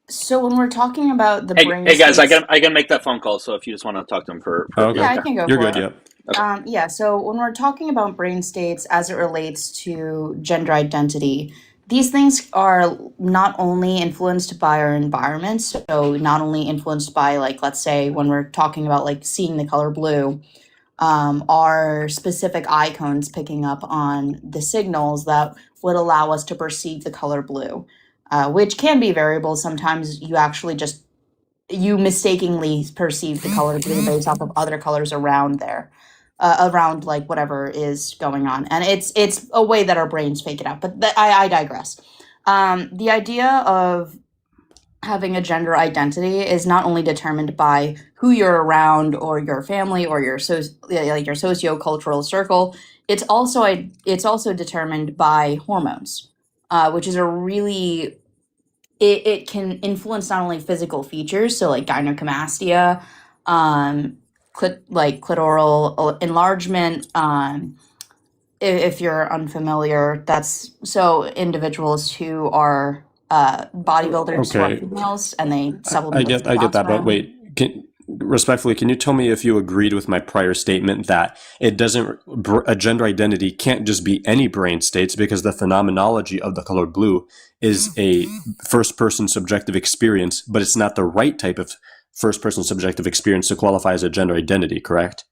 So when we're talking about the brain hey guys, states, I can make that phone call. So if you just want to talk to him okay. Yeah, I can go. You're for good. it. Yeah. Yeah. So when we're talking about brain states as it relates to gender identity, these things are not only influenced by our environment. So not only influenced by, like, let's say when we're talking about like seeing the color blue, are specific eye cones picking up on the signals that would allow us to perceive the color blue. Which can be variable. Sometimes you actually you mistakenly perceive the color blue based off of other colors around there, around like whatever is going on. And it's a way that our brains fake it out. But I digress. The idea of having a gender identity is not only determined by who you're around or your family or your your socio-cultural circle, it's also determined by hormones, which is a really it can influence not only physical features, so like gynecomastia, clitoral enlargement. If you're unfamiliar, that's so individuals who are bodybuilders who are Okay, females and they supplement with I get that, but testosterone. wait, respectfully, can you tell me if you agreed with my prior statement that a gender identity can't just be any brain states, because the phenomenology of the color blue is a first-person subjective experience, but it's not the right type of first-person subjective experience to qualify as a gender identity, correct?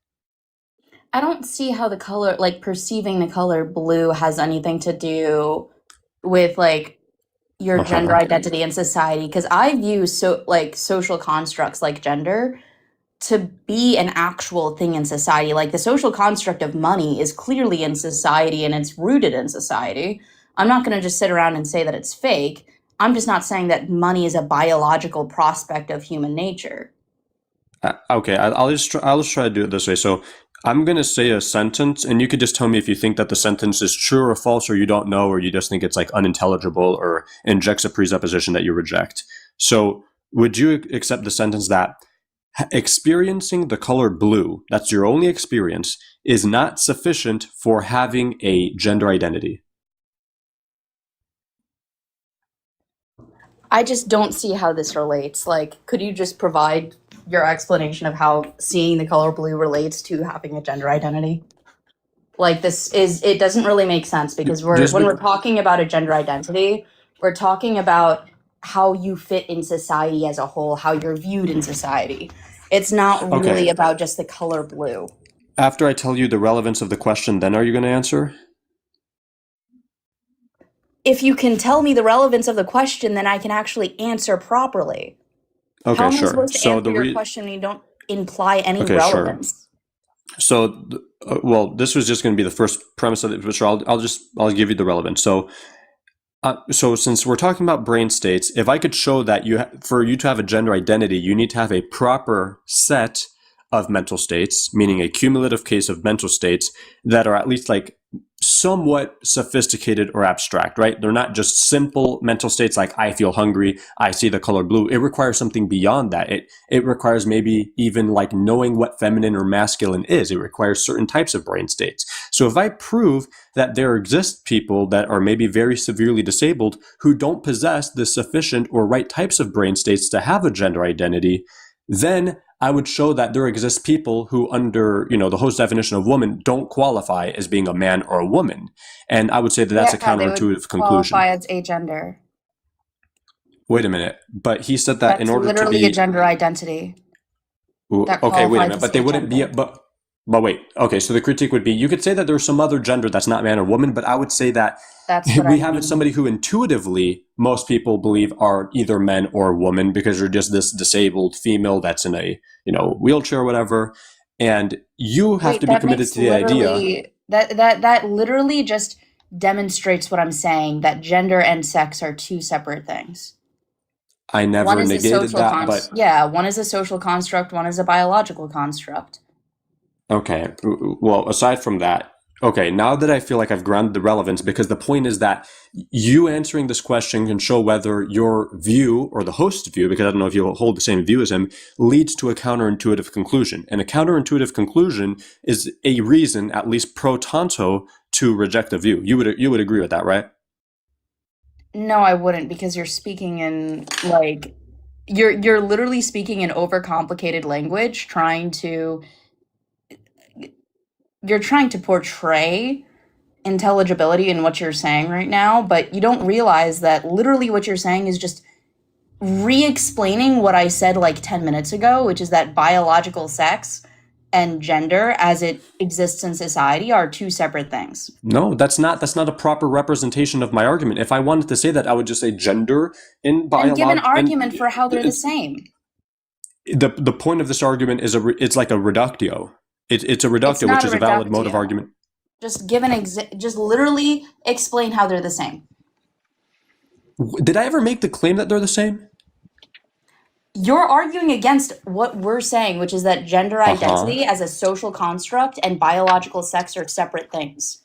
I don't see how the color, like perceiving the color blue, has anything to do with like your gender identity in society, because I view social constructs like gender to be an actual thing in society. Like the social construct of money is clearly in society and it's rooted in society. I'm not going to just sit around and say that it's fake. I'm just not saying that money is a biological prospect of human nature. Okay, I'll just try to do it this way. So I'm going to say a sentence, and you could just tell me if you think that the sentence is true or false, or you don't know, or you just think it's like unintelligible or injects a presupposition that you reject. So would you accept the sentence that experiencing the color blue, that's your only experience, is not sufficient for having a gender identity? I just don't see how this relates. Like, could you just provide your explanation of how seeing the color blue relates to having a gender identity? Like, it doesn't really make sense, because when we're talking about a gender identity, we're talking about how you fit in society as a whole, how you're viewed in society. It's not really about just the color blue. After I tell you the relevance of the question, then are you going to answer? If you can tell me the relevance of the question, then I can actually answer properly. Okay, how am I sure. supposed to answer your question when you don't imply any relevance? Sure. So, well, this was just going to be the first premise of it, which I'll give you the relevance. So since we're talking about brain states, if I could show that for you to have a gender identity, you need to have a proper set of mental states, meaning a cumulative case of mental states that are at least like somewhat sophisticated or abstract, right? They're not just simple mental states like I feel hungry, I see the color blue. It requires something beyond that. It requires maybe even like knowing what feminine or masculine is. It requires certain types of brain states. So if I prove that there exist people that are maybe very severely disabled who don't possess the sufficient or right types of brain states to have a gender identity, then I would show that there exist people who, under the host definition of woman, don't qualify as being a man or a woman, and I would say that that's a counterintuitive conclusion. Qualify as agender. Wait a minute, but he said that in order to be literally a gender identity. Okay, wait a minute, but they wouldn't be. But wait, okay, so the critique would be, you could say that there's some other gender that's not man or woman, but I would say that we have somebody who intuitively most people believe are either men or woman, because you're just this disabled female that's in a wheelchair or whatever, and you have to be committed to the idea. That literally just demonstrates what I'm saying, that gender and sex are two separate things. I never negated that, but yeah, one is a social construct, one is a biological construct. Okay, well, aside from that, okay, now that I feel like I've grounded the relevance, because the point is that you answering this question can show whether your view or the host's view, because I don't know if you hold the same view as him, leads to a counterintuitive conclusion. And a counterintuitive conclusion is a reason, at least pro tanto, to reject the view. You would agree with that, right? No, I wouldn't, because you're speaking in you're literally speaking in overcomplicated language, you're trying to portray intelligibility in what you're saying right now, but you don't realize that literally what you're saying is just re-explaining what I said like 10 minutes ago, which is that biological sex and gender as it exists in society are two separate things. No, that's not a proper representation of my argument. If I wanted to say that, I would just say gender in biology. And give an argument for how they're the same. The point of this argument is it's like a reductio. It's a reductio, which is a valid mode of argument. Just give just literally explain how they're the same. Did I ever make the claim that they're the same? You're arguing against what we're saying, which is that gender identity as a social construct and biological sex are separate things.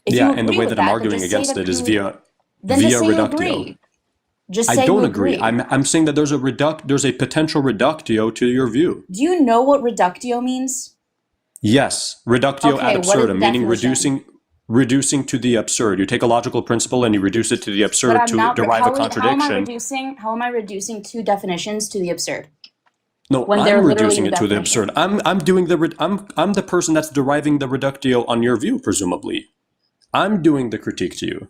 If Yeah, you and the agree way with that I'm that, then arguing just say against that it is you via then just say you reductio. agree. Just I say don't you agree. agree. I'm saying that there's a potential reductio to your view. Do you know what reductio means? Yes, reductio Okay, ad what is the absurdum, meaning definition? reducing to the absurd. You take a logical principle and you reduce it to the But absurd I'm to not. derive a How am I contradiction. reducing? How am I reducing two definitions to the absurd? No, When I'm they're literally reducing the it to the definition. absurd. I'm doing I'm the person that's deriving the reductio on your view, presumably. I'm doing the critique to you.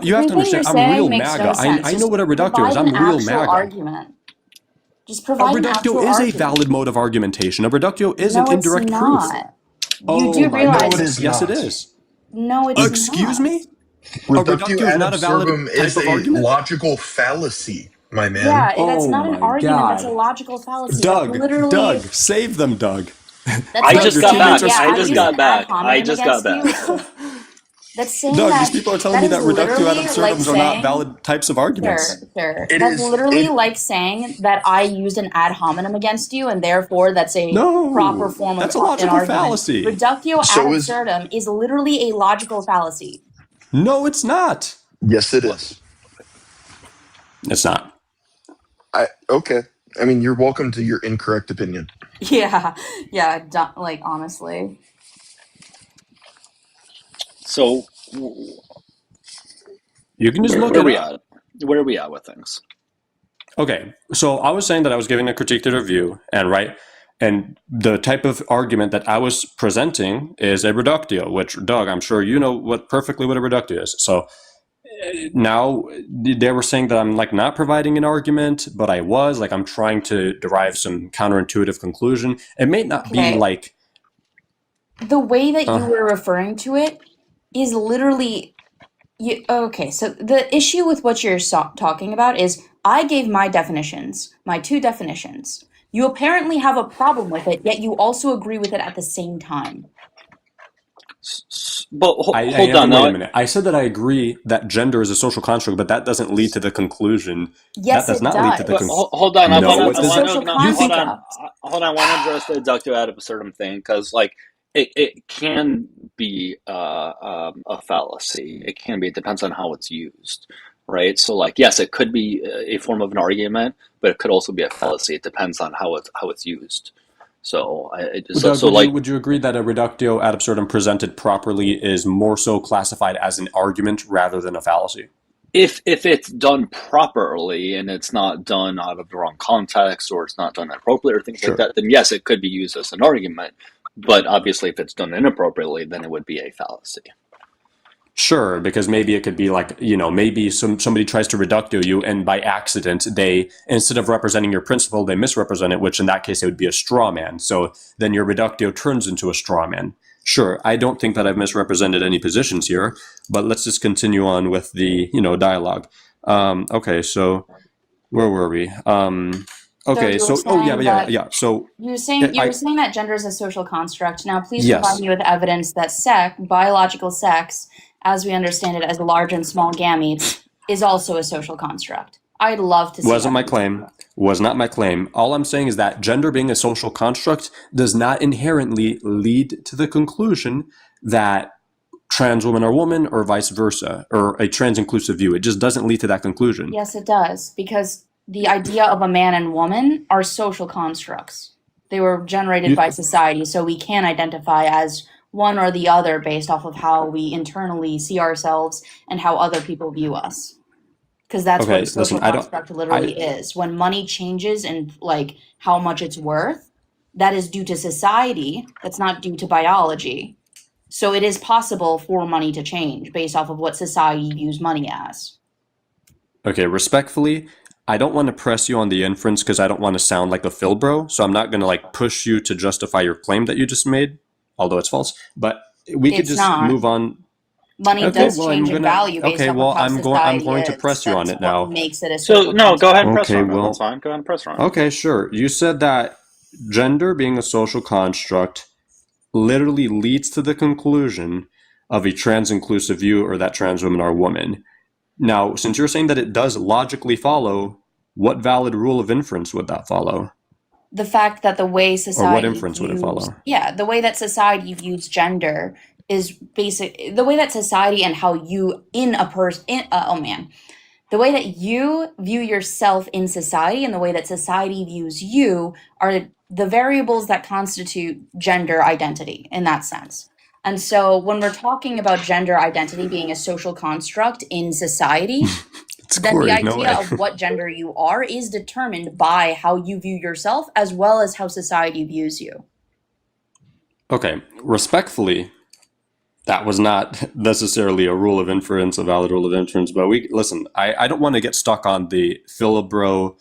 You have to Everything you're understand. I'm saying real makes MAGA. no sense. I know Just what a reductio is. provide an I'm real actual MAGA. argument. Just A provide an reductio actual is a argument. valid mode of argumentation. A reductio is an No, it's indirect proof. not. You Oh do my realize No, it goodness. is Yes, it not. is. No, it's Excuse not. me? A Reductio reductio is ad not a valid absurdum type is of a argument? logical fallacy, my man. Yeah, that's Oh not an my argument. That's a God. logical fallacy. That's Doug, literally. save them, Doug. That's I like just Your got saying, back. teammates are yeah, I I just screaming. used got an ad back. I hominem just got against back. you. That's saying Doug, that. these people are telling That me is that reductio ad literally like absurdums are not saying. valid types of arguments. Sure. It That's is. literally like saying that I used an ad hominem against you, and therefore that's a proper No, form of that's a an logical argument. fallacy. Reductio ad So is. absurdum is literally a logical fallacy. No, it's not. Yes, it is. It's not. Okay. I mean, you're welcome to your incorrect opinion. Yeah, like honestly. So You can just look where it are we up. at? Where are we at with things? Okay, so I was saying that I was giving a critique to the review, and the type of argument that I was presenting is a reductio, which, Doug, I'm sure you know perfectly what a reductio is. So now they were saying that I'm like not providing an argument, but I was like I'm trying to derive some counterintuitive conclusion. It may not be like the way that you were referring to it is literally okay. So the issue with what you're talking about is I gave my definitions, my two definitions. You apparently have a problem with it, yet you also agree with it at the same time. But hold on. Wait a minute. I said that I agree that gender is a social construct, but that doesn't lead to the conclusion. Yes, that does it not does. lead to the conclusion. Hold on. No, Hold on. I want to address the reductio ad absurdum thing because, like, it can be a fallacy. It can be. It depends on how it's used, right? So, like, yes, it could be a form of an argument, but it could also be a fallacy. It depends on how it's used. So, Doug, would you agree that a reductio ad absurdum presented properly is more so classified as an argument rather than a fallacy? If it's done properly and it's not done out of the wrong context or it's not done appropriately or things like that, then yes, it could be used as an argument. But obviously, if it's done inappropriately, then it would be a fallacy. Sure, because maybe it could be like, maybe somebody tries to reductio you and by accident, they, instead of representing your principle, they misrepresent it, which in that case, it would be a straw man. So then your reductio turns into a straw man. Sure, I don't think that I've misrepresented any positions here, but let's just continue on with the, dialogue. Okay, so where were we? Okay, so yeah. So you were saying that gender is a social construct. Now, please provide me with evidence that biological sex, as we understand it as large and small gametes, is also a social construct. I'd love to see Wasn't my claim. Was not my claim. All I'm saying is that gender being a social construct does not inherently lead to the conclusion that trans women are women or vice versa, or a trans-inclusive view. It just doesn't lead to that conclusion. Yes, it does, because the idea of a man and woman are social constructs. They were generated by society, so we can identify as one or the other based off of how we internally see ourselves and how other people view us. Because that's what a social construct literally is. When money changes and like how much it's worth, that is due to society. That's not due to biology. So it is possible for money to change based off of what society views money as. Okay, respectfully, I don't want to press you on the inference because I don't want to sound like a Phil bro, so I'm not going to like push you to justify your claim that you just made, although it's false. But we could just move on. Money does change in value based off of how society I'm going to press you on it now. Makes it a social go ahead and press on. That's fine. Go ahead and press on. Okay, sure. You said that gender being a social construct literally leads to the conclusion of a trans-inclusive view or that trans women are women. Now, since you're saying that it does logically follow what valid rule of inference would that follow? The fact that the way society Or what inference would it follow? Yeah, the way that society views gender is the way that society and how you the way that you view yourself in society and the way that society views you are the variables that constitute gender identity in that sense. And so when we're talking about gender identity being a social construct in society, then the idea of what gender you are is determined by how you view yourself as well as how society views you. Okay, respectfully, that was not necessarily a rule of inference, a valid rule of inference, but I don't want to get stuck on the Philibro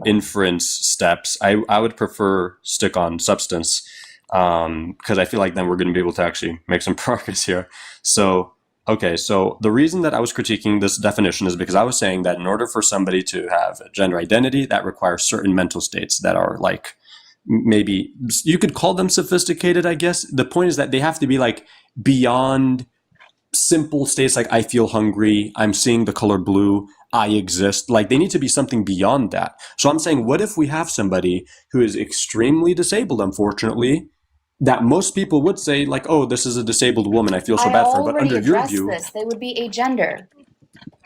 inference steps. I would prefer stick on substance because I feel like then we're going to be able to actually make some progress here. So the reason that I was critiquing this definition is because I was saying that in order for somebody to have a gender identity, that requires certain mental states that are like, maybe you could call them sophisticated, I guess. The point is that they have to be like beyond simple states like I feel hungry, I'm seeing the color blue, I exist. Like they need to be something beyond that. So I'm saying, what if we have somebody who is extremely disabled, unfortunately, that most people would say like, oh, this is a disabled woman, I feel so bad for her. But under your view, they would be agender.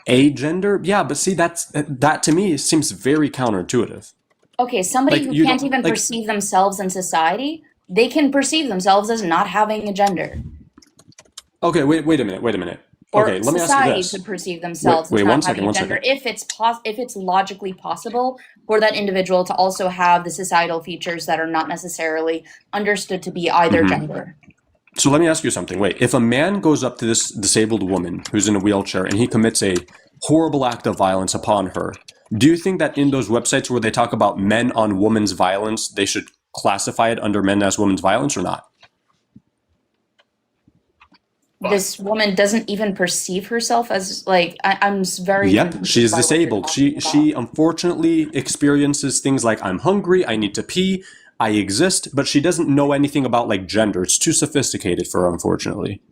Agender? Yeah, but see, that to me seems very counterintuitive. Okay, somebody who can't even perceive themselves in society, they can perceive themselves as not having a gender. Okay, wait a minute. Or okay, let me ask you society this. could perceive themselves as not having a gender if it's logically possible for that individual to also have the societal features that are not necessarily understood to be either gender. So let me ask you something. Wait, if a man goes up to this disabled woman who's in a wheelchair and he commits a horrible act of violence upon her, do you think that in those websites where they talk about men on women's violence, they should classify it under men as women's violence or not? This woman doesn't even perceive herself as like I'm very. Yep, she's disabled. She unfortunately experiences things like I'm hungry, I need to pee, I exist, but she doesn't know anything about like gender. It's too sophisticated for her, unfortunately.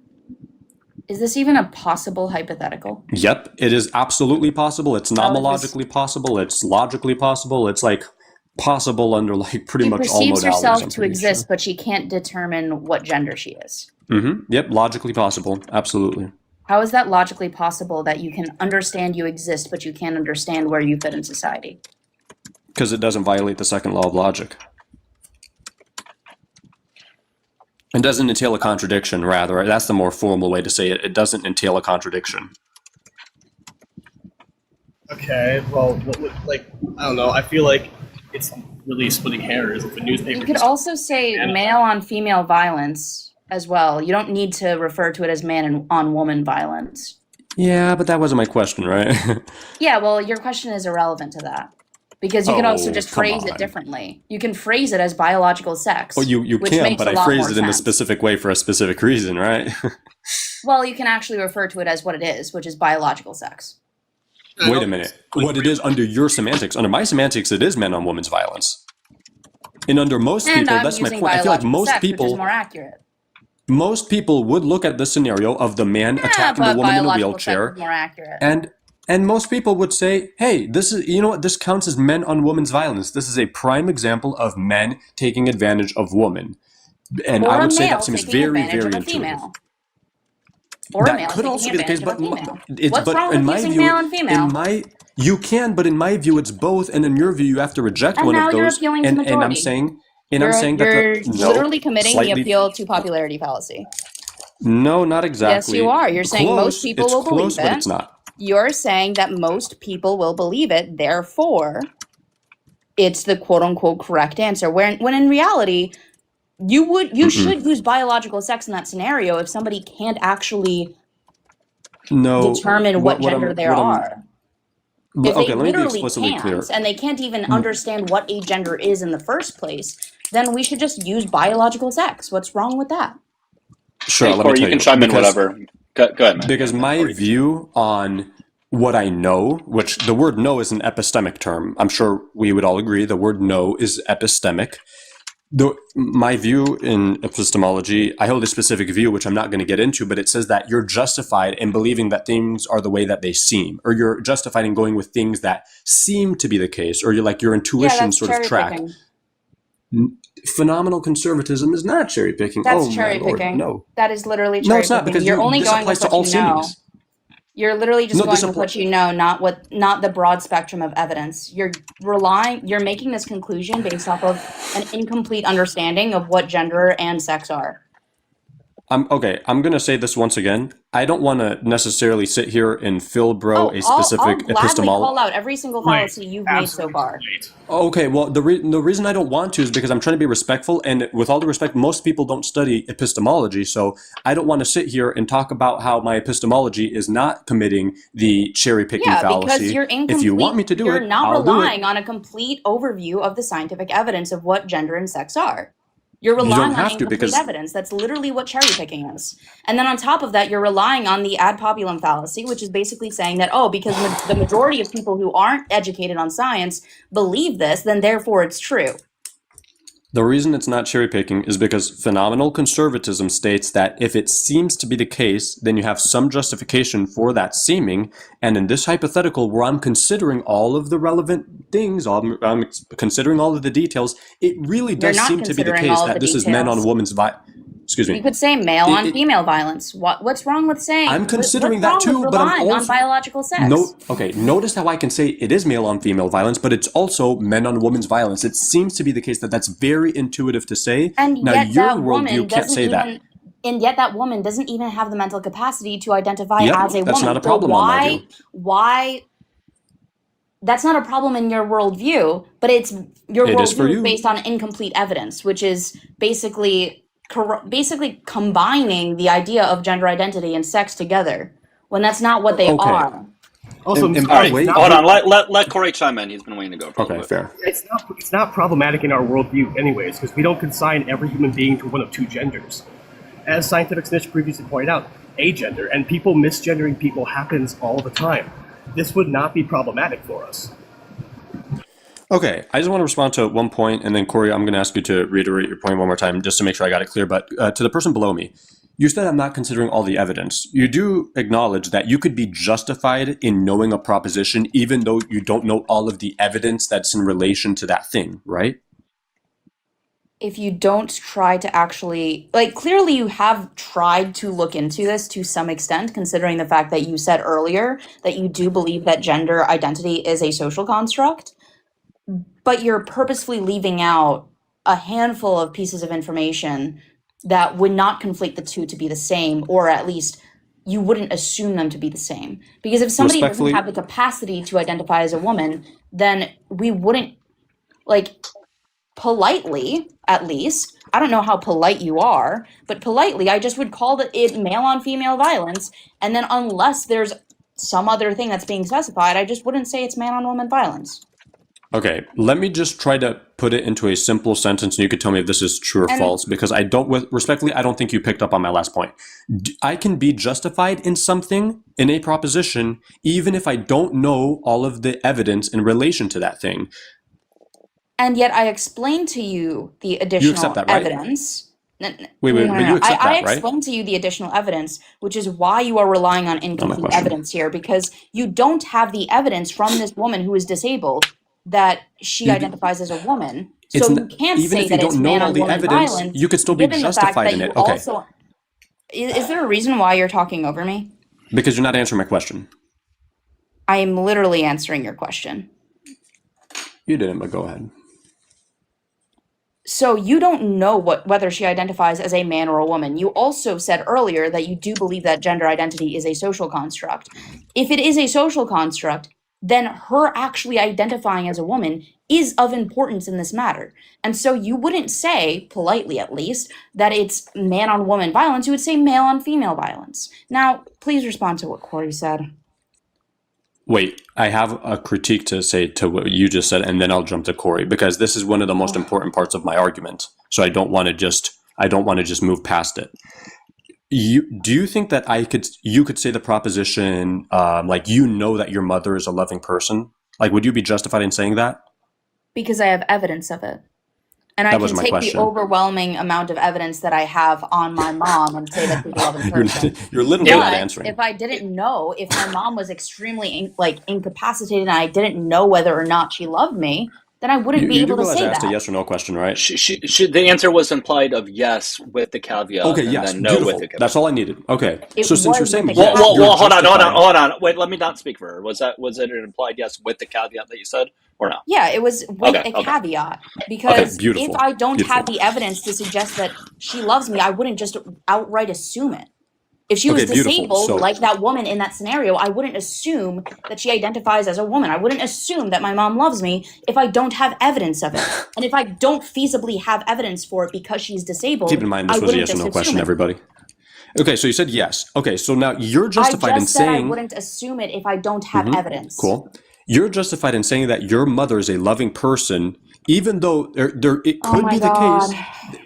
Is this even a possible hypothetical? Yep, it is absolutely possible. It's nomologically possible. It's logically possible. It's like possible under like pretty much all modalities. She perceives herself to exist, but she can't determine what gender she is. Yep, logically possible. Absolutely. How is that logically possible that you can understand you exist, but you can't understand where you fit in society? Because it doesn't violate the second law of logic. It doesn't entail a contradiction, rather. That's the more formal way to say it. It doesn't entail a contradiction. Okay, well, like, I don't know. I feel like it's really splitting hairs. If a newspaper... You could also say male on female violence as well. You don't need to refer to it as man on woman violence. Yeah, but that wasn't my question, right? Yeah, well, your question is irrelevant to that. Because you can also just phrase it differently. You can phrase it as biological sex. Well, you can, but I phrased it in a specific way for a specific reason, right? Well, you can actually refer to it as what it is, which is biological sex. Wait a minute. What it is under your semantics. Under my semantics, it is men on women's violence. And under most people, that's my point. I feel like most people... Which is more accurate. Most people would look at the scenario of the man attacking the woman in a wheelchair. More accurate. And most people would say, hey, this is, you know what, this counts as men on women's violence. This is a prime example of men taking advantage of women. And I would say that seems very, very intuitive. Or that could also be the case, but what's wrong with using male and female? You can, but in my view, it's both. And in your view, you have to reject one of those. You're appealing to majority. And I'm saying that you're literally committing the appeal to popularity fallacy. No, not exactly. Yes, you are. You're saying most people will believe it. But it's not. You're saying that most people will believe it, therefore, it's the quote-unquote correct answer. When in reality, you should use biological sex in that scenario if somebody can't actually determine what gender they are. If they literally can't, and they can't even understand what a gender is in the first place, then we should just use biological sex. What's wrong with that? Sure, let me tell you. Or you can chime in whatever. Go ahead, man. Because my view on what I know, which the word know is an epistemic term. I'm sure we would all agree the word know is epistemic. My view in epistemology, I hold a specific view, which I'm not going to get into, but it says that you're justified in believing that things are the way that they seem, or you're justified in going with things that seem to be the case, or you're like your intuition sort of track. Phenomenal conservatism is not cherry picking. That's cherry picking. No. That is literally cherry No, it's not, picking. because You're only this going applies with to all what you know. seemings. You're literally just No, going this with what you know, not the broad spectrum of evidence. You're making this conclusion based off of an incomplete understanding of what gender and sex are. I'm going to say this once again. I don't want to necessarily sit here and a specific I'll gladly epistemology. call out every single fallacy you've made so far. Okay, well, the reason I don't want to is because I'm trying to be respectful, and with all due respect, most people don't study epistemology, so I don't want to sit here and talk about how my epistemology is not committing the cherry-picking fallacy. Because you're incomplete. If you want me to do you're it, not I'll do it. relying on a complete overview of the scientific evidence of what gender and sex are. You're You relying don't on have to, incomplete because evidence. That's literally what cherry picking is. And then on top of that, you're relying on the ad populum fallacy, which is basically saying that, because the majority of people who aren't educated on science believe this, then therefore it's true. the reason it's not cherry picking is because phenomenal conservatism states that if it seems to be the case, then you have some justification for that seeming. And in this hypothetical, where I'm considering all of the relevant things, I'm considering all of the details, it really does seem to be the case that this is men on women's excuse me. You could say male on female violence. What's wrong with saying? I'm considering what's that wrong too, with but I'm relying on also biological sex. Notice how I can say it is male on female violence, but it's also men on women's violence. It seems to be the case that that's very intuitive to say. And now yet your that woman worldview can't say that. And yet that woman doesn't even have the mental capacity to identify Yep, as a that's woman. not a problem on my view. Why? That's not a problem in your worldview, but it's your It is for worldview you. based on incomplete evidence, which is basically combining the idea of gender identity and sex together when that's not what they are. Also, All right, hold on. Let Corey chime in. He's been waiting to go. For a little bit. Fair. It's not problematic in our worldview, anyways, because we don't consign every human being to one of two genders. As Scientific Snitch previously pointed out, agender and people misgendering people happens all the time. This would not be problematic for us. Okay, I just want to respond to one point, and then Corey, I'm going to ask you to reiterate your point one more time, just to make sure I got it clear. But to the person below me, you said I'm not considering all the evidence. You do acknowledge that you could be justified in knowing a proposition, even though you don't know all of the evidence that's in relation to that thing, right? If you don't try to actually, clearly you have tried to look into this to some extent, considering the fact that you said earlier that you do believe that gender identity is a social construct, but you're purposefully leaving out a handful of pieces of information that would not conflate the two to be the same, or at least you wouldn't assume them to be the same. Because if somebody doesn't have the capacity to identify as a woman, then we wouldn't, politely, at least, I don't know how polite you are, but politely, I just would call it male on female violence, and then unless there's some other thing that's being specified, I just wouldn't say it's man on woman violence. Okay, let me just try to put it into a simple sentence, and you could tell me if this is true or false, because I don't think you picked up on my last point. I can be justified in something, in a proposition, even if I don't know all of the evidence in relation to that thing. And yet I explained to you the additional accept that, right? evidence. Wait, but you accept I that, right? explained to you the additional evidence, which is why you are relying on incomplete evidence here, because you don't have the evidence from this woman who is disabled that she identifies as a woman. So you can't say that it's man on woman violence. You could still be justified in it. Okay. Is there a reason why you're talking over me? Because you're not answering my question. I am literally answering your question. You didn't, but go ahead. So you don't know whether she identifies as a man or a woman. You also said earlier that you do believe that gender identity is a social construct. If it is a social construct, then her actually identifying as a woman is of importance in this matter. And so you wouldn't say, politely at least, that it's man on woman violence. You would say male on female violence. Now, please respond to what Corey said. Wait, I have a critique to say to what you just said, and then I'll jump to Corey, because this is one of the most important parts of my argument. So I don't want to just move past it. Do you think that you could say the proposition, that your mother is a loving person? Would you be justified in saying that? Because I have evidence of it. And I That can wasn't my take the question. overwhelming amount of evidence that I have on my mom and say that she's a loving person. You're literally not answering. If I didn't know, if my mom was extremely incapacitated and I didn't know whether or not she loved me, then I wouldn't be You do able to realize say I asked that. a yes or no question, right? The answer was implied of yes with the caveat. Okay, and yes, then no beautiful. with the caveat. That's all I needed. Okay, It so since you're was saying with the yes, caveat. Well, hold on. Wait, let me not speak for her. Was it an implied yes with the caveat that you said, or no? Yeah, it was with a caveat, because beautiful, if I don't beautiful. have the evidence to suggest that she loves me, I wouldn't just outright assume it. If she was Okay, beautiful. disabled, So- like that woman in that scenario, I wouldn't assume that she identifies as a woman. I wouldn't assume that my mom loves me if I don't have evidence of it. And if I don't feasibly have evidence for it because she's disabled, Keep in mind, this I was a wouldn't yes or just no assume question, it. everybody. Okay, so you said yes. Okay, so now you're I justified in just said I saying... wouldn't assume it if I don't have Mhm, evidence. Cool. You're justified in saying that your mother is a loving person, even though it could my be the God. case.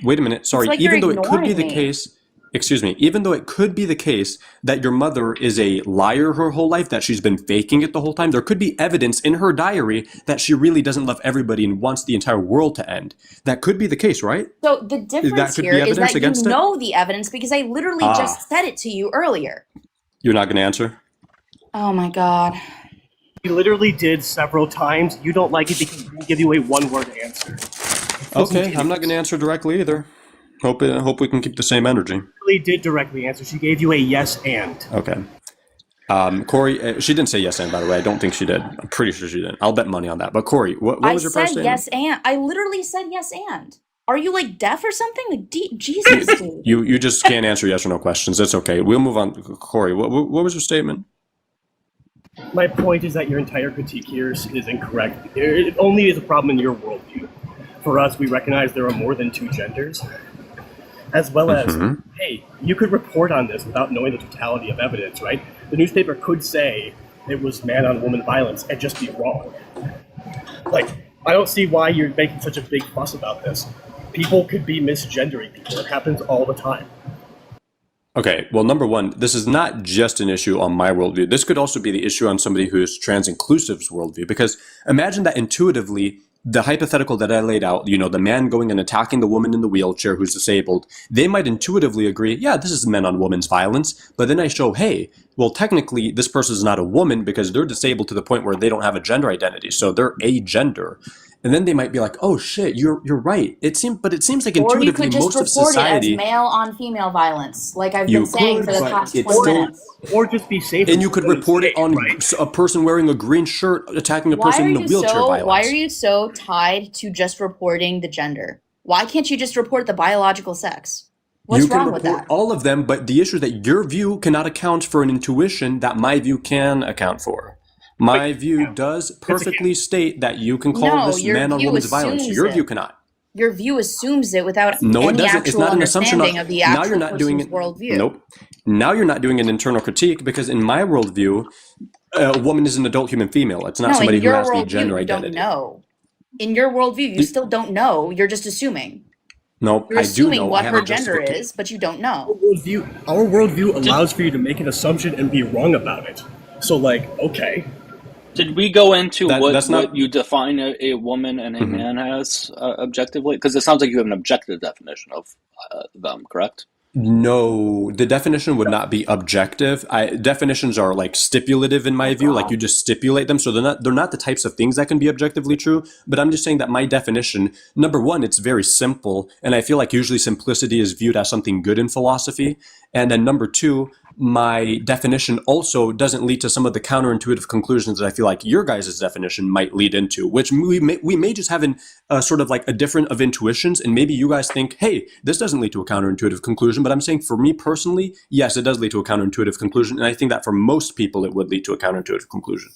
Wait a minute, sorry. like Even you're though it could be ignoring the me. case, excuse me, even though it could be the case that your mother is a liar her whole life, that she's been faking it the whole time, there could be evidence in her diary that she really doesn't love everybody and wants the entire world to end. That could be the case, right? So the difference could be here is evidence that you against it? know the evidence because I literally just said it to you earlier. You're not going to answer? Oh my God. He literally did several times. You don't like it because he didn't give you a one-word answer. Okay, I'm not going to answer directly either. Hope we can keep the same energy. Really did directly answer. She gave you a yes and. Okay. Corey, she didn't say yes and, by the way. I don't think she did. I'm pretty sure she didn't. I'll bet money on that. But Corey, what was your first I said statement? yes and. I literally said yes and. Are you like deaf or something? Like Jesus, dude. You just can't answer yes or no questions. That's okay. We'll move on. Corey, what was your statement? My point is that your entire critique here is incorrect. It only is a problem in your worldview. For us, we recognize there are more than two genders. As well as, hey, you could report on this without knowing the totality of evidence, right? The newspaper could say it was man-on-woman violence and just be wrong. Like, I don't see why you're making such a big fuss about this. People could be misgendering people. It happens all the time. Okay, well, number one, this is not just an issue on my worldview. This could also be the issue on somebody who is trans-inclusive's worldview. Because imagine that intuitively, the hypothetical that I laid out, the man going and attacking the woman in the wheelchair who's disabled, they might intuitively agree, yeah, this is men on women's violence. But then I show, hey, well, technically, this person is not a woman because they're disabled to the point where they don't have a gender identity. So they're agender. And then they might be like, "Oh shit, you're right." It seems like intuitively, Or you could just most of report society, it as male on female violence, like I've You been saying could, for the but past it's 20 still- minutes. Or just be safe. and you could report it on a person wearing a green shirt attacking a person in a wheelchair violence. Why are you so tied to just reporting the gender? Why can't you just report the biological sex? What's You can wrong with report that? all of them, but the issue is that your view cannot account for an intuition that my view can account for. My view does perfectly state that you can call No, this your man on view woman's violence. assumes Your it. view cannot. Your view assumes it without No, it any doesn't. actual It's not an assumption. understanding of the Now actual you're not doing person's it. worldview. Nope. Now you're not doing an internal critique because in my worldview, a woman is an adult human female. It's not No, somebody in who your has the worldview, gender you don't identity. know. In your worldview, you still don't know. You're just assuming. No, You're I do assuming know. I what have her a gender justification. is, but you don't know. Our worldview allows for you to make an assumption and be wrong about it. So, okay. Did we go into that's not- what you define a woman and a man as objectively? Because it sounds like you have an objective definition of them, correct? No, the definition would not be objective. Definitions are like stipulative in my view, like you just stipulate them. So they're not the types of things that can be objectively true. But I'm just saying that my definition, number one, it's very simple. And I feel like usually simplicity is viewed as something good in philosophy. And then number two, my definition also doesn't lead to some of the counterintuitive conclusions that I feel like your guys' definition might lead into, which we may just have a sort of like a different of intuitions. And maybe you guys think, hey, this doesn't lead to a counterintuitive conclusion. But I'm saying for me personally, yes, it does lead to a counterintuitive conclusion. And I think that for most people, it would lead to a counterintuitive conclusion.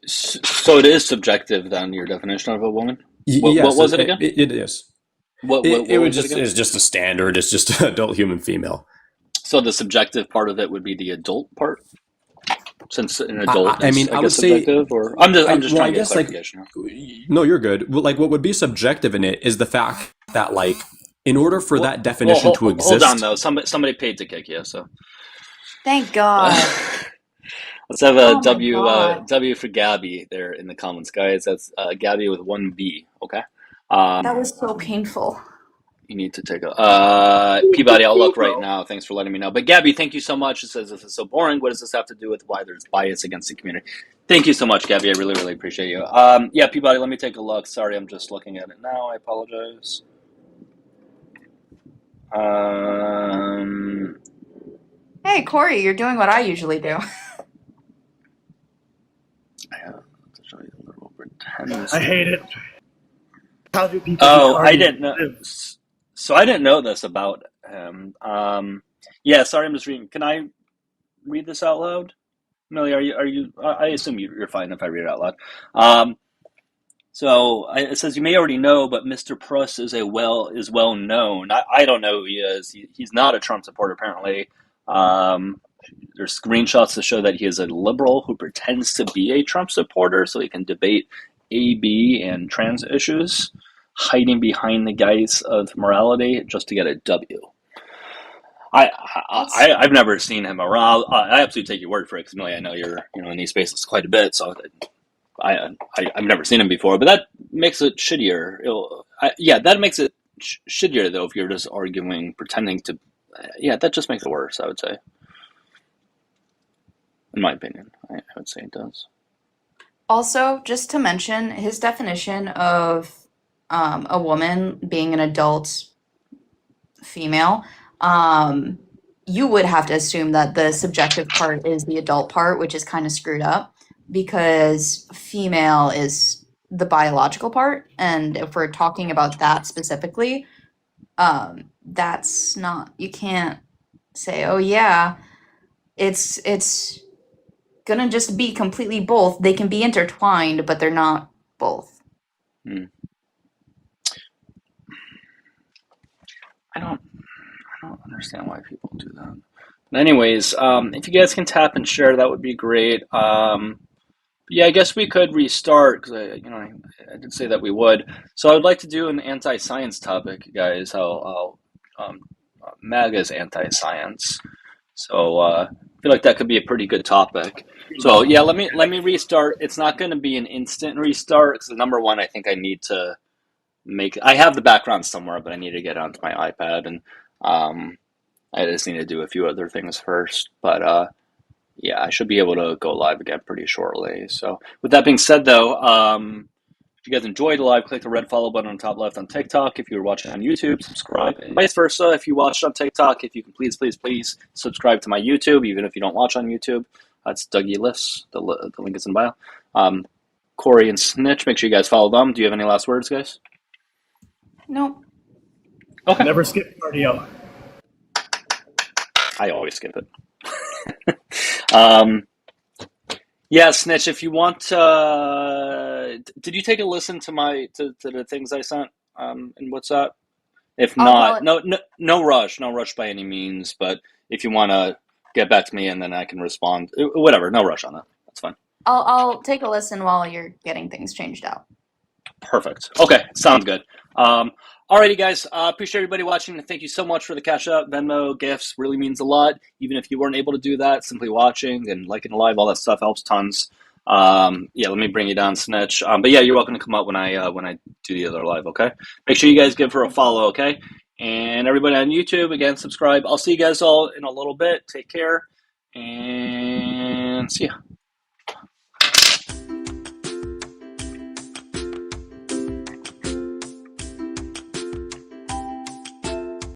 So it is subjective then, your definition of a woman? Yes, what was it again? It is. It's just a standard. It's just adult human female. So the subjective part of it would be the adult part, since an adult. I mean, I would say. Subjective, or I'm just trying to get clarification. No, you're good. Well, like what would be subjective in it is the fact that, like, in order for that definition to exist. Hold on, though. Somebody paid to kick you, so. Thank God. Let's have a W for Gabby there in the comments, guys. That's Gabby with 1 B. Okay. That was so painful. You need to take Peabody, I'll look right now. Thanks for letting me know. But Gabby, thank you so much. It says, if it's so boring, what does this have to do with why there's bias against the community? Thank you so much, Gabby. I really, really appreciate you. Yeah, Peabody, let me take a look. Sorry, I'm just looking at it now. I apologize. Hey, Corey, you're doing what I usually do. I hate it. How do people? I didn't know. So I didn't know this about him. Yeah, sorry, I'm just reading. Can I read this out loud? Millie, are you? I assume you're fine if I read it out loud. So it says, you may already know, but Mr. Pruss is well known. I don't know who he is. He's not a Trump supporter, apparently. There's screenshots to show that he is a liberal who pretends to be a Trump supporter so he can debate AB and trans issues, hiding behind the guise of morality just to get a W. I've never seen him around. I absolutely take your word for it, because Millie, I know you're in these spaces quite a bit, so I've never seen him before. But that makes it shittier. That makes it shittier though if you're just arguing, pretending to. That just makes it worse, I would say. In my opinion, I would say it does. Also, just to mention, his definition of a woman being an adult female, you would have to assume that the subjective part is the adult part, which is kind of screwed up, because female is the biological part. And if we're talking about that specifically, that's not, you can't say, oh yeah, it's gonna just be completely both. They can be intertwined, but they're not both. I don't understand why people do that. But anyways, if you guys can tap and share, that would be great. Yeah, I guess we could restart, because I did say that we would. So I would like to do an anti-science topic, guys. How MAGA is anti-science. So I feel like that could be a pretty good topic. So yeah, let me restart. It's not going to be an instant restart, because number one, I think I need to I have the background somewhere, but I need to get onto my iPad, and I just need to do a few other things first. But yeah, I should be able to go live again pretty shortly. So with that being said, though, if you guys enjoyed the live, click the red follow button on the top left on TikTok. If you're watching on YouTube, subscribe. And vice versa, if you watched on TikTok, if you can please subscribe to my YouTube, even if you don't watch on YouTube. That's Dougielifts. The link is in bio. Corey and Snitch, make sure you guys follow them. Do you have any last words, guys? Nope. Okay. Never skip cardio. I always skip it. Yeah, Snitch, if you want, did you take a listen to the things I sent in WhatsApp? If not, no rush by any means. But if you want to get back to me and then I can respond, whatever, no rush on that. That's fine. I'll take a listen while you're getting things changed out. Perfect. Okay, sounds good. Alrighty, guys. Appreciate everybody watching. Thank you so much for the Cash App, Venmo, gifts. Really means a lot. Even if you weren't able to do that, simply watching and liking the live, all that stuff helps tons. Yeah, let me bring you down, Snitch. But yeah, you're welcome to come up when I do the other live. Okay. Make sure you guys give her a follow. Okay. And everybody on YouTube, again, subscribe. I'll see you guys all in a little bit. Take care and see ya.